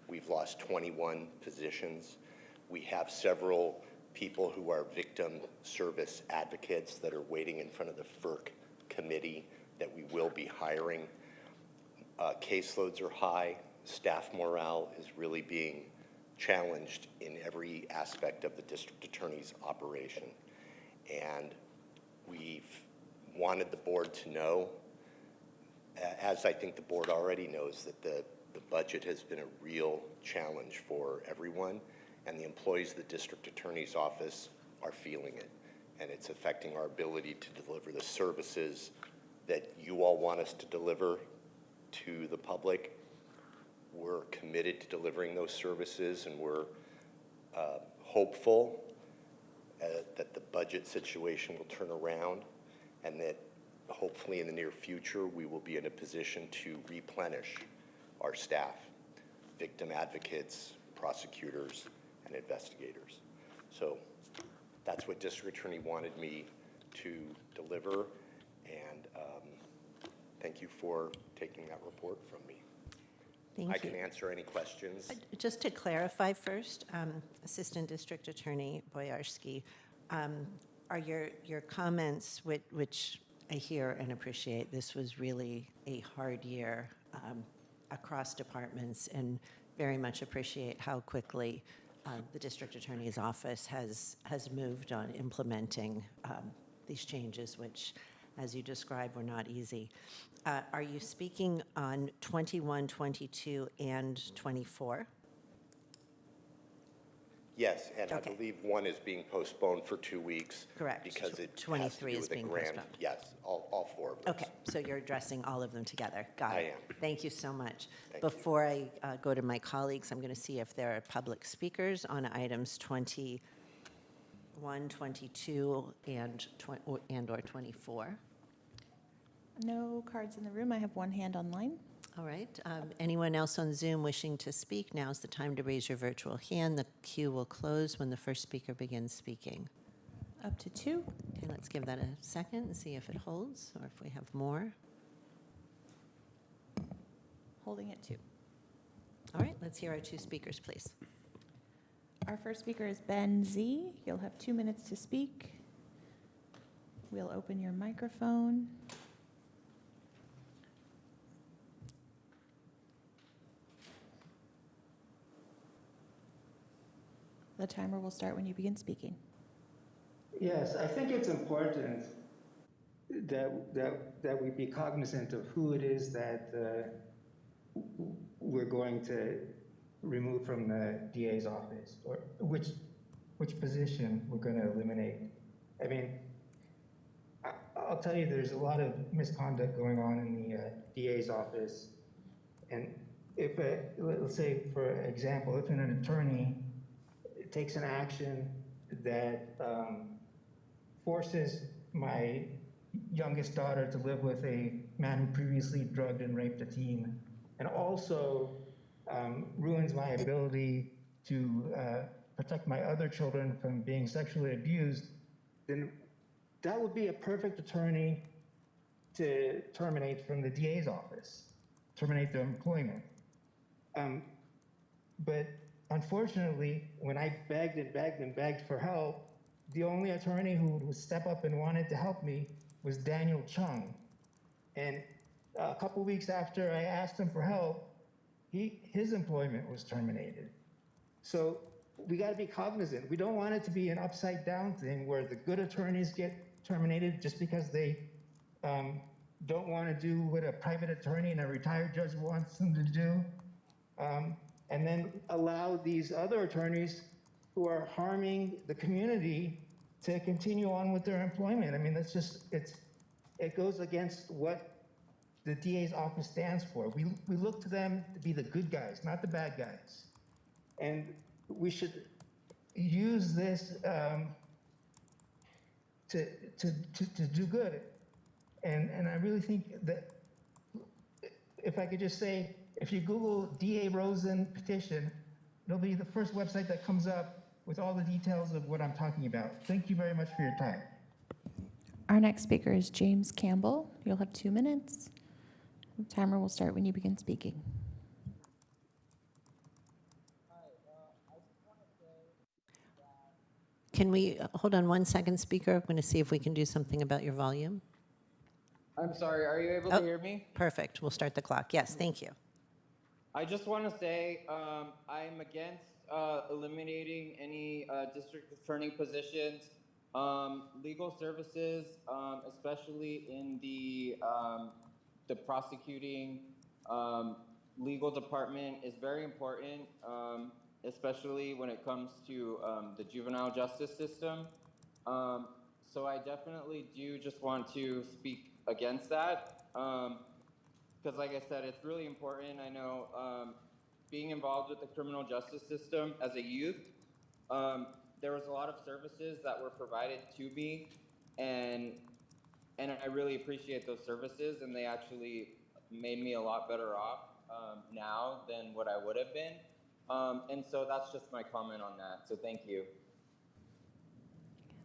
We've lost 21 positions. We have several people who are victim service advocates that are waiting in front of the FERC committee that we will be hiring. Caseloads are high. Staff morale is really being challenged in every aspect of the district attorney's operation. And we've wanted the board to know, as I think the board already knows, that the budget has been a real challenge for everyone, and the employees of the district attorney's office are feeling it, and it's affecting our ability to deliver the services that you all want us to deliver to the public. We're committed to delivering those services, and we're hopeful that the budget situation will turn around, and that hopefully in the near future we will be in a position to replenish our staff, victim advocates, prosecutors, and investigators. So that's what District Attorney wanted me to deliver, and thank you for taking that report from me. Thank you. I can answer any questions. Just to clarify first, Assistant District Attorney Boyarsky, are your comments, which I hear and appreciate, this was really a hard year across departments, and very much appreciate how quickly the District Attorney's Office has moved on implementing these changes, which, as you described, were not easy. Are you speaking on 21, 22, and 24? Yes, and Okay. I believe one is being postponed for 2 weeks. Correct. Because it has to 23 do is with a being grant. postponed. Yes, all four of those. Okay, so you're addressing all of them together. Got I it. am. Thank you so much. Thank you. Before I go to my colleagues, I'm going to see if there are public speakers on items 21, 22, and or 24. No cards in the room. I have one hand online. All right. Anyone else on Zoom wishing to speak? Now's the time to raise your virtual hand. The queue will close when the first speaker begins speaking. Up to 2. Okay, let's give that a second and see if it holds or if we have more. Holding at 2. All right, let's hear our 2 speakers, please. Our first speaker is Ben Z. You'll have 2 minutes to speak. We'll open your microphone. The timer will start when you begin speaking. Yes, I think it's important that we be cognizant of who it is that we're going to remove from the DA's office, or which position we're going to eliminate. I mean, I'll tell you, there's a lot of misconduct going on in the DA's office, and if let's say, for example, if an attorney takes an action that forces my youngest daughter to live with a man who previously drugged and raped a teen, and also ruins my ability to protect my other children from being sexually abused, then that would be a perfect attorney to terminate from the DA's office, terminate their employment. But unfortunately, when I begged and begged and begged for help, the only attorney who would step up and wanted to help me was Daniel Chung. And a couple weeks after I asked him for help, his employment was terminated. So we got to be cognizant. We don't want it to be an upside down thing where the good attorneys get terminated just because they don't want to do what a private attorney and a retired judge wants them to do. And then allow these other attorneys who are harming the community to continue on with their employment. I mean, that's just, it goes against what the DA's office stands for. We look to them to be the good guys, not the bad guys. And we should use this to do good. And I really think that, if I could just say, if you Google DA Rosen petition, it'll be the first website that comes up with all the details of what I'm talking about. Thank you very much for your time. Our next speaker is James Campbell. You'll have 2 minutes. The timer will start when you begin speaking. Can we hold on 1 second, speaker? I'm going to see if we can do something about your volume. I'm sorry, are you able to hear me? Perfect. We'll start the clock. Yes, thank you. I just want to say I'm against eliminating any district attorney positions. Legal services, especially in the prosecuting legal department, is very important, especially when it comes to the juvenile justice system. So I definitely do just want to speak against that. Because like I said, it's really important. I know being involved with the criminal justice system as a youth, there was a lot of services that were provided to me, and I really appreciate those services, and they actually made me a lot better off now than what I would have been. And so that's just my comment on that. So thank you.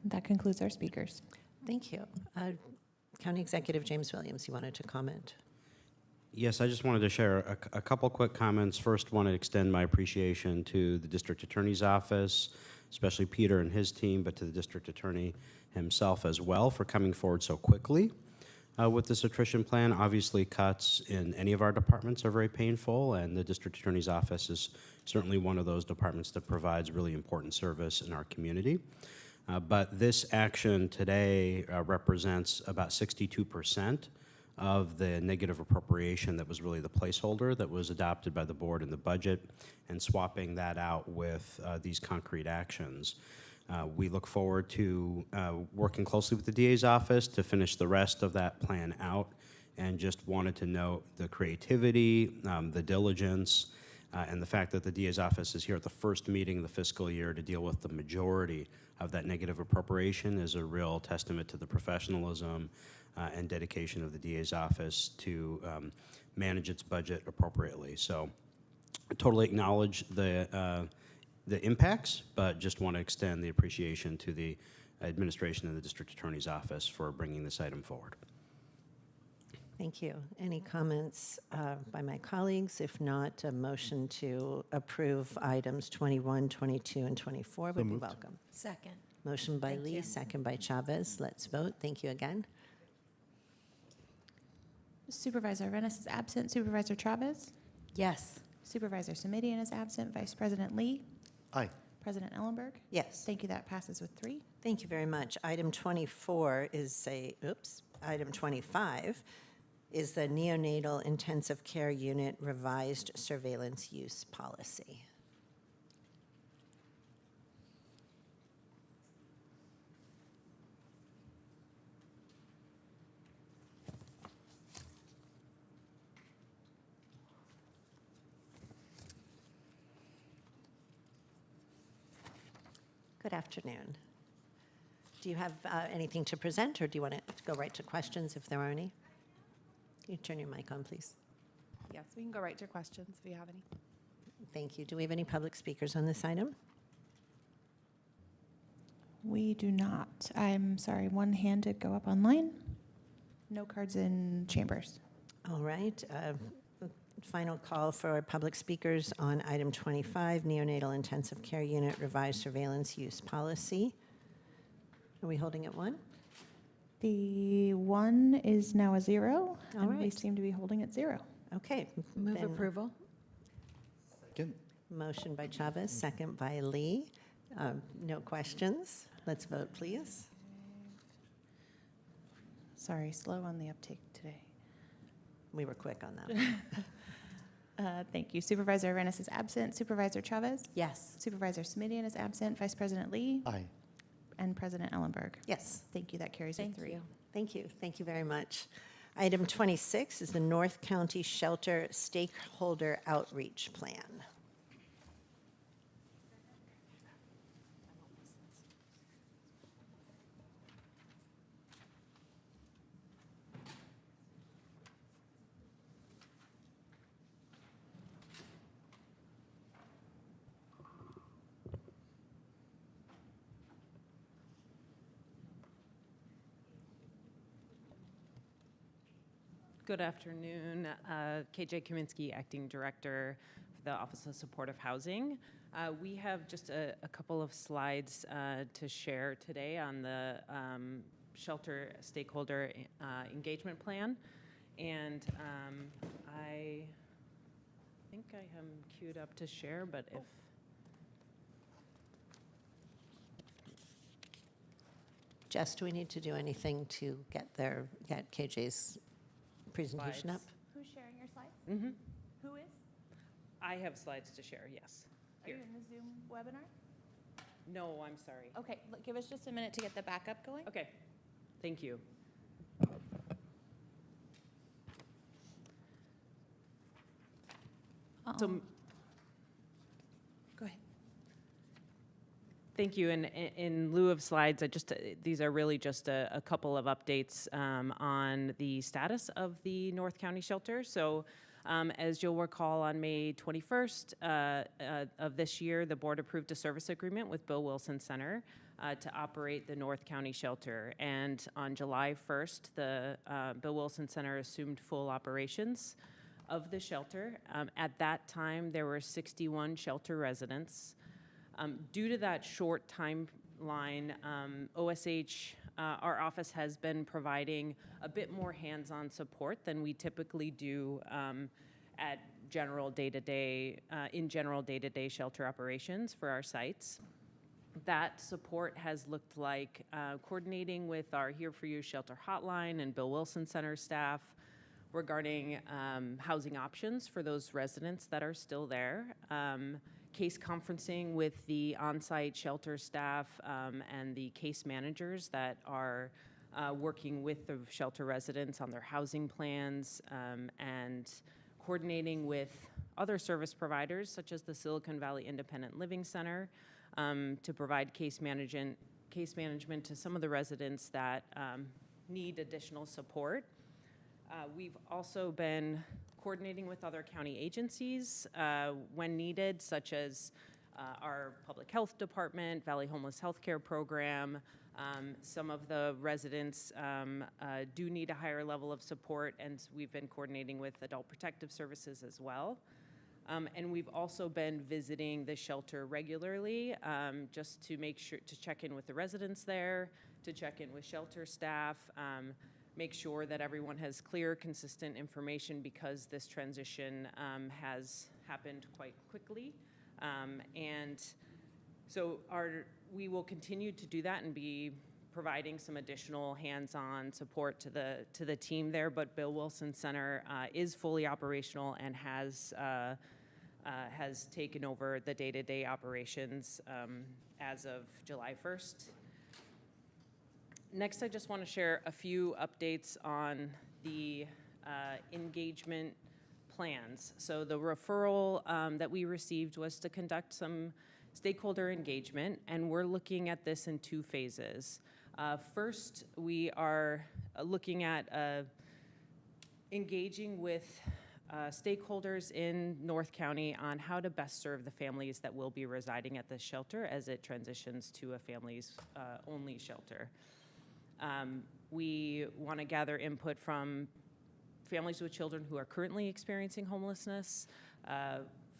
That concludes our speakers. Thank you. County Executive James Williams, you wanted to comment? Yes, I just wanted to share a couple quick comments. First, want to extend my appreciation to the District Attorney's Office, especially Peter and his team, but to the District Attorney himself as well for coming forward so quickly with this attrition plan. Obviously, cuts in any of our departments are very painful, and the District Attorney's Office is certainly one of those departments that provides really important service in our community. But this action today represents about 62% of the negative appropriation that was really the placeholder that was adopted by the board in the budget, and swapping that out with these concrete actions. We look forward to working closely with the DA's office to finish the rest of that plan out, and just wanted to note the creativity, the diligence, and the fact that the DA's office is here at the first meeting of the fiscal year to deal with the majority of that negative appropriation is a real testament to the professionalism and dedication of the DA's office to manage its budget appropriately. So I totally acknowledge the impacts, but just want to extend the appreciation to the administration and the District Attorney's Office for bringing this item forward. Thank you. Any comments by my colleagues? If not, a motion to approve items 21, 22, and 24 would be welcome. Second. Motion by Thank Lee, you. second by Chavez. Let's vote. Thank you again. Supervisor Arenas is absent. Supervisor Chavez? Yes. Supervisor Semidian is absent. Vice President Lee? Aye. President Ellenberg? Yes. Thank you. That passes with 3. Thank you very much. Item 24 is item 25 is the Neonatal Intensive Care Unit Revised Surveillance Use Policy. Good afternoon. Do you have anything to present, or do you want to go right to questions if there are any? Can you turn your mic on, please? Yes, we can go right to questions if you have any. Thank you. Do we have any public speakers on this item? We do not. I'm sorry, one hand did go up online. No cards in chambers. All right. Final call for public speakers on item 25, Neonatal Intensive Care Unit Revised Surveillance Use Policy. Are we holding at 1? The 1 is now a 0, All and we right. seem to be holding at 0. Okay. Move then approval. Second. Motion by Chavez, second by Lee. No questions. Let's vote, please. Sorry, slow on the uptake today. We were quick on that. Thank you. Supervisor Arenas is absent. Supervisor Chavez? Yes. Supervisor Semidian is absent. Vice President Lee? Aye. And President Ellenberg? Yes. Thank you. That carries with 3. Thank you. Thank you very much. Item 26 is the North County Shelter Stakeholder Outreach Plan. Good afternoon. KJ Kaminsky, Acting Director for the Office of Supportive Housing. We have just a couple of slides to share today on the Shelter Stakeholder Engagement Plan. And I think I am queued up to share, but if... Jess, do we need to do anything to get KJ's presentation up? Who's sharing your slides? Mm-hmm. Who is? I have slides to share, yes. Are you in the Zoom webinar? No, I'm sorry. Okay, give us just a minute to get the backup going. Okay, thank you. So Thank you. And in lieu of slides, these are really just a couple of updates on the status of the North County shelter. So as you'll recall, on May 21st of this year, the board approved a service agreement with Bill Wilson Center to operate the North County shelter. And on July 1st, the Bill Wilson Center assumed full operations of the shelter. At that time, there were 61 shelter residents. Due to that short timeline, OSH, our office has been providing a bit more hands-on support than we typically do at general day-to-day, in general day-to-day shelter operations for our sites. That support has looked like coordinating with our Here For You shelter hotline and Bill Wilson Center staff regarding housing options for those residents that are still there. Case conferencing with the on-site shelter staff and the case managers that are working with the shelter residents on their housing plans, and coordinating with other service providers such as the Silicon Valley Independent Living Center to provide case management to some of the residents that need additional support. We've also been coordinating with other county agencies when needed, such as our public health department, Valley Homeless Healthcare Program. Some of the residents do need a higher level of support, and we've been coordinating with Adult Protective Services as well. And we've also been visiting the shelter regularly just to make sure to check in with the residents there, to check in with shelter staff, make sure that everyone has clear, consistent information because this transition has happened quite quickly. And so we will continue to do that and be providing some additional hands-on support to the team there, but Bill Wilson Center is fully operational and has taken over the day-to-day operations as of July 1st. Next, I just want to share a few updates on the engagement plans. So the referral that we received was to conduct some stakeholder engagement, and we're looking at this in two phases. First, we are looking at engaging with stakeholders in North County on how to best serve the families that will be residing at this shelter as it transitions to a families only shelter. We want to gather input from families with children who are currently experiencing homelessness,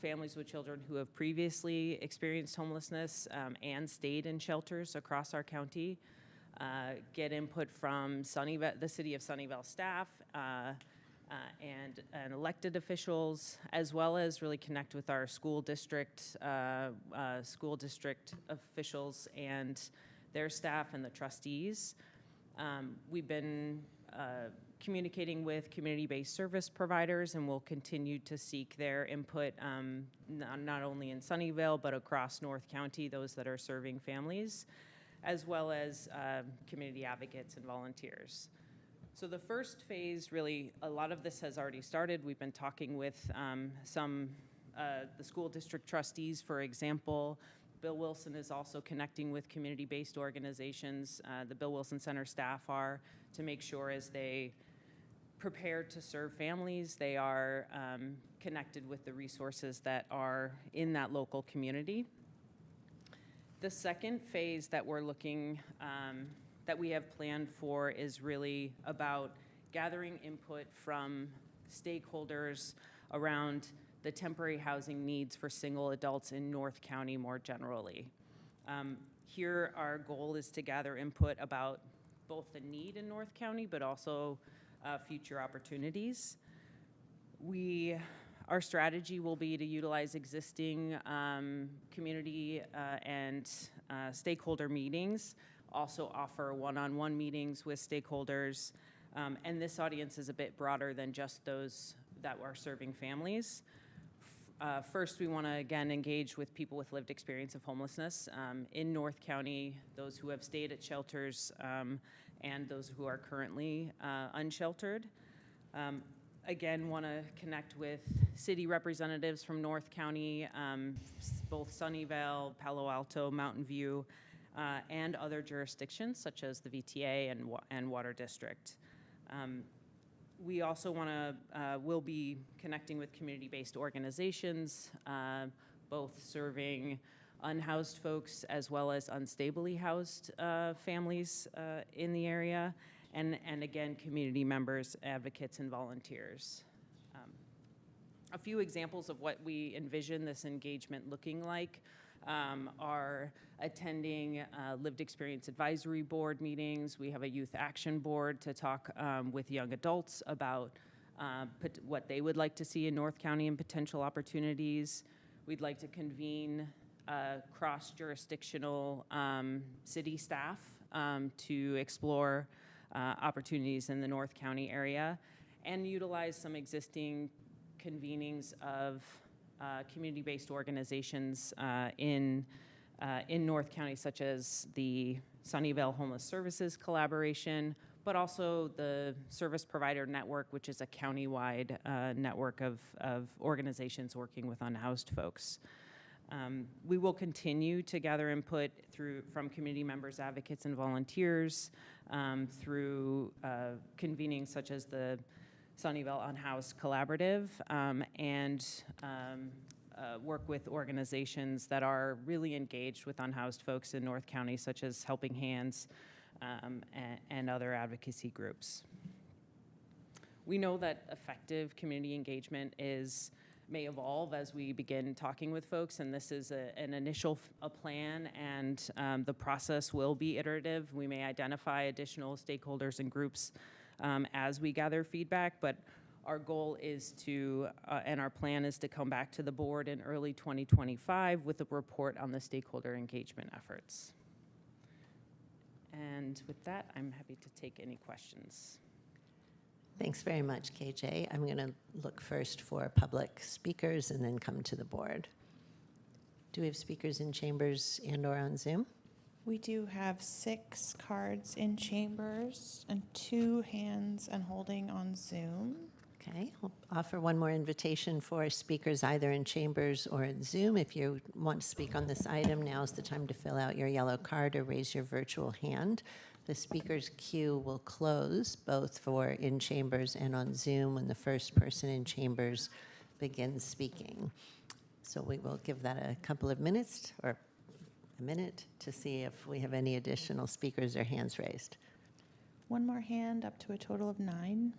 families with children who have previously experienced homelessness and stayed in shelters across our county, get input from the City of Sunnyvale staff and elected officials, as well as really connect with our school district officials and their staff and the trustees. We've been communicating with community-based service providers, and we'll continue to seek their input not only in Sunnyvale, but across North County, those that are serving families, as well as community advocates and volunteers. So the first phase, really, a lot of this has already started. We've been talking with the school district trustees, for example. Bill Wilson is also connecting with community-based organizations. The Bill Wilson Center staff are, to make sure as they prepare to serve families, they are connected with the resources that are in that local community. The second phase that we're looking, that we have planned for, is really about gathering input from stakeholders around the temporary housing needs for single adults in North County more generally. Here, our goal is to gather input about both the need in North County, but also future opportunities. Our strategy will be to utilize existing community and stakeholder meetings, also offer one-on-one meetings with stakeholders, and this audience is a bit broader than just those that are serving families. First, we want to, again, engage with people with lived experience of homelessness in North County, those who have stayed at shelters and those who are currently unsheltered. Again, want to connect with city representatives from North County, both Sunnyvale, Palo Alto, Mountain View, and other jurisdictions such as the VTA and Water District. We also will be connecting with community-based organizations, both serving unhoused folks as well as unstably housed families in the area, and again, community members, advocates, and volunteers. A few examples of what we envision this engagement looking like are attending lived experience advisory board meetings. We have a youth action board to talk with young adults about what they would like to see in North County and potential opportunities. We'd like to convene cross-jurisdictional city staff to explore opportunities in the North County area and utilize some existing convenings of community-based organizations in North County, such as the Sunnyvale Homeless Services Collaboration, but also the Service Provider Network, which is a countywide network of organizations working with unhoused folks. We will continue to gather input from community members, advocates, and volunteers through convenings such as the Sunnyvale Unhoused Collaborative and work with organizations that are really engaged with unhoused folks in North County, such as Helping Hands and other advocacy groups. We know that effective community engagement may evolve as we begin talking with folks, and this is an initial plan, and the process will be iterative. We may identify additional stakeholders and groups as we gather feedback, but our goal is and our plan is to come back to the board in early 2025 with a report on the stakeholder engagement efforts. And with that, I'm happy to take any questions. Thanks very much, KJ. I'm going to look first for public speakers and then come to the board. Do we have speakers in chambers and/or on Zoom? We do have 6 cards in chambers and 2 hands and holding on Zoom. Okay, I'll offer one more invitation for speakers either in chambers or in Zoom. If you want to speak on this item, now's the time to fill out your yellow card or raise your virtual hand. The speaker's queue will close both for in chambers and on Zoom when the first person in chambers begins speaking. So we will give that a couple of minutes or a minute to see if we have any additional speakers or hands raised. One more hand, up to a total of 9.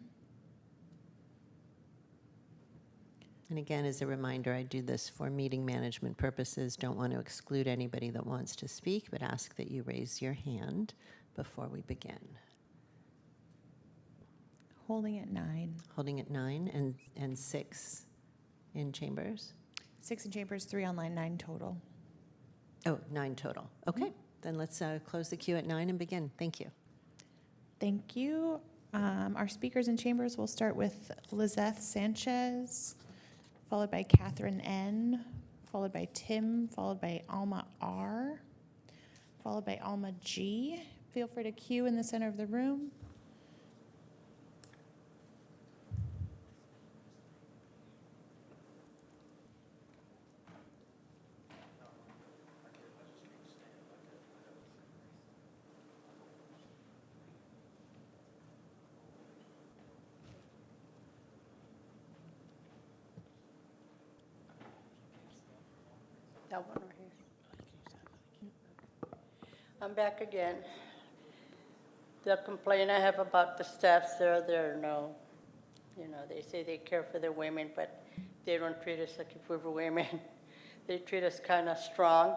And again, as a reminder, I do this for meeting management purposes. Don't want to exclude anybody that wants to speak, but ask that you raise your hand before we begin. Holding at 9. Holding at 9 and 6 in chambers? 6 in chambers, 3 online, 9 total. Oh, 9 total. Okay, then let's close the queue at 9 and begin. Thank you. Thank you. Our speakers in chambers will start with Lizeth Sanchez, followed by Catherine N., followed by Tim, followed by Alma R., followed by Alma G. Feel free to queue in the center of the room. That one right here. I'm back again. The complaint I have about the staffs there, no. You know, they say they care for the women, but they don't treat us like if we were women. They treat us kind of strong.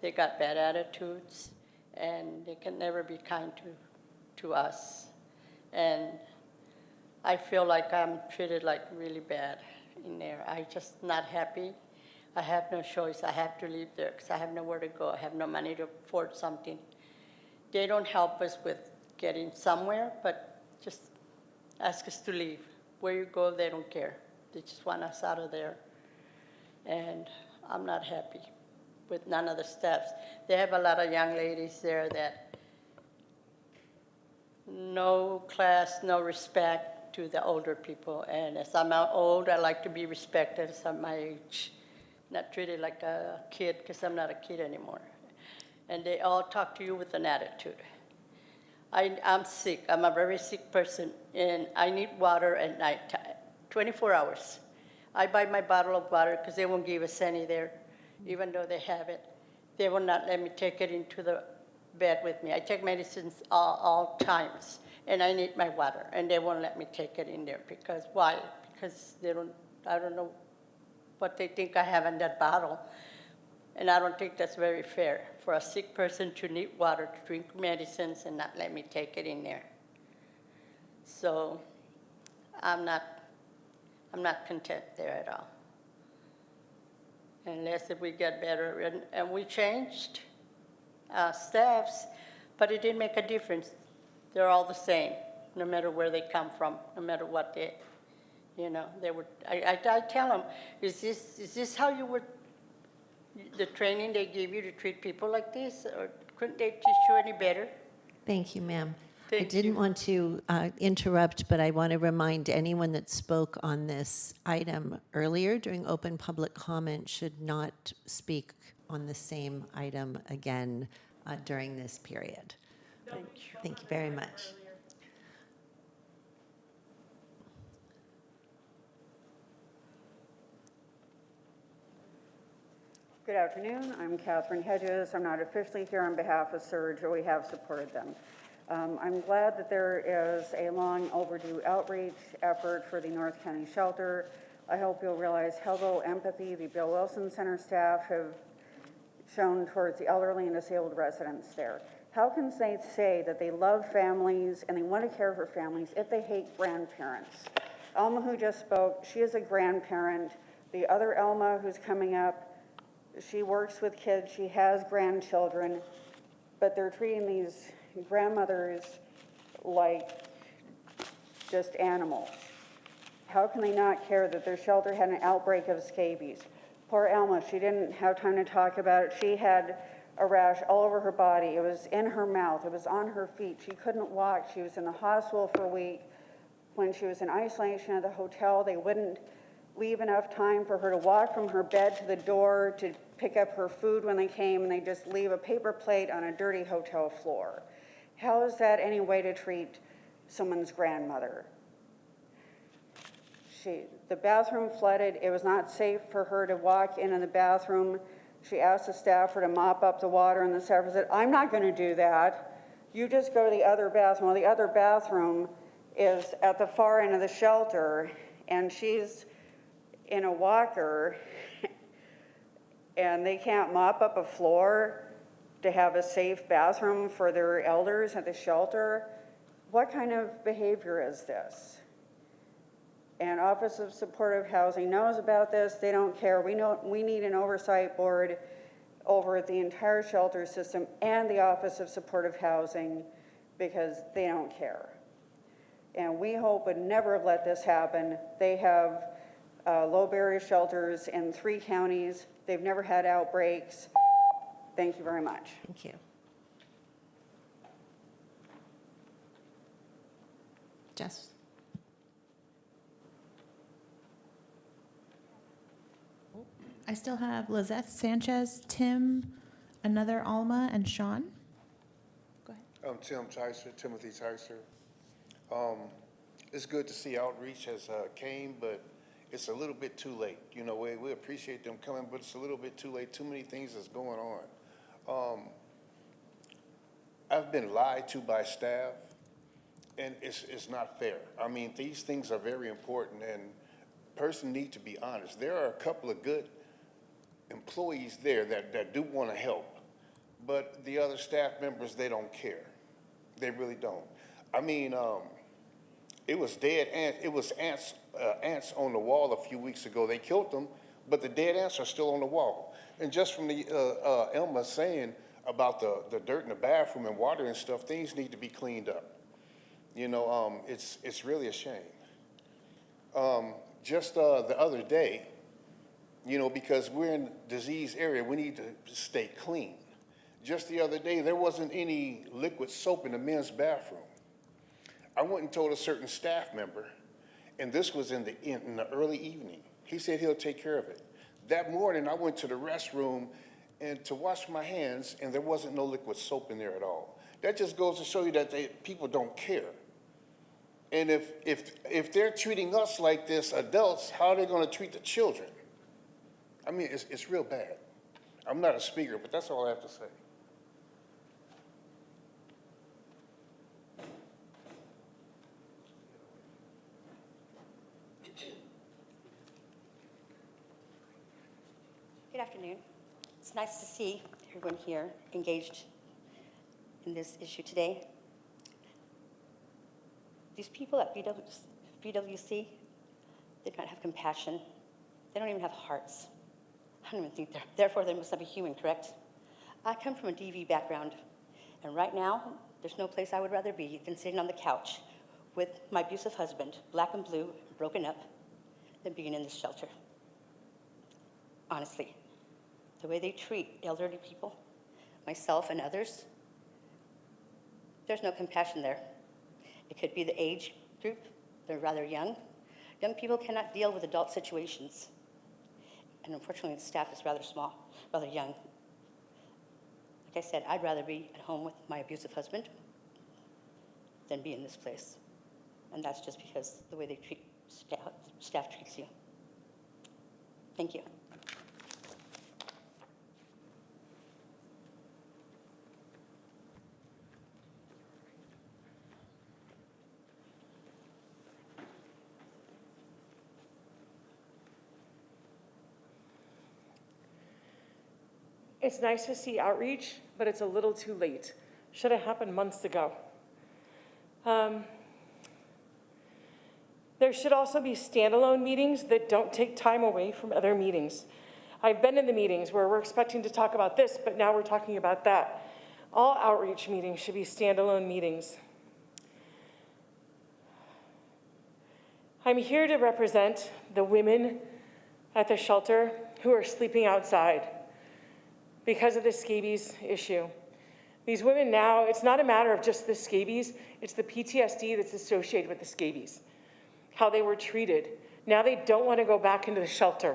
They got bad attitudes, and they can never be kind to us. And I feel like I'm treated like really bad in there. I'm just not happy. I have no choice. I have to leave there because I have nowhere to go. I have no money to afford something. They don't help us with getting somewhere, but just ask us to leave. Where you go, they don't care. They just want us out of there. And I'm not happy with none of the staffs. They have a lot of young ladies there that no class, no respect to the older people. And as I'm out old, I like to be respected as I'm my age, not treated like a kid, because I'm not a kid anymore. And they all talk to you with an attitude. I'm sick. I'm a very sick person, and I need water at night time, 24 hours. I buy my bottle of water because they won't give us any there, even though they have it. They will not let me take it into the bed with me. I take medicines all times, and I need my water, and they won't let me take it in there. Because why? Because I don't know what they think I have in that bottle. And I don't think that's very fair for a sick person to need water to drink medicines and not let me take it in there. So I'm not content there at all. Unless if we get better, and we changed staffs, but it didn't make a difference. They're all the same, no matter where they come from, no matter what they, they were. I tell them, is this how you were? The training they give you to treat people like this, or couldn't they teach you any better? Thank you, ma'am. I Thank didn't you. want to interrupt, but I want to remind anyone that spoke on this item earlier during open public comment should not speak on the same item again during this period. Thank you. Thank you very much. Good afternoon. I'm Catherine Hedges. I'm not officially here on behalf of Surge, but we have supported them. I'm glad that there is a long overdue outreach effort for the North County Shelter. I hope you'll realize how little empathy the Bill Wilson Center staff have shown towards the elderly and disabled residents there. How can they say that they love families and they want to care for families if they hate grandparents? Elma, who just spoke, she is a grandparent. The other Elma who's coming up, she works with kids, she has grandchildren, but they're treating these grandmothers like just animals. How can they not care that their shelter had an outbreak of scabies? Poor Alma, she didn't have time to talk about it. She had a rash all over her body. It was in her mouth. It was on her feet. She couldn't walk. She was in the hospital for a week. When she was in isolation at the hotel, they wouldn't leave enough time for her to walk from her bed to the door to pick up her food when they came, and they just leave a paper plate on a dirty hotel floor. How is that any way to treat someone's grandmother? The bathroom flooded. It was not safe for her to walk into the bathroom. She asked the staffer to mop up the water, and the staffer said, I'm not going to do that. You just go to the other bathroom. Well, the other bathroom is at the far end of the shelter, and she's in a walker, and they can't mop up a floor to have a safe bathroom for their elders at the shelter. What kind of behavior is this? And Office of Supportive Housing knows about this. They don't care. We need an oversight board over the entire shelter system and the Office of Supportive Housing because they don't care. And we hope would never have let this happen. They have low barrier shelters in 3 counties. They've never had outbreaks. Thank you very much. Thank you. Jess? I still have Lizeth Sanchez, Tim, another Alma, and Sean. Go ahead. Timothy Tyser. It's good to see outreach has came, but it's a little bit too late. You know, we appreciate them coming, but it's a little bit too late. Too many things is going on. I've been lied to by staff, and it's not fair. I mean, these things are very important, and person need to be honest. There are a couple of good employees there that do want to help, but the other staff members, they don't care. They really don't. I mean, it was dead ants. It was ants on the wall a few weeks ago. They killed them, but the dead ants are still on the wall. And just from the Elma saying about the dirt in the bathroom and water and stuff, things need to be cleaned up. You know, it's really a shame. Just the other day, you know, because we're in a disease area, we need to stay clean. Just the other day, there wasn't any liquid soap in the men's bathroom. I went and told a certain staff member, And this was in the early evening. He said he'll take care of it. That morning, I went to the restroom and to wash my hands, and there wasn't no liquid soap in there at all. That just goes to show you that people don't care. And if they're treating us like this, adults, how are they going to treat the children? I mean, it's real bad. I'm not a speaker, but that's all I have to say. Good afternoon. It's nice to see everyone here engaged in this issue today. These people at BWC, they don't have compassion. They don't even have hearts. I don't even think therefore they must not be human, correct? I come from a DV background, and right now, there's no place I would rather be than sitting on the couch with my abusive husband, black and blue, broken up, than being in this shelter. Honestly, the way they treat elderly people, myself and others, there's no compassion there. It could be the age group, they're rather young. Young people cannot deal with adult situations. And unfortunately, the staff is rather small, rather young. Like I said, I'd rather be at home with my abusive husband than be in this place. And that's just because the way they treat staff treats you. Thank you. It's nice to see outreach, but it's a little too late. Should have happened months ago. There should also be standalone meetings that don't take time away from other meetings. I've been in the meetings where we're expecting to talk about this, but now we're talking about that. All outreach meetings should be standalone meetings. I'm here to represent the women at the shelter who are sleeping outside because of the scabies issue. These women now, it's not a matter of just the scabies, it's the PTSD that's associated with the scabies, how they were treated. Now they don't want to go back into the shelter.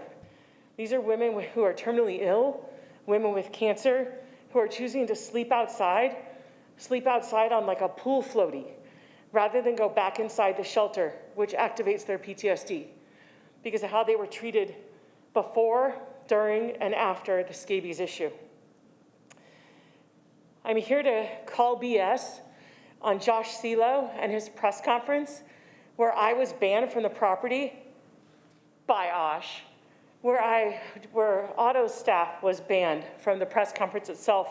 These are women who are terminally ill, women with cancer, who are choosing to sleep outside on like a pool floaty, rather than go back inside the shelter, which activates their PTSD because of how they were treated before, during, and after the scabies issue. I'm here to call BS on Josh Silo and his press conference where I was banned from the property by OSH, where Otto's staff was banned from the press conference itself,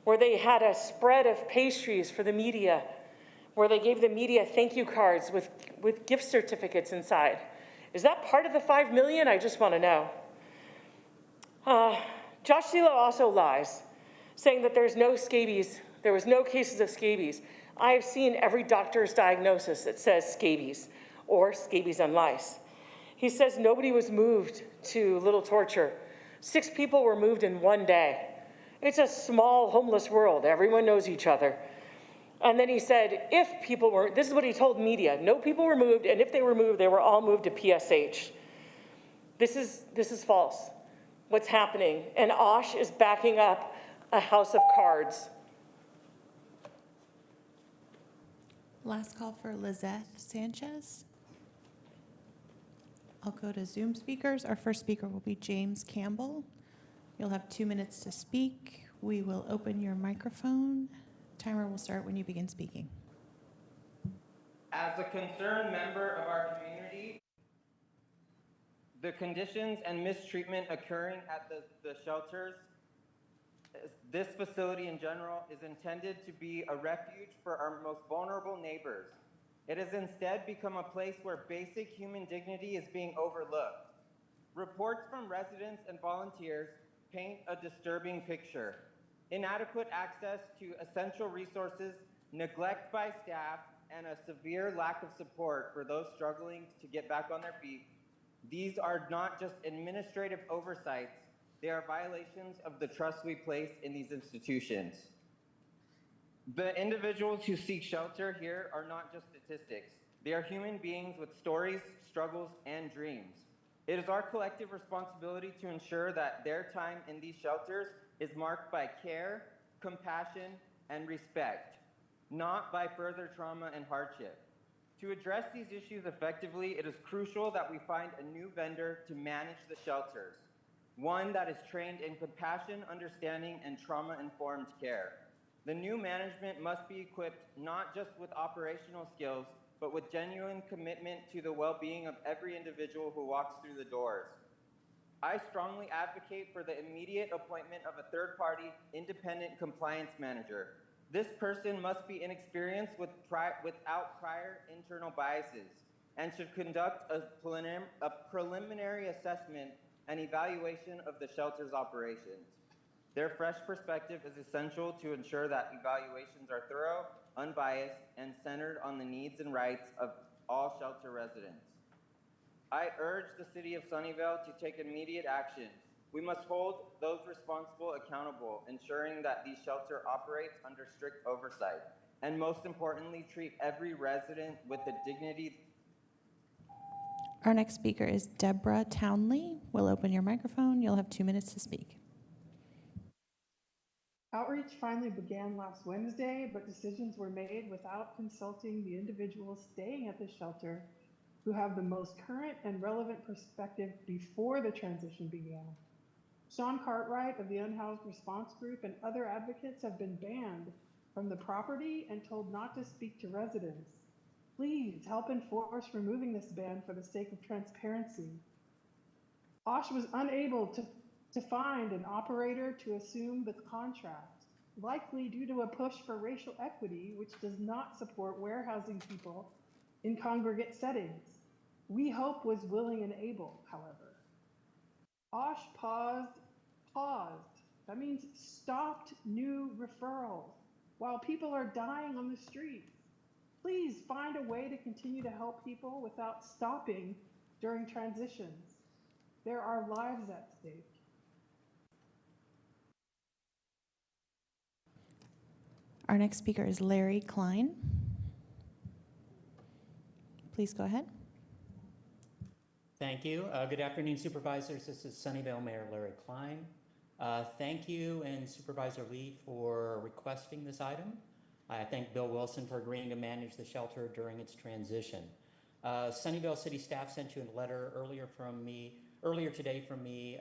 where they had a spread of pastries for the media, where they gave the media thank you cards with gift certificates inside. Is that part of the $5 million? I just want to know. Josh Silo also lies, saying that there's no scabies, there was no cases of scabies. I have seen every doctor's diagnosis that says scabies or scabies and lice. He says nobody was moved to Little Torture. 6 people were moved in one day. It's a small homeless world, everyone knows each other. And then he said, if people were, this is what he told media, no people were moved, and if they were moved, they were all moved to PSH. This is false, what's happening. And OSH is backing up a house of cards. Last call for Lizeth Sanchez. I'll go to Zoom speakers. Our first speaker will be James Campbell. You'll have 2 minutes to speak. We will open your microphone. Timer will start when you begin speaking. As a concerned member of our community, the conditions and mistreatment occurring at the shelters, this facility in general, is intended to be a refuge for our most vulnerable neighbors. It has instead become a place where basic human dignity is being overlooked. Reports from residents and volunteers paint a disturbing picture. Inadequate access to essential resources, neglect by staff, and a severe lack of support for those struggling to get back on their feet. These are not just administrative oversights, they are violations of the trust we place in these institutions. The individuals who seek shelter here are not just statistics. They are human beings with stories, struggles, and dreams. It is our collective responsibility to ensure that their time in these shelters is marked by care, compassion, and respect, not by further trauma and hardship. To address these issues effectively, it is crucial that we find a new vendor to manage the shelters, one that is trained in compassion, understanding, and trauma-informed care. The new management must be equipped not just with operational skills, but with genuine commitment to the well-being of every individual who walks through the doors. I strongly advocate for the immediate appointment of a third-party, independent compliance manager. This person must be inexperienced without prior internal biases and should conduct a preliminary assessment and evaluation of the shelter's operations. Their fresh perspective is essential to ensure that evaluations are thorough, unbiased, and centered on the needs and rights of all shelter residents. I urge the City of Sunnyvale to take immediate action. We must hold those responsible accountable, ensuring that the shelter operates under strict oversight, and most importantly, treat every resident with the dignity. Our next speaker is Deborah Townley. We'll open your microphone. You'll have 2 minutes to speak. Outreach finally began last Wednesday, but decisions were made without consulting the individuals staying at the shelter who have the most current and relevant perspective before the transition began. Sean Cartwright of the Unhoused Response Group and other advocates have been banned from the property and told not to speak to residents. Please help enforce removing this ban for the sake of transparency. OSH was unable to find an operator to assume the contract, likely due to a push for racial equity, which does not support warehousing people in congregate settings. We Hope was willing and able, however. OSH paused. That means stopped new referrals while people are dying on the streets. Please find a way to continue to help people without stopping during transitions. There are lives at stake. Our next speaker is Larry Klein. Please go ahead. Thank you. Good afternoon, Supervisors. This is Sunnyvale Mayor Larry Klein. Thank you and Supervisor Lee for requesting this item. I thank Bill Wilson for agreeing to manage the shelter during its transition. Sunnyvale City staff sent you a letter earlier today from me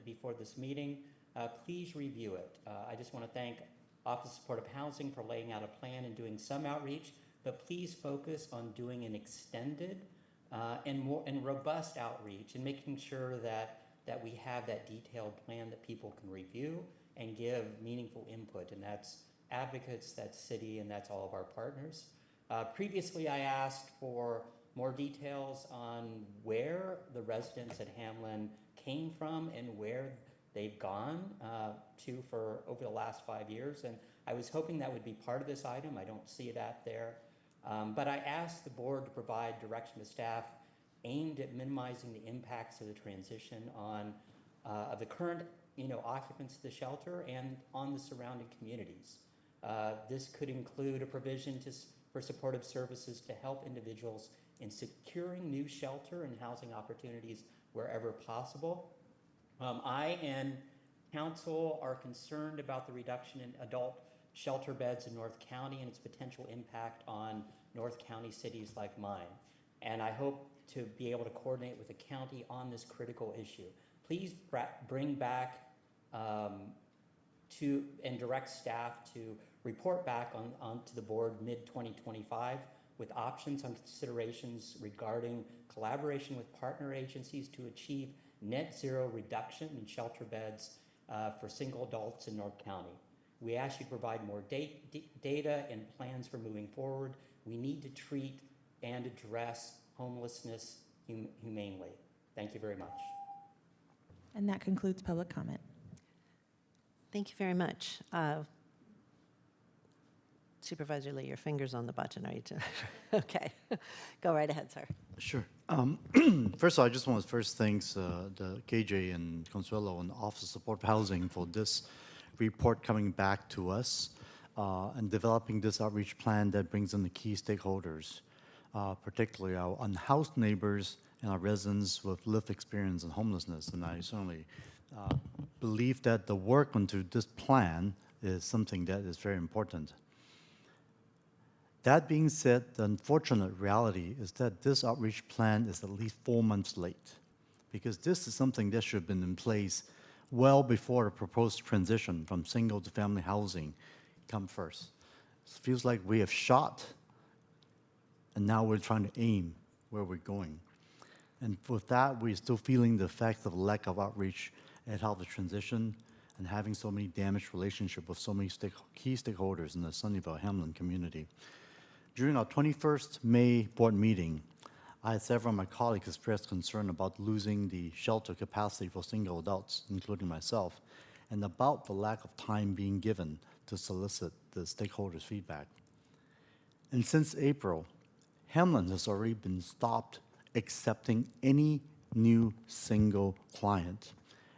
before this meeting. Please review it. I just want to thank Office of Supportive Housing for laying out a plan and doing some outreach, but please focus on doing an extended and robust outreach and making sure that we have that detailed plan that people can review and give meaningful input, and that's advocates, that's city, and that's all of our partners. Previously, I asked for more details on where the residents at Hamlin came from and where they've gone to for over the last 5 years, and I was hoping that would be part of this item. I don't see that there. But I asked the board to provide direction to staff aimed at minimizing the impacts of the transition on of the current occupants of the shelter and on the surrounding communities. This could include a provision for supportive services to help individuals in securing new shelter and housing opportunities wherever possible. I and council are concerned about the reduction in adult shelter beds in North County and its potential impact on North County cities like mine. And I hope to be able to coordinate with the county on this critical issue. Please bring back and direct staff to report back to the board mid-2025 with options on considerations regarding collaboration with partner agencies to achieve net zero reduction in shelter beds for single adults in North County. We ask you to provide more data and plans for moving forward. We need to treat and address homelessness humanely. Thank you very much. And that concludes public comment. Thank you very much. Supervisor Lee, your finger's on the button. Are you okay. Go right ahead, sir. Sure. First of all, I just want to first thank the KJ and Consuelo and Office of Support Housing for this report coming back to us and developing this outreach plan that brings in the key stakeholders. particularly our unhoused neighbors and our residents with lived experience in homelessness. And I certainly believe that the work onto this plan is something that is very important. That being said, the unfortunate reality is that this outreach plan is at least 4 months late, because this is something that should have been in place well before the proposed transition from single to family housing come first. It feels like we have shot, and now we're trying to aim where we're going. And with that, we're still feeling the effects of lack of outreach at how the transition and having so many damaged relationships with so many key stakeholders in the Sunnyvale Hamlin community. During our 21st May board meeting, I had several of my colleagues express concern about losing the shelter capacity for single adults, including myself, and about the lack of time being given to solicit the stakeholders' feedback. And since April, Hamlin has already been stopped accepting any new single client.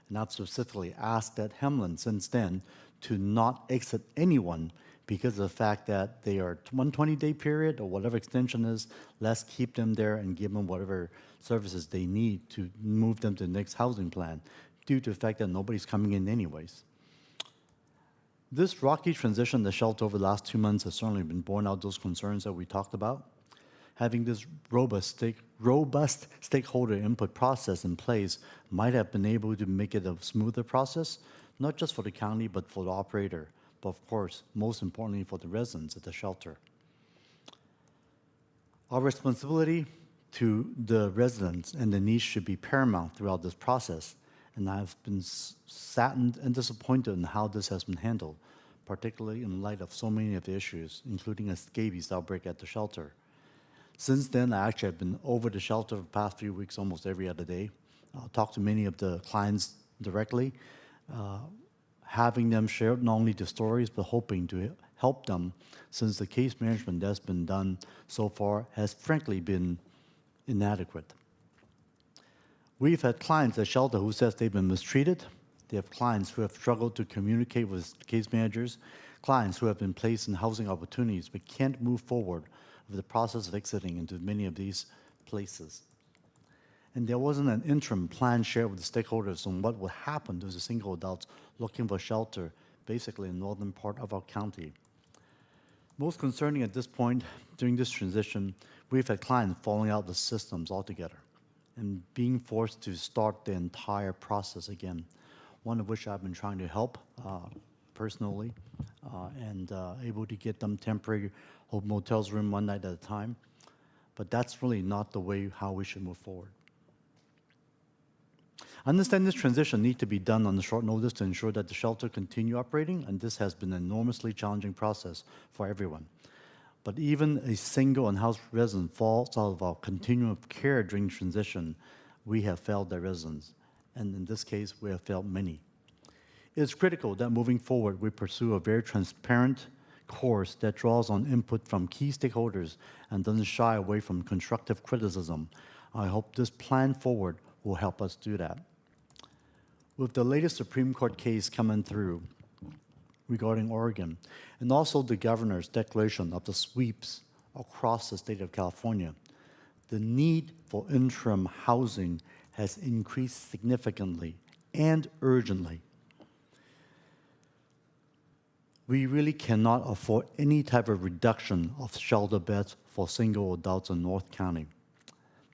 And I've specifically asked that Hamlin since then to not exit anyone because of the fact that they are 120-day period or whatever extension is, let's keep them there and give them whatever services they need to move them to the next housing plan, due to the fact that nobody's coming in anyways. This rocky transition to shelter over the last 2 months has certainly been borne out those concerns that we talked about. Having this robust stakeholder input process in place might have been able to make it a smoother process, not just for the county, but for the operator, but of course, most importantly, for the residents at the shelter. Our responsibility to the residents and the needs should be paramount throughout this process, and I've been saddened and disappointed in how this has been handled, particularly in light of so many of the issues, including a scabies outbreak at the shelter. Since then, I actually have been over the shelter for the past few weeks, almost every other day. I'll talk to many of the clients directly, having them share not only the stories, but hoping to help them, since the case management that's been done so far has frankly been inadequate. We've had clients at shelter who says they've been mistreated. They have clients who have struggled to communicate with case managers, clients who have been placed in housing opportunities but can't move forward with the process of exiting into many of these places. And there wasn't an interim plan shared with the stakeholders on what would happen to the single adults looking for shelter, basically in the northern part of our county. Most concerning at this point, during this transition, we've had clients falling out of the systems altogether and being forced to start the entire process again, one of which I've been trying to help personally and able to get them temporary motels room one night at a time. But that's really not the way how we should move forward. I understand this transition needs to be done on the short notice to ensure that the shelter continue operating, and this has been an enormously challenging process for everyone. But even a single unhoused resident falls out of our continuum of care during transition, we have failed their residents, and in this case, we have failed many. It's critical that moving forward, we pursue a very transparent course that draws on input from key stakeholders and doesn't shy away from constructive criticism. I hope this plan forward will help us do that. With the latest Supreme Court case coming through regarding Oregon, and also the governor's declaration of the sweeps across the state of California, the need for interim housing has increased significantly and urgently. We really cannot afford any type of reduction of shelter beds for single adults in North County.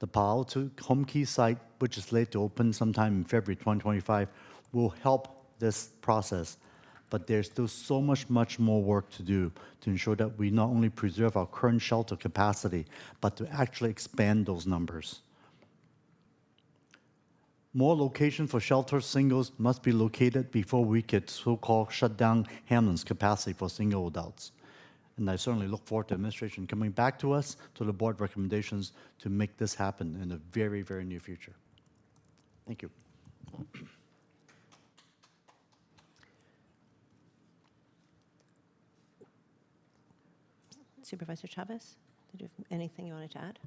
The Palo Alto Home Key site, which is slated to open sometime in February 2025, will help this process. But there's still so much more work to do to ensure that we not only preserve our current shelter capacity, but to actually expand those numbers. More locations for shelter singles must be located before we could so-called shut down Hamlin's capacity for single adults. And I certainly look forward to the administration coming back to us, to the board recommendations, to make this happen in the very, very near future. Thank you. Supervisor Chavez, did you have anything you wanted to add?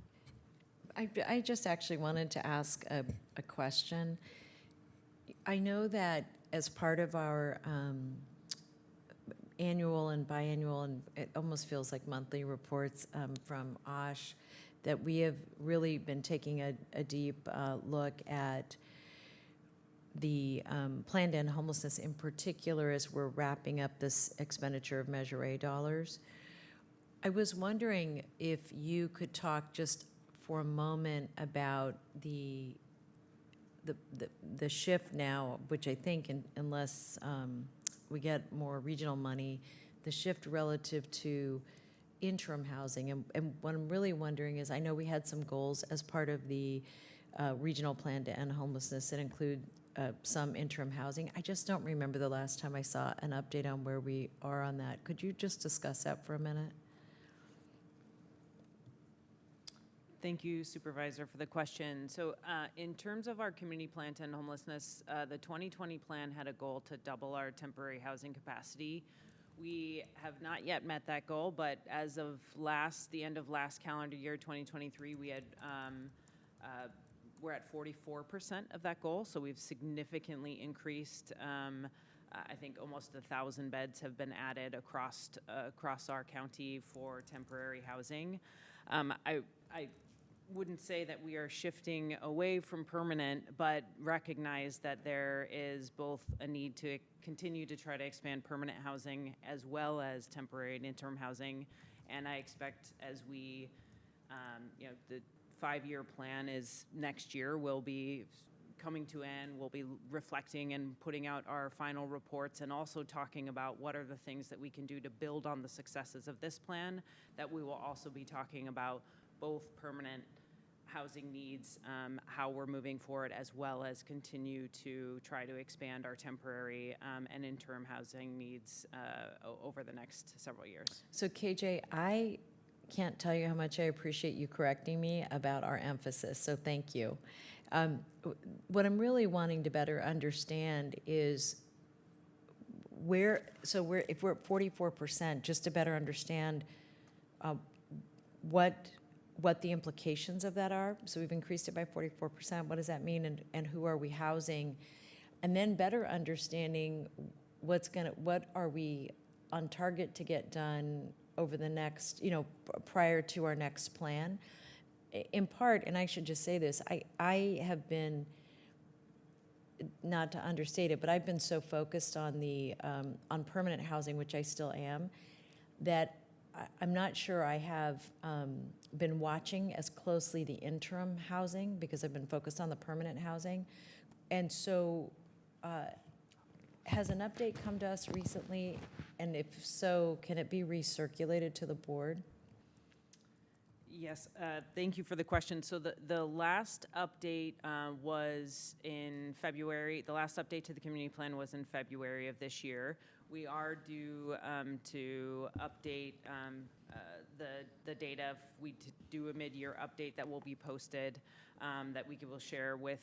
I just actually wanted to ask a question. I know that as part of our annual and biannual, and it almost feels like monthly reports from OSH, that we have really been taking a deep look at the plan to end homelessness in particular as we're wrapping up this expenditure of Measure A dollars. I was wondering if you could talk just for a moment about the shift now, which I think unless we get more regional money, the shift relative to interim housing. And what I'm really wondering is, I know we had some goals as part of the regional plan to end homelessness that include some interim housing. I just don't remember the last time I saw an update on where we are on that. Could you just discuss that for a minute? Thank you, Supervisor, for the question. So in terms of our community plan to end homelessness, the 2020 plan had a goal to double our temporary housing capacity. We have not yet met that goal, but as of the end of last calendar year, 2023, we had we're at 44% of that goal, so we've significantly increased. I think almost 1,000 beds have been added across our county for temporary housing. I wouldn't say that we are shifting away from permanent, but recognize that there is both a need to continue to try to expand permanent housing as well as temporary and interim housing. And I expect as we, the 5-year plan is next year, will be coming to end. We'll be reflecting and putting out our final reports and also talking about what are the things that we can do to build on the successes of this plan, that we will also be talking about both permanent housing needs, how we're moving forward, as well as continue to try to expand our temporary and interim housing needs over the next several years. So KJ, I can't tell you how much I appreciate you correcting me about our emphasis, so thank you. What I'm really wanting to better understand is if we're at 44%, just to better understand what the implications of that are. So we've increased it by 44%. What does that mean, and who are we housing? And then better understanding what are we on target to get done over the next, prior to our next plan. In part, and I should just say this, I have been, not to understate it, but I've been so focused on on permanent housing, which I still am, that I'm not sure I have been watching as closely the interim housing because I've been focused on the permanent housing. And so has an update come to us recently? And if so, can it be recirculated to the board? Yes, thank you for the question. So the last update was in February. The last update to the community plan was in February of this year. We are due to update the data. We do a mid-year update that will be posted that we will share with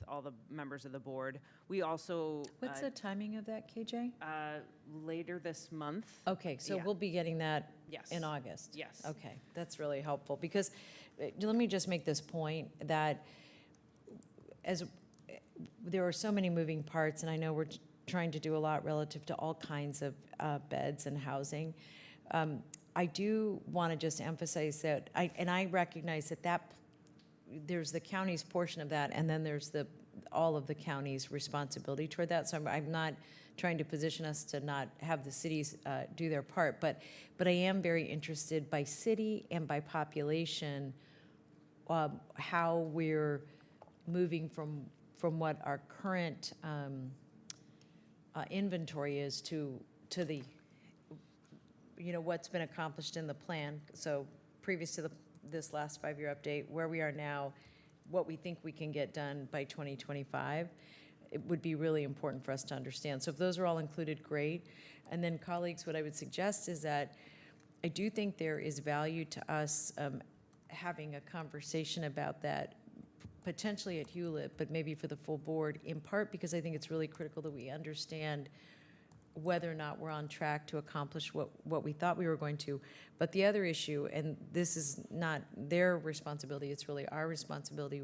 all the members of the board. We also what's the timing of that, KJ? Later this month. Okay, so we'll be getting that in August. Yes. Okay, that's really helpful because let me just make this point that as there are so many moving parts, and I know we're trying to do a lot relative to all kinds of beds and housing. I do want to just emphasize that, I recognize that there's the county's portion of that, and then there's all of the county's responsibility toward that. So I'm not trying to position us to not have the cities do their part, but I am very interested by city and by population how we're moving from what our current inventory is to the what's been accomplished in the plan. So previous to this last 5-year update, where we are now, what we think we can get done by 2025, it would be really important for us to understand. So if those are all included, great. And then colleagues, what I would suggest is that I do think there is value to us having a conversation about that, potentially at Hewlett, but maybe for the full board, in part because I think it's really critical that we understand whether or not we're on track to accomplish what we thought we were going to. But the other issue, and this is not their responsibility, it's really our responsibility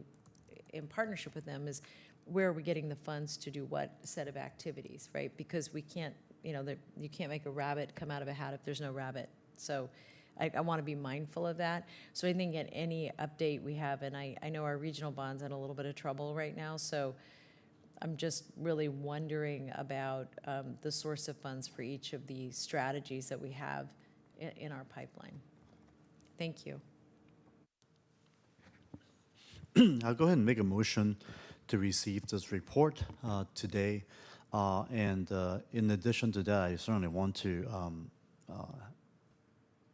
in partnership with them, is where are we getting the funds to do what set of activities, right? Because we can't, you can't make a rabbit come out of a hat if there's no rabbit. So I want to be mindful of that. So I think at any update we have, and I know our regional bond's in a little bit of trouble right now, so I'm just really wondering about the source of funds for each of the strategies that we have in our pipeline. Thank you. I'll go ahead and make a motion to receive this report today. And in addition to that, I certainly want to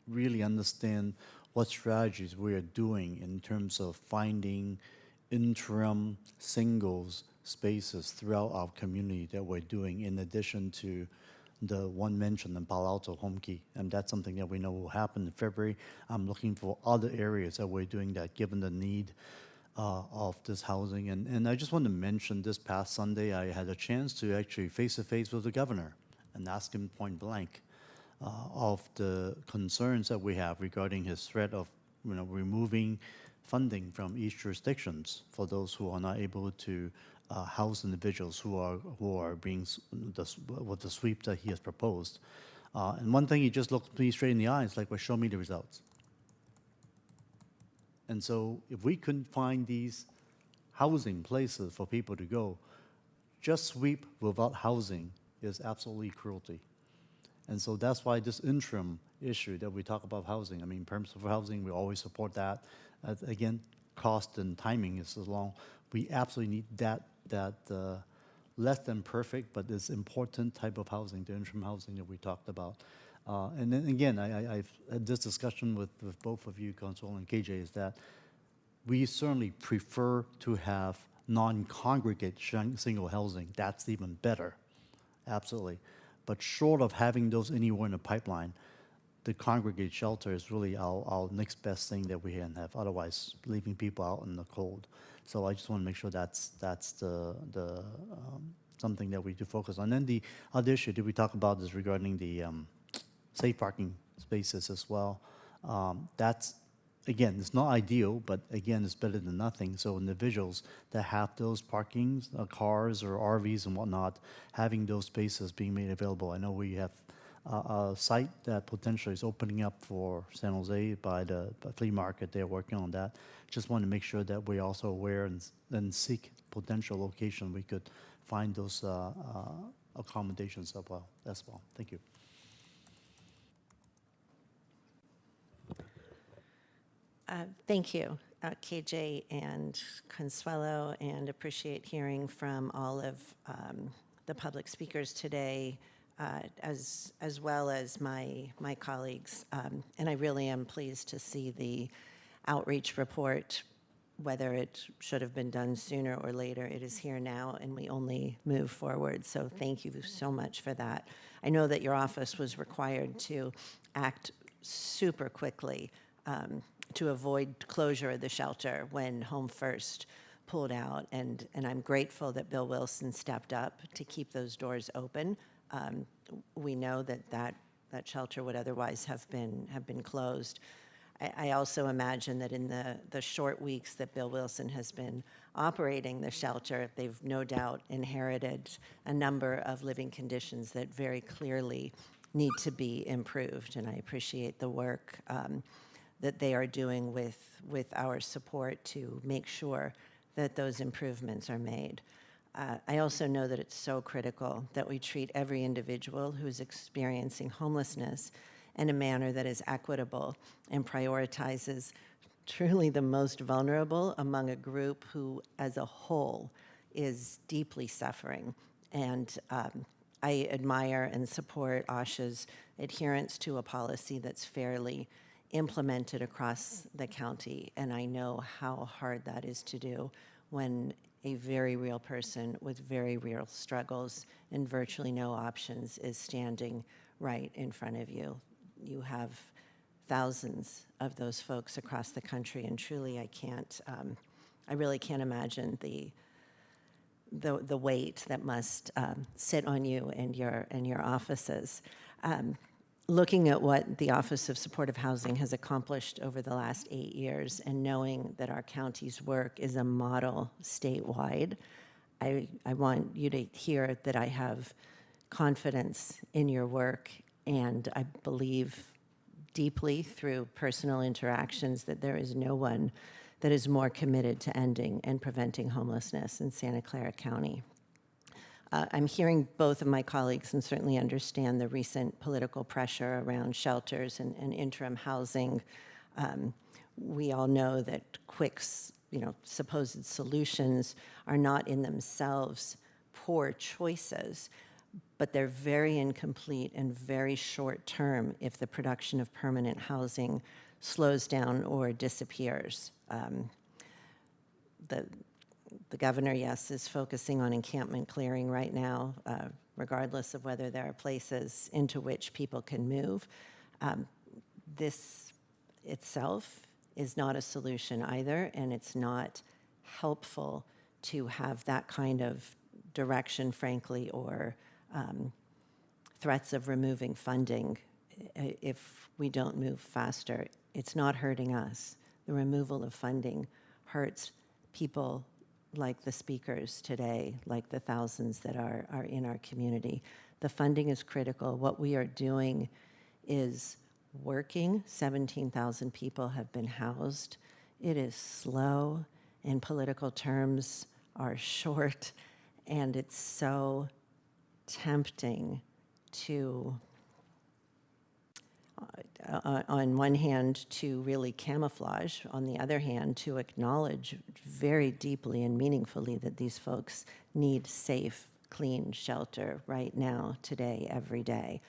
really understand what strategies we are doing in terms of finding interim singles spaces throughout our community that we're doing, in addition to the one mentioned in Palo Alto Home Key. And that's something that we know will happen in February. I'm looking for other areas that we're doing that, given the need of this housing. And I just want to mention, this past Sunday, I had a chance to actually face-to-face with the governor and ask him point blank of the concerns that we have regarding his threat of removing funding from each jurisdictions for those who are not able to house individuals who are being with the sweep that he has proposed. And one thing, he just looked me straight in the eyes, like, well, show me the results. And so if we couldn't find these housing places for people to go, just sweep without housing is absolutely cruelty. And so that's why this interim issue that we talk about housing, I mean, permits for housing, we always support that. Again, cost and timing is so long. We absolutely need that less than perfect, but it's important type of housing, the interim housing that we talked about. And then again, I've had this discussion with both of you, Consul and KJ, is that we certainly prefer to have non-congregate single housing. That's even better, absolutely. But short of having those anywhere in the pipeline, the congregate shelter is really our next best thing that we can have. Otherwise, leaving people out in the cold. So I just want to make sure that's the something that we do focus on. And then the other issue that we talk about is regarding the safe parking spaces as well. That's, again, it's not ideal, but again, it's better than nothing. So individuals that have those parkings, cars or RVs and whatnot, having those spaces being made available. I know we have a site that potentially is opening up for San Jose by the flea market. They're working on that. Just want to make sure that we're also aware and seek potential location we could find those accommodations as well. Thank you. Thank you, KJ and Consuelo, and appreciate hearing from all of the public speakers today, as well as my colleagues. And I really am pleased to see the outreach report. Whether it should have been done sooner or later, it is here now, and we only move forward. So thank you so much for that. I know that your office was required to act super quickly to avoid closure of the shelter when Home First pulled out, and I'm grateful that Bill Wilson stepped up to keep those doors open. We know that shelter would otherwise have been closed. I also imagine that in the short weeks that Bill Wilson has been operating the shelter, they've no doubt inherited a number of living conditions that very clearly need to be improved, and I appreciate the work that they are doing with our support to make sure that those improvements are made. I also know that it's so critical that we treat every individual who's experiencing homelessness in a manner that is equitable and prioritizes truly the most vulnerable among a group who, as a whole, is deeply suffering. And I admire and support OSHA's adherence to a policy that's fairly implemented across the county, and I know how hard that is to do when a very real person with very real struggles and virtually no options is standing right in front of you. You have thousands of those folks across the country, and truly I really can't imagine the weight that must sit on you and your offices. Looking at what the Office of Supportive Housing has accomplished over the last 8 years, and knowing that our county's work is a model statewide, I want you to hear that I have confidence in your work, and I believe deeply through personal interactions that there is no one that is more committed to ending and preventing homelessness in Santa Clara County. I'm hearing both of my colleagues and certainly understand the recent political pressure around shelters and interim housing. We all know that quick, supposed solutions are not in themselves poor choices, but they're very incomplete and very short term if the production of permanent housing slows down or disappears. The governor, yes, is focusing on encampment clearing right now, regardless of whether there are places into which people can move. This itself is not a solution either, and it's not helpful to have that kind of direction, frankly, or threats of removing funding if we don't move faster. It's not hurting us. The removal of funding hurts people like the speakers today, like the thousands that are in our community. The funding is critical. What we are doing is working. 17,000 people have been housed. It is slow, in political terms are short, and it's so tempting to, on one hand, to really camouflage, on the other hand, to acknowledge very deeply and meaningfully that these folks need safe, clean shelter right now, today, every day.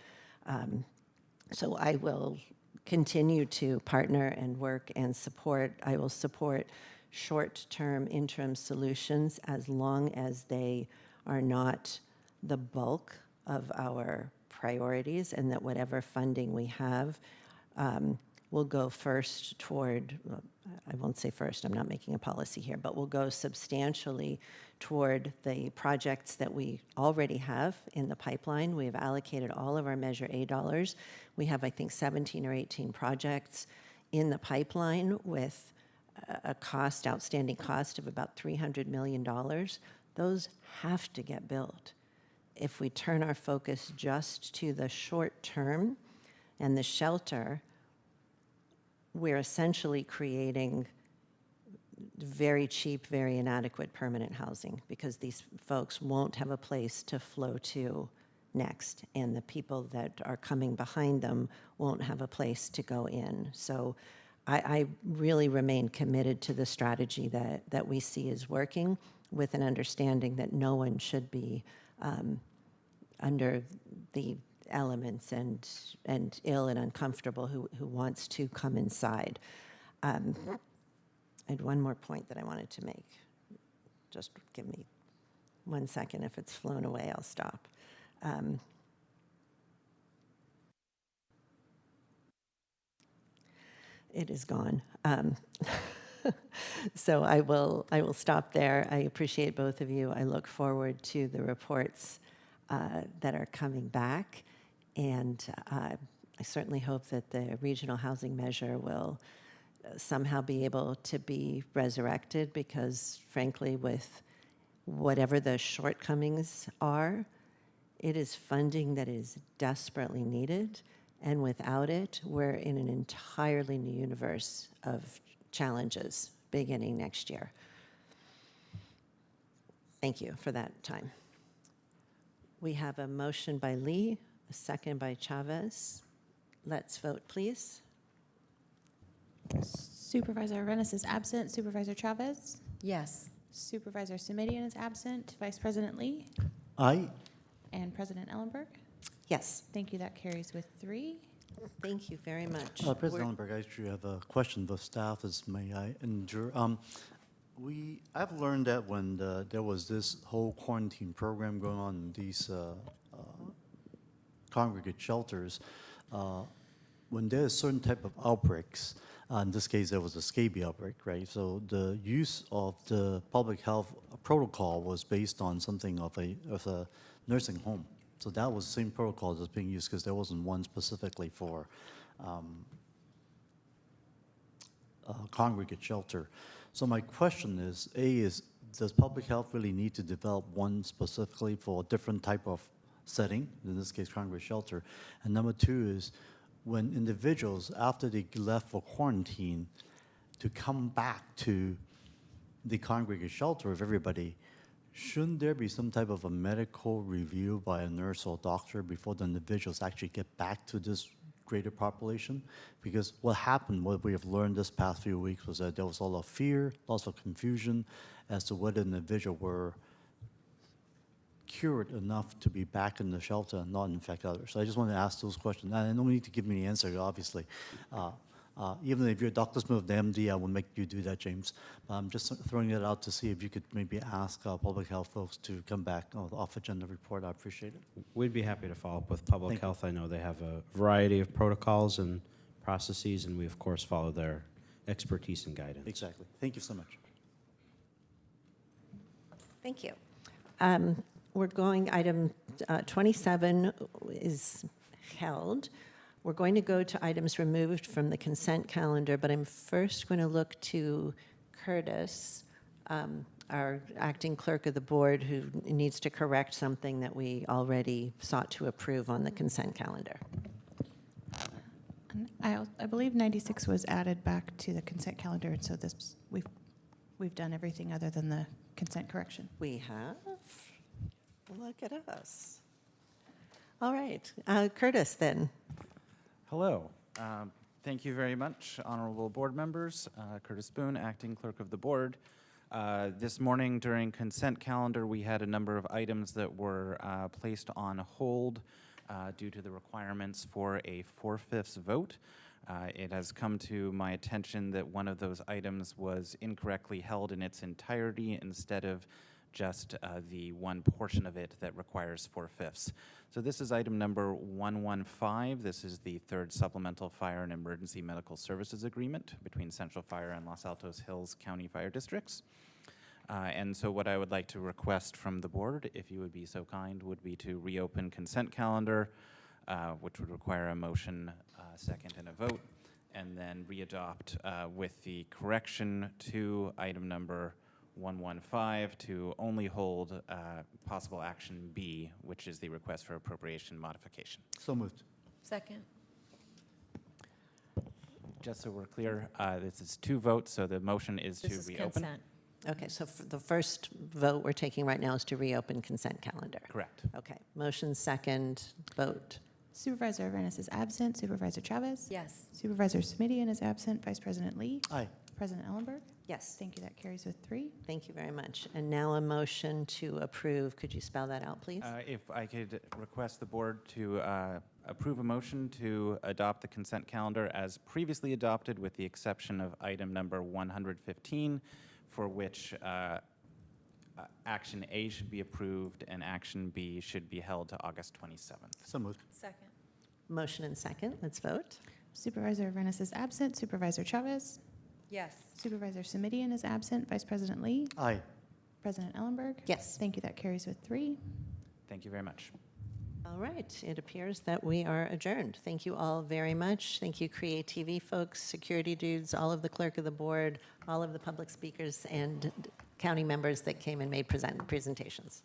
So I will continue to partner and work and support. I will support short-term interim solutions as long as they are not the bulk of our priorities, and that whatever funding we have will go first toward, I won't say first, I'm not making a policy here, but will go substantially toward the projects that we already have in the pipeline. We have allocated all of our Measure A dollars. We have, I think, 17 or 18 projects in the pipeline with a outstanding cost of about $300 million. Those have to get built. If we turn our focus just to the short term and the shelter, we're essentially creating very cheap, very inadequate permanent housing because these folks won't have a place to flow to next, and the people that are coming behind them won't have a place to go in. So I really remain committed to the strategy that we see is working, with an understanding that no one should be under the elements and ill and uncomfortable who wants to come inside. I had one more point that I wanted to make. Just give me 1 second. If it's flown away, I'll stop. It is gone. So I will stop there. I appreciate both of you. I look forward to the reports that are coming back, and I certainly hope that the regional housing measure will somehow be able to be resurrected, because frankly, with whatever the shortcomings are, it is funding that is desperately needed, and without it, we're in an entirely new universe of challenges beginning next year. Thank you for that time. We have a motion by Lee, a second by Chavez. Let's vote, please. Supervisor Arenas is absent. Supervisor Chavez? Yes. Supervisor Semidian is absent. Vice President Lee? Aye. And President Ellenberg? Yes. Thank you. That carries with 3. Thank you very much. President Ellenberg, I actually have a question for staff, as may I endure. I've learned that when there was this whole quarantine program going on in these congregate shelters, when there's certain type of outbreaks, in this case there was a scabies outbreak, right? So the use of the public health protocol was based on something of a nursing home. So that was the same protocol that's being used, because there wasn't one specifically for congregate shelter. So my question is, does public health really need to develop one specifically for a different type of setting, in this case congregate shelter? And number 2 is, when individuals, after they left for quarantine, to come back to the congregate shelter of everybody, shouldn't there be some type of a medical review by a nurse or doctor before the individuals actually get back to this greater population? Because what happened, what we have learned this past few weeks, was that there was a lot of fear, lots of confusion as to whether the individual were cured enough to be back in the shelter and not infect others. So I just want to ask those questions. And I don't need to give me the answer, obviously. Even if you're Dr. Smith, the MD, I will make you do that, James. I'm just throwing it out to see if you could maybe ask public health folks to come back on the off-agenda report. I appreciate it. We'd be happy to follow up with public Thank you. health. I know they have a variety of protocols and processes, and we, of course, follow their expertise and guidance. Exactly. Thank you so much. Thank you. We're going, item 27 is held. We're going to go to items removed from the consent calendar, but I'm first going to look to Curtis, our acting clerk of the board, who needs to correct something that we already sought to approve on the consent calendar. And I believe 96 was added back to the consent calendar, and so this, we've done everything other than the consent correction. We have. Look at us. All right. Curtis, then. Hello. Thank you very much, honorable board members. Curtis Boone, acting clerk of the board. This morning during consent calendar, we had a number of items that were placed on hold due to the requirements for a 4/5 vote. It has come to my attention that one of those items was incorrectly held in its entirety instead of just the one portion of it that requires 4/5. So this is item number 115. This is the third supplemental fire and emergency medical services agreement between Central Fire and Los Altos Hills County Fire Districts. And so what I would like to request from the board, if you would be so kind, would be to reopen consent calendar, which would require a motion, second, and a vote, and then readopt with the correction to item number 115 to only hold possible action B, which is the request for appropriation modification. So moved. Second. Just so we're clear, this is 2 votes, so the motion is This to is reopen. consent. Okay, so the first vote we're taking right now is to reopen consent calendar. Correct. Okay, motion second, vote. Supervisor Arenas is absent. Supervisor Chavez? Yes. Supervisor Smidian is absent. Vice President Lee? Aye. President Ellenberg? Yes. Thank you. That carries with 3. Thank you very much. And now a motion to approve. Could you spell that out, please? If I could request the board to approve a motion to adopt the consent calendar as previously adopted with the exception of item number 115, for which action A should be approved and action B should be held to August 27th. So moved. Second. Motion and second. Let's vote. Supervisor Arenas is absent. Supervisor Chavez? Yes. Supervisor Semidian is absent. Vice President Lee? Aye. President Ellenberg? Yes. Thank you. That carries with 3. Thank you very much. All right, it appears that we are adjourned. Thank you all very much. Thank you, Create TV folks, security dudes, all of the clerk of the board, all of the public speakers and county members that came and made presentations.